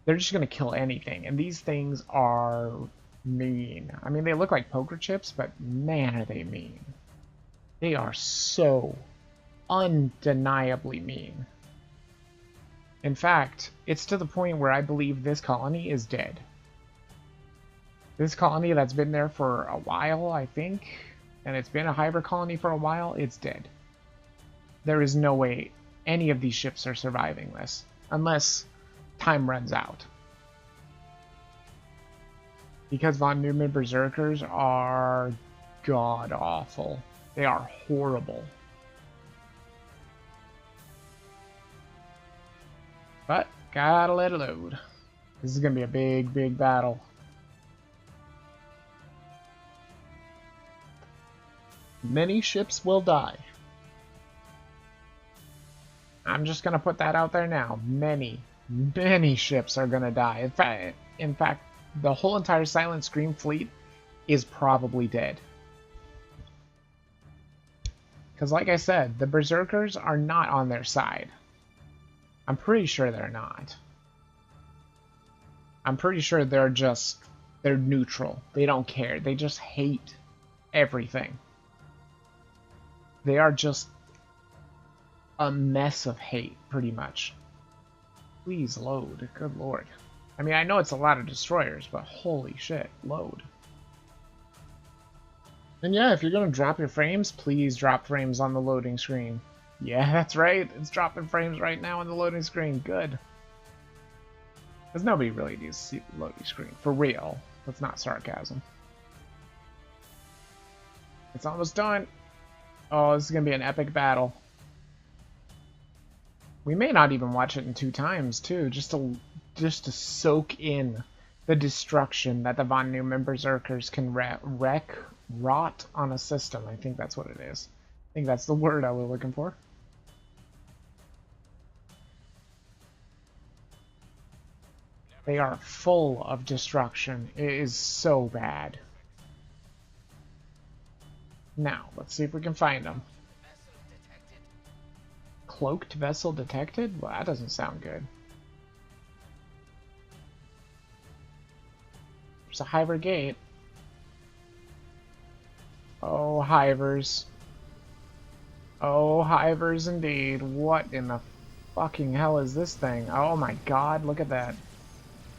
They're just going to kill anything. And these things are mean. I mean, they look like poker chips, but man, are they mean. They are so undeniably mean. In fact, it's to the point where I believe this colony is dead. This colony that's been there for a while, I think, and it's been a hybrid colony for a while, it's dead. There is no way any of these ships are surviving this, unless time runs out. Because Von Neumann Berserkers are god-awful. They are horrible. But, gotta let it load. This is gonna be a big, big battle. Many ships will die. I'm just gonna put that out there now. Many ships are gonna die. In fact, the whole entire Silent Scream fleet is probably dead. Because like I said, the Berserkers are not on their side. I'm pretty sure they're not. I'm pretty sure they're neutral. They don't care. They just hate everything. They are just a mess of hate, pretty much. Please load. Good lord. I mean, I know it's a lot of destroyers, but holy shit, load. And yeah, if you're going to drop your frames, please drop frames on the loading screen. Yeah, that's right. It's dropping frames right now on the loading screen. Good. Because nobody really needs to see the loading screen. For real. That's not sarcasm. It's almost done. Oh, this is going to be an epic battle. We may not even watch it in 2 times, too, just to soak in the destruction that the Von Neumann Berserkers can rot on a system. I think that's what it is. I think that's the word I was looking for. They are full of destruction. It is so bad. Now, let's see if we can find them. Cloaked vessel detected? Well, that doesn't sound good. There's a Hiver gate. Oh, Hivers. Oh, Hivers indeed. What in the fucking hell is this thing? Oh my god, look at that.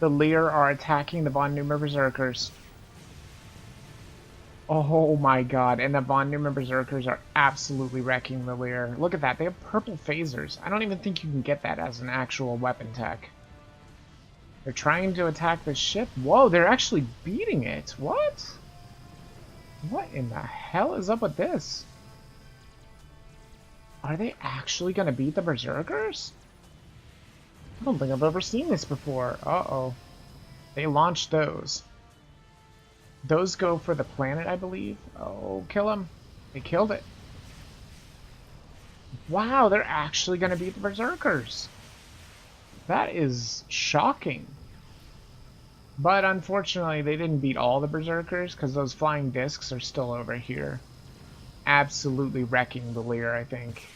The Lear are attacking the Von Neumann Berserkers. Oh my god, and the Von Neumann Berserkers are absolutely wrecking the Lear. Look at that, they have purple phasers. I don't even think you can get that as an actual weapon tech. They're trying to attack the ship? Whoa, they're actually beating it. What? What in the hell is up with this? Are they actually gonna beat the Berserkers? I don't think I've ever seen this before. Uh-oh. They launched those. Those go for the planet, I believe. Oh, kill them. They killed it. Wow, they're actually gonna beat the Berserkers. That is shocking. But unfortunately, they didn't beat all the Berserkers, because those flying discs are still over here. Absolutely wrecking the Lear, I think.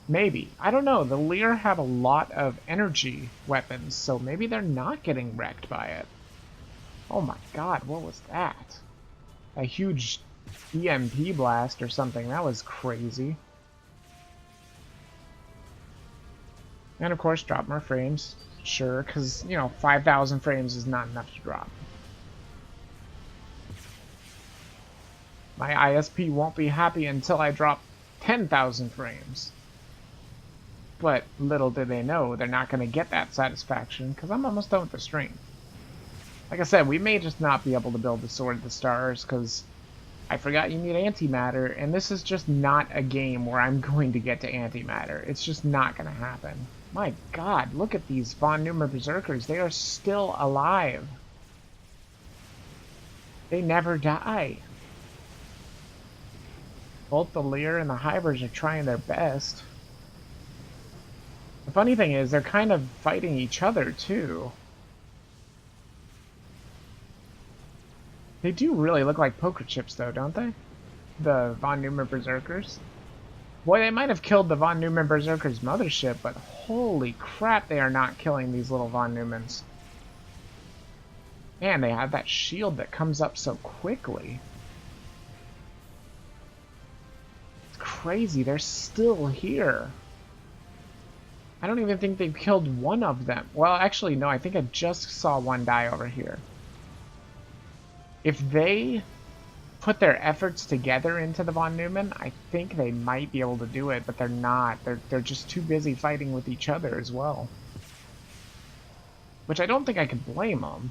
Maybe. I don't know. The Lear have a lot of energy weapons, so maybe they're not getting wrecked by it. Oh my god, what was that? A huge EMP blast or something. That was crazy. And of course, drop more frames. Sure, because, you know, 5,000 frames is not enough to drop. My ISP won't be happy until I drop 10,000 frames. But little did they know, they're not going to get that satisfaction, because I'm almost done with the stream. Like I said, we may just not be able to build the Sword of the Stars, because I forgot you need antimatter, and this is just not a game where I'm going to get to antimatter. It's just not going to happen. My god, look at these Von Neumann Berserkers. They are still alive. They never die. Both the Lear and the Hivers are trying their best. The funny thing is, they're kind of fighting each other, too. They do really look like poker chips, though, don't they? The Von Neumann Berserkers. Boy, they might have killed the Von Neumann Berserker's mothership, but holy crap, they are not killing these little Von Neumanns. Man, they have that shield that comes up so quickly. It's crazy, they're still here. I don't even think they've killed one of them. Well, actually, no, I think I just saw one die over here. If they put their efforts together into the Von Neumann, I think they might be able to do it, but they're not. They're just too busy fighting with each other as well. Which I don't think I could blame them.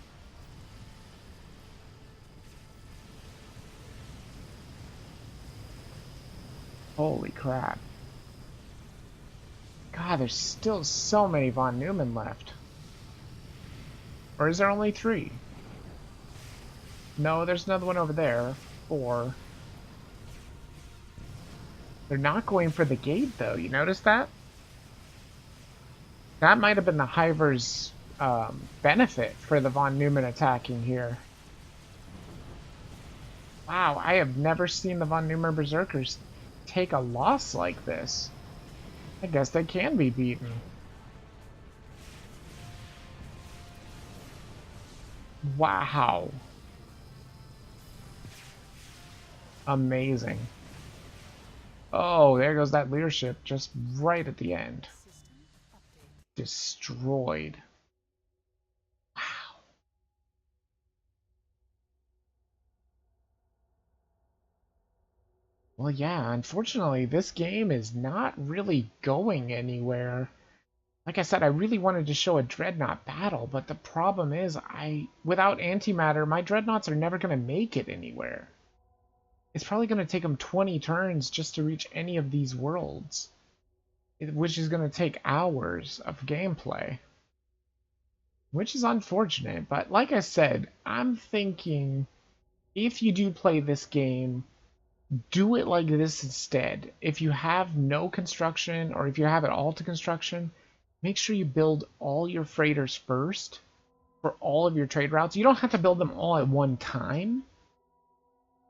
Holy crap. God, there's still so many Von Neumann left. Or is there only 3? No, there's another one over there. 4. They're not going for the gate, though. You notice that? That might have been the Hiver's benefit for the Von Neumann attacking here. Wow, I have never seen the Von Neumann Berserkers take a loss like this. I guess they can be beaten. Wow. Amazing. Oh, there goes that leadership just right at the end. Destroyed. Wow. Well, yeah, unfortunately, this game is not really going anywhere. Like I said, I really wanted to show a Dreadnought battle, but the problem is, without antimatter, my Dreadnoughts are never going to make it anywhere. It's probably going to take them 20 turns just to reach any of these worlds, which is going to take hours of gameplay. Which is unfortunate, but like I said, I'm thinking if you do play this game, do it like this instead. If you have no construction, or if you have it all to construction, make sure you build all your freighters first for all of your trade routes. You don't have to build them all at one time.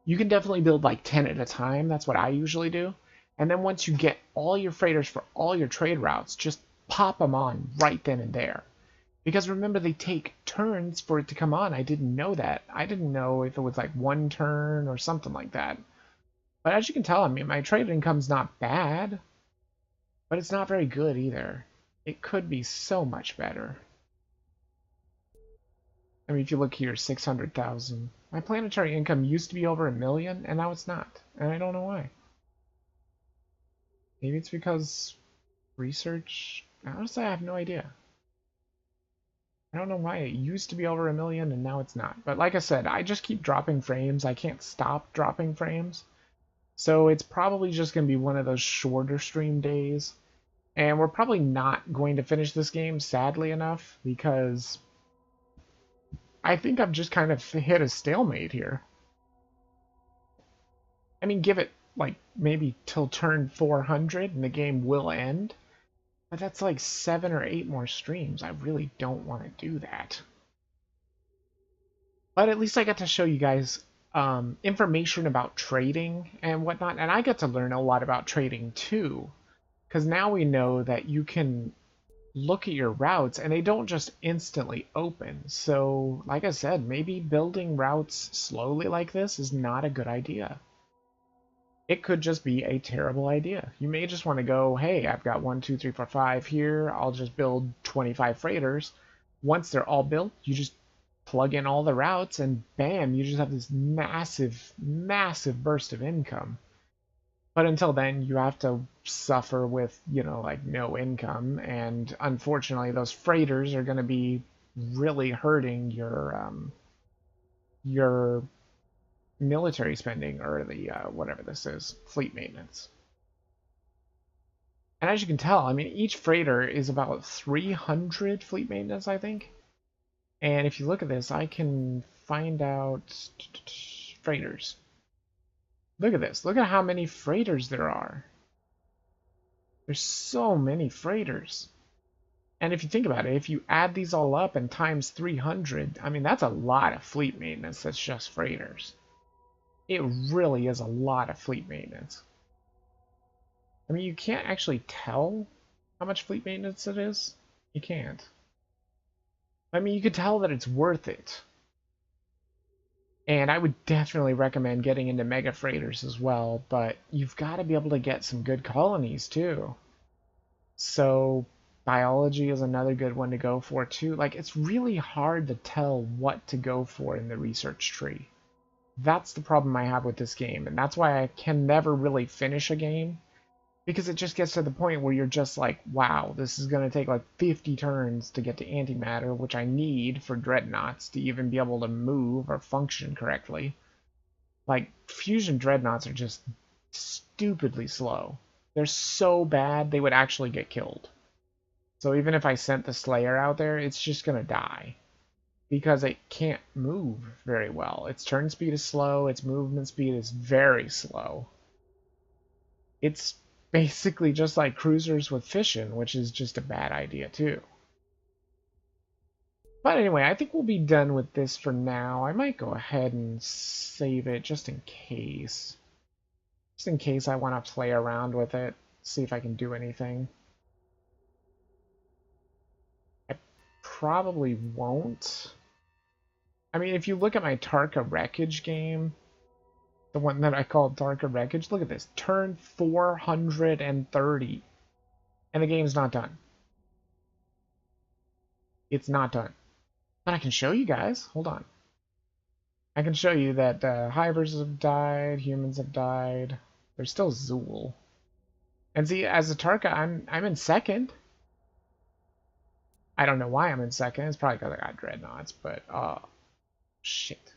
You can definitely build like 10 at a time. That's what I usually do. And then once you get all your freighters for all your trade routes, just pop them on right then and there. Because remember, they take turns for it to come on. I didn't know that. I didn't know if it was like 1 turn or something like that. But as you can tell, I mean, my trade income's not bad. But it's not very good either. It could be so much better. I mean, if you look here, 600,000. My planetary income used to be over 1 million, and now it's not. And I don't know why. Maybe it's because research... Honestly, I have no idea. I don't know why it used to be over 1 million and now it's not. But like I said, I just keep dropping frames. I can't stop dropping frames. So it's probably just going to be one of those shorter stream days. And we're probably not going to finish this game, sadly enough, because I think I've just kind of hit a stalemate here. I mean, give it, like, maybe till turn 400 and the game will end. But that's like 7 or 8 more streams. I really don't want to do that. But at least I got to show you guys information about trading and whatnot. And I got to learn a lot about trading too. Because now we know that you can look at your routes and they don't just instantly open. So, like I said, maybe building routes slowly like this is not a good idea. It could just be a terrible idea. You may just want to go, hey, I've got 1, 2, 3, 4, 5 here. I'll just build 25 freighters. Once they're all built, you just plug in all the routes and bam, you just have this massive, massive burst of income. But until then, you have to suffer with, you know, like no income. And unfortunately, those freighters are going to be really hurting your military spending, or the whatever this is, fleet maintenance. And as you can tell, I mean, each freighter is about 300 fleet maintenance, I think. And if you look at this, I can find out freighters. Look at this. Look at how many freighters there are. There's so many freighters. And if you think about it, if you add these all up and times 300, I mean, that's a lot of fleet maintenance that's just freighters. It really is a lot of fleet maintenance. I mean, you can't actually tell how much fleet maintenance it is. You can't. I mean, you could tell that it's worth it. And I would definitely recommend getting into mega freighters as well, but you've got to be able to get some good colonies too. So biology is another good one to go for too. Like, it's really hard to tell what to go for in the research tree. That's the problem I have with this game, and that's why I can never really finish a game, because it just gets to the point where you're just like, wow, this is going to take like 50 turns to get to antimatter, which I need for dreadnoughts to even be able to move or function correctly. Like, fusion dreadnoughts are just stupidly slow. They're so bad they would actually get killed. So even if I sent the Slayer out there, it's just going to die. Because it can't move very well. Its turn speed is slow, its movement speed is very slow. It's basically just like cruisers with fission, which is just a bad idea too. But anyway, I think we'll be done with this for now. I might go ahead and save it just in case. Just in case I want to play around with it, see if I can do anything. I probably won't. I mean, if you look at my Tarka Wreckage game, the one that I called Tarka Wreckage, look at this. Turn 430. And the game's not done. It's not done. But I can show you guys. Hold on. I can show you that Hivers have died, humans have died. There's still Zool. And see, as a Tarka, I'm in second. I don't know why I'm in second. It's probably because I got dreadnoughts, but shit.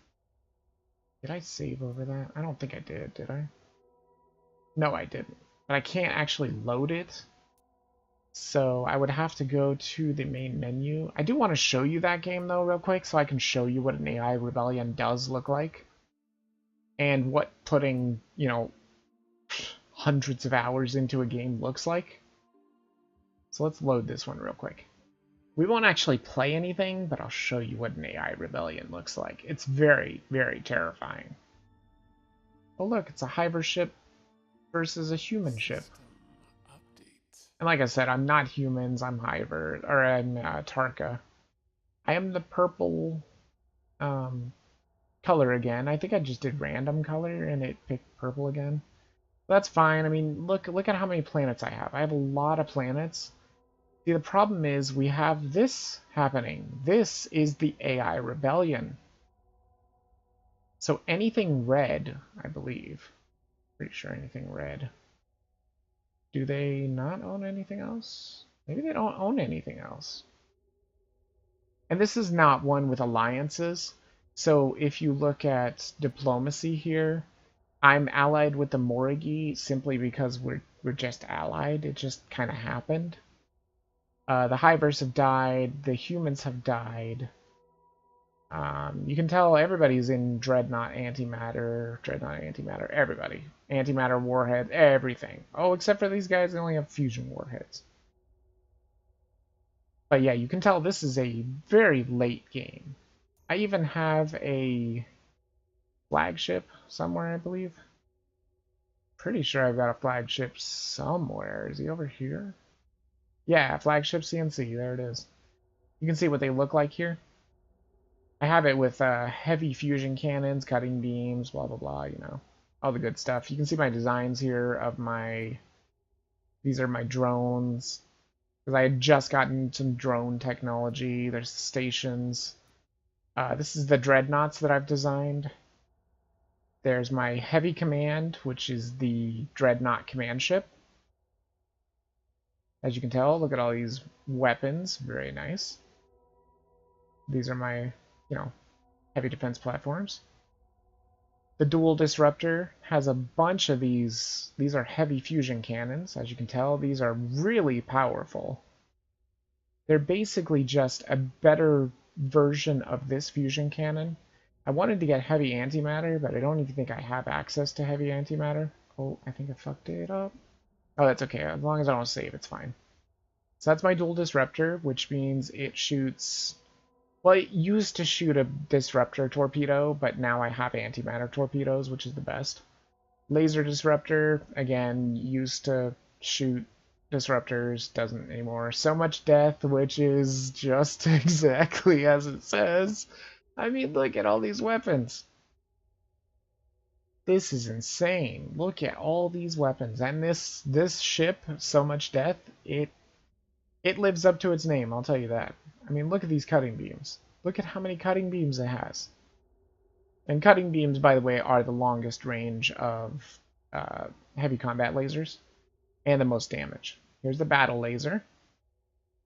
Did I save over that? I don't think I did I? No, I didn't. But I can't actually load it. So I would have to go to the main menu. I do want to show you that game, though, real quick, so I can show you what an AI rebellion does look like. And what putting, you know, hundreds of hours into a game looks like. So let's load this one real quick. We won't actually play anything, but I'll show you what an AI rebellion looks like. It's very, very terrifying. Oh look, it's a Hiver ship versus a human ship. And like I said, I'm not humans, I'm Hiver, or I'm Tarka. I am the purple color again. I think I just did random color and it picked purple again. That's fine. I mean, look at how many planets I have. I have a lot of planets. See, the problem is we have this happening. This is the AI rebellion. So anything red, I believe. Pretty sure anything red. Do they not own anything else? Maybe they don't own anything else. And this is not one with alliances. So if you look at diplomacy here, I'm allied with the Morigi simply because we're just allied. It just kind of happened. The Hivers have died. The humans have died. You can tell everybody's in Dreadnought Antimatter, everybody. Antimatter warheads, everything. Oh, except for these guys, they only have fusion warheads. But yeah, you can tell this is a very late game. I even have a flagship somewhere, I believe. Pretty sure I've got a flagship somewhere. Is he over here? Yeah, flagship CNC, there it is. You can see what they look like here. I have it with heavy fusion cannons, cutting beams, blah, blah, blah, you know. All the good stuff. You can see my designs here of my... These are my drones. Because I had just gotten some drone technology. There's stations. This is the dreadnoughts that I've designed. There's my heavy command, which is the dreadnought command ship. As you can tell, look at all these weapons. Very nice. These are my, you know, heavy defense platforms. The dual disruptor has a bunch of these. These are heavy fusion cannons. As you can tell, these are really powerful. They're basically just a better version of this fusion cannon. I wanted to get heavy antimatter, but I don't even think I have access to heavy antimatter. Oh, I think I fucked it up. Oh, that's okay. As long as I don't save, it's fine. So that's my dual disruptor, which means it shoots... Well, it used to shoot a disruptor torpedo, but now I have antimatter torpedoes, which is the best. Laser disruptor, again, used to shoot disruptors, doesn't anymore. So much death, which is just exactly as it says. I mean, look at all these weapons. This is insane. Look at all these weapons. And this ship, so much death, it lives up to its name, I'll tell you that. I mean, look at these cutting beams. Look at how many cutting beams it has. And cutting beams, by the way, are the longest range of heavy combat lasers and the most damage. Here's the battle laser.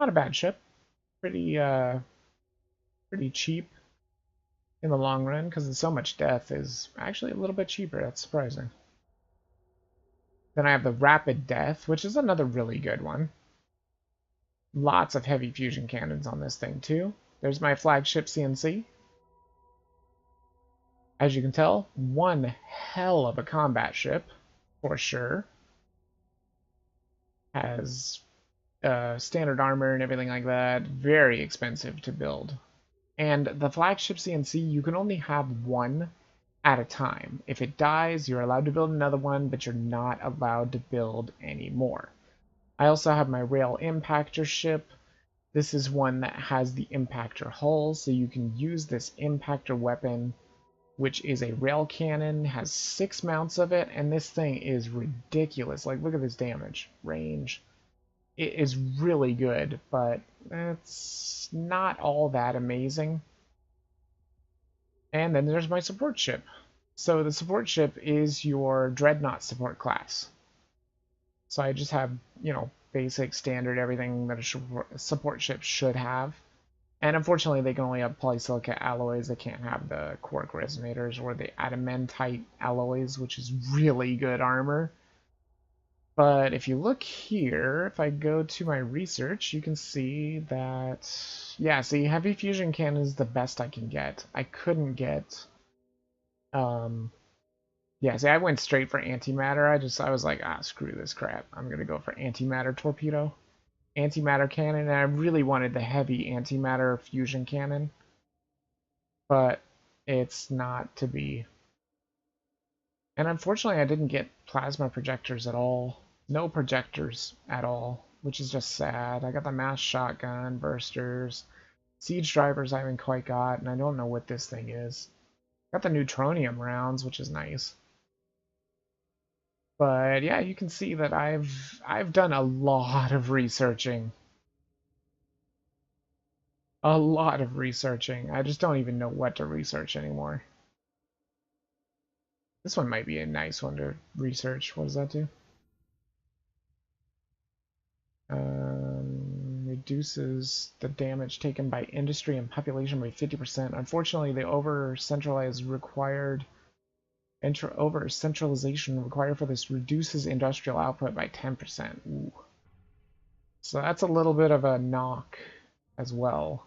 Not a bad ship. Pretty cheap in the long run, because so much death is actually a little bit cheaper. That's surprising. Then I have the rapid death, which is another really good one. Lots of heavy fusion cannons on this thing too. There's my flagship CNC. As you can tell, one hell of a combat ship, for sure. Has standard armor and everything like that. Very expensive to build. And the flagship CNC, you can only have one at a time. If it dies, you're allowed to build another one, but you're not allowed to build any more. I also have my rail impactor ship. This is one that has the impactor hull, so you can use this impactor weapon, which is a rail cannon, has 6 mounts of it, and this thing is ridiculous. Like, look at this damage, range. It is really good, but it's not all that amazing. And then there's my support ship. So the support ship is your dreadnought support class. So I just have, you know, basic, standard, everything that a support ship should have. And unfortunately, they can only have polysilicate alloys. They can't have the quark resonators or the adamantite alloys, which is really good armor. But if you look here, if I go to my research, you can see that, yeah, see, heavy fusion cannon is the best I can get. I couldn't get, yeah, see, I went straight for antimatter. I was like, screw this crap. I'm going to go for antimatter torpedo. Antimatter cannon, and I really wanted the heavy antimatter fusion cannon. But it's not to be. And unfortunately, I didn't get plasma projectors at all. No projectors at all, which is just sad. I got the mass shotgun, bursters. Siege drivers I haven't quite got, and I don't know what this thing is. Got the neutronium rounds, which is nice. But yeah, you can see that I've done a lot of researching. A lot of researching. I just don't even know what to research anymore. This one might be a nice one to research. What does that do? Reduces the damage taken by industry and population by 50%. Unfortunately, the over-centralization required for this reduces industrial output by 10%. Ooh. So that's a little bit of a knock as well.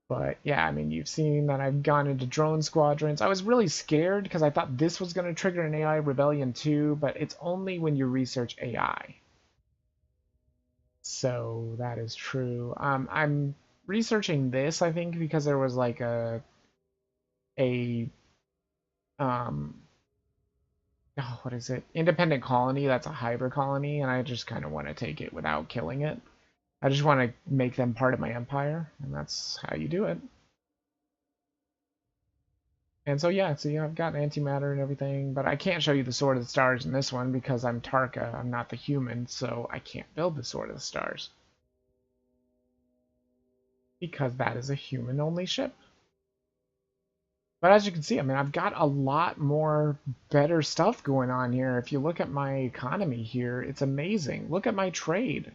But yeah, I mean, you've seen that I've gone into drone squadrons. I was really scared because I thought this was going to trigger an AI rebellion too, but it's only when you research AI. So that is true. I'm researching this, I think, because there was like a oh, what is it? Independent colony that's a hybrid colony, and I just kind of want to take it without killing it. I just want to make them part of my empire, and that's how you do it. And so yeah, see, I've got antimatter and everything, but I can't show you the Sword of the Stars in this one because I'm Tarka, I'm not the human, so I can't build the Sword of the Stars. Because that is a human-only ship. But as you can see, I mean, I've got a lot more better stuff going on here. If you look at my economy here, it's amazing. Look at my trade.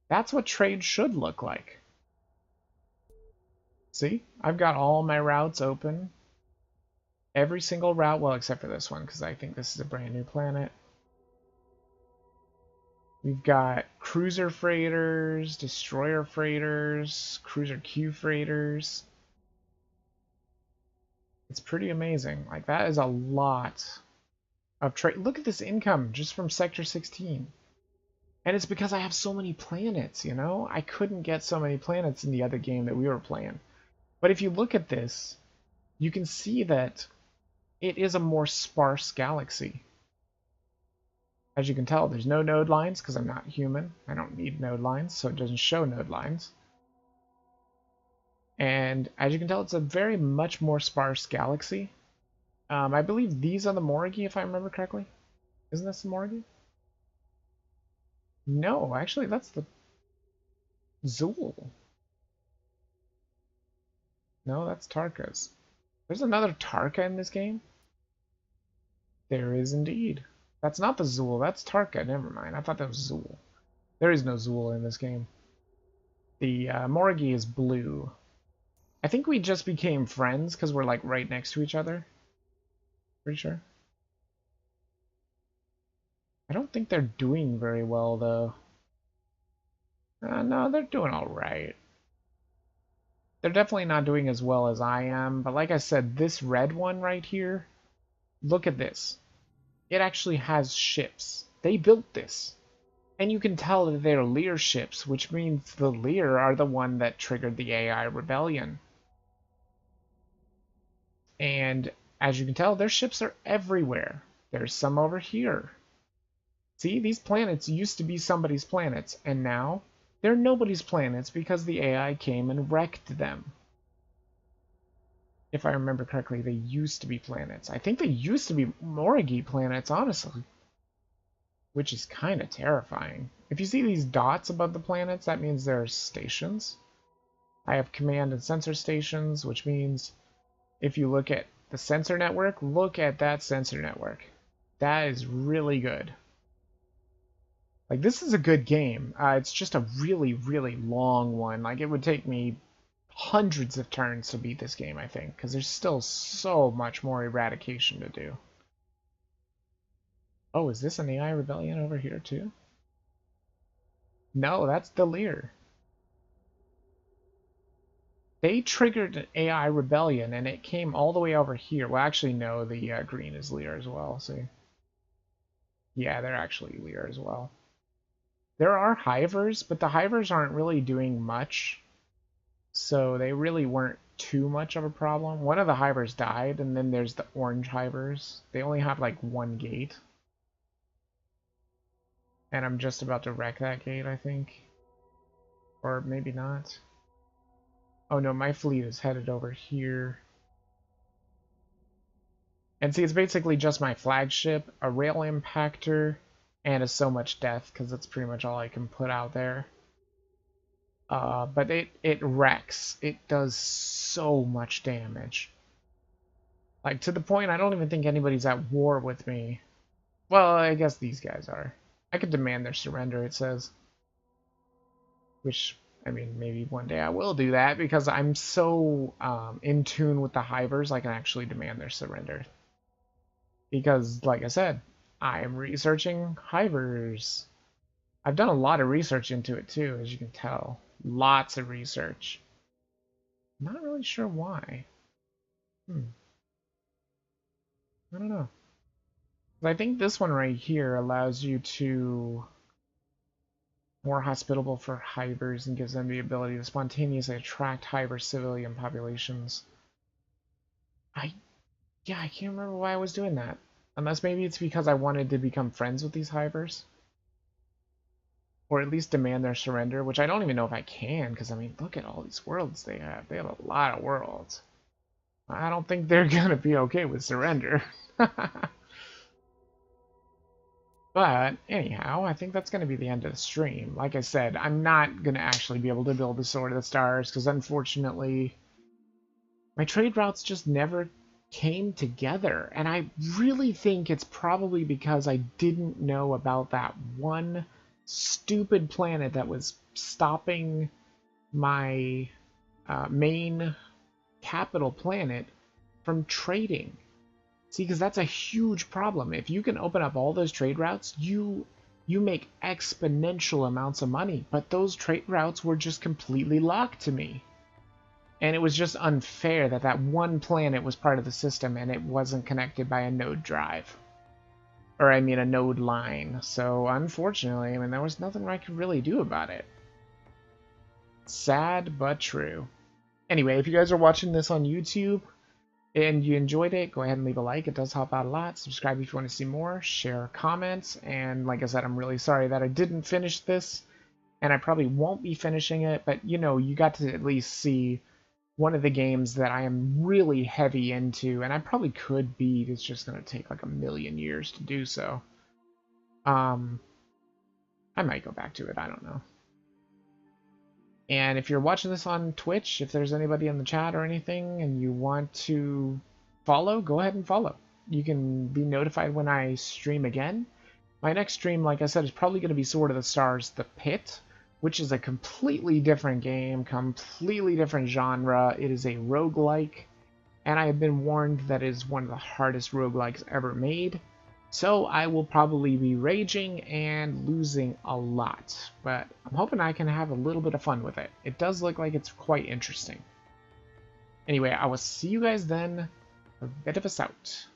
That's what trade should look like. See? I've got all my routes open. Every single route, well, except for this one, because I think this is a brand new planet. We've got cruiser freighters, destroyer freighters, cruiser Q freighters. It's pretty amazing. Like, that is a lot of trade. Look at this income just from Sector 16. And it's because I have so many planets, you know? I couldn't get so many planets in the other game that we were playing. But if you look at this, you can see that it is a more sparse galaxy. As you can tell, there's no node lines because I'm not human. I don't need node lines, so it doesn't show node lines. And as you can tell, it's a very much more sparse galaxy. I believe these are the Morgi, if I remember correctly. Isn't this the Morgi? No, actually, that's the Zool. No, that's Tarka's. There's another Tarka in this game? There is indeed. That's not the Zool, that's Tarka. Never mind, I thought that was Zool. There is no Zool in this game. The Morgi is blue. I think we just became friends because we're like right next to each other. Pretty sure. I don't think they're doing very well though. No, they're doing alright. They're definitely not doing as well as I am, but like I said, this red one right here, look at this. It actually has ships. They built this. And you can tell that they're Lear ships, which means the Lear are the one that triggered the AI rebellion. And as you can tell, their ships are everywhere. There's some over here. See, these planets used to be somebody's planets, and now they're nobody's planets because the AI came and wrecked them. If I remember correctly, they used to be planets. I think they used to be Morgi planets, honestly. Which is kind of terrifying. If you see these dots above the planets, that means there are stations. I have command and sensor stations, which means if you look at the sensor network, look at that sensor network. That is really good. Like, this is a good game. It's just a really, really long one. Like, it would take me hundreds of turns to beat this game, I think, because there's still so much more eradication to do. Oh, is this an AI rebellion over here, too? No, that's the Lear. They triggered an AI rebellion, and it came all the way over here. Well, actually, no, the green is Lear as well, see? Yeah, they're actually Lear as well. There are hivers, but the hivers aren't really doing much, so they really weren't too much of a problem. One of the hivers died, and then there's the orange hivers. They only have like one gate. And I'm just about to wreck that gate, I think. Or maybe not. Oh no, my fleet is headed over here. And see, it's basically just my flagship, a rail impactor, and a so much death, because that's pretty much all I can put out there. But it wrecks. It does so much damage. Like, to the point I don't even think anybody's at war with me. Well, I guess these guys are. I could demand their surrender, it says. Which, I mean, maybe one day I will do that, because I'm so in tune with the Hivers, I can actually demand their surrender. Because, like I said, I am researching Hivers. I've done a lot of research into it, too, as you can tell. Lots of research. Not really sure why. I don't know. I think this one right here allows you to more hospitable for Hivers and gives them the ability to spontaneously attract Hiver civilian populations. Yeah, I can't remember why I was doing that. Unless maybe it's because I wanted to become friends with these Hivers. Or at least demand their surrender, which I don't even know if I can, because I mean, look at all these worlds they have. They have a lot of worlds. I don't think they're gonna be okay with surrender. But, anyhow, I think that's going to be the end of the stream. Like I said, I'm not going to actually be able to build the Sword of the Stars, because unfortunately, my trade routes just never came together. And I really think it's probably because I didn't know about that one stupid planet that was stopping my main capital planet from trading. See, because that's a huge problem. If you can open up all those trade routes, you make exponential amounts of money. But those trade routes were just completely locked to me. And it was just unfair that that one planet was part of the system and it wasn't connected by a node drive. Or, I mean, a node line. So, unfortunately, I mean, there was nothing I could really do about it. Sad, but true. Anyway, if you guys are watching this on YouTube, and you enjoyed it, go ahead and leave a like. It does help out a lot. Subscribe if you want to see more. Share comments. And like I said, I'm really sorry that I didn't finish this. And I probably won't be finishing it. But, you know, you got to at least see one of the games that I am really heavy into. And I probably could beat. It's just going to take like a million years to do so. I might go back to it. I don't know. And if you're watching this on Twitch, if there's anybody in the chat or anything and you want to follow, go ahead and follow. You can be notified when I stream again. My next stream, like I said, is probably going to be Sword of the Stars, The Pit, which is a completely different game, completely different genre. It is a roguelike, and I have been warned that it is one of the hardest roguelikes ever made. So I will probably be raging and losing a lot, but I'm hoping I can have a little bit of fun with it. It does look like it's quite interesting. Anyway, I will see you guys then. Vidavis out.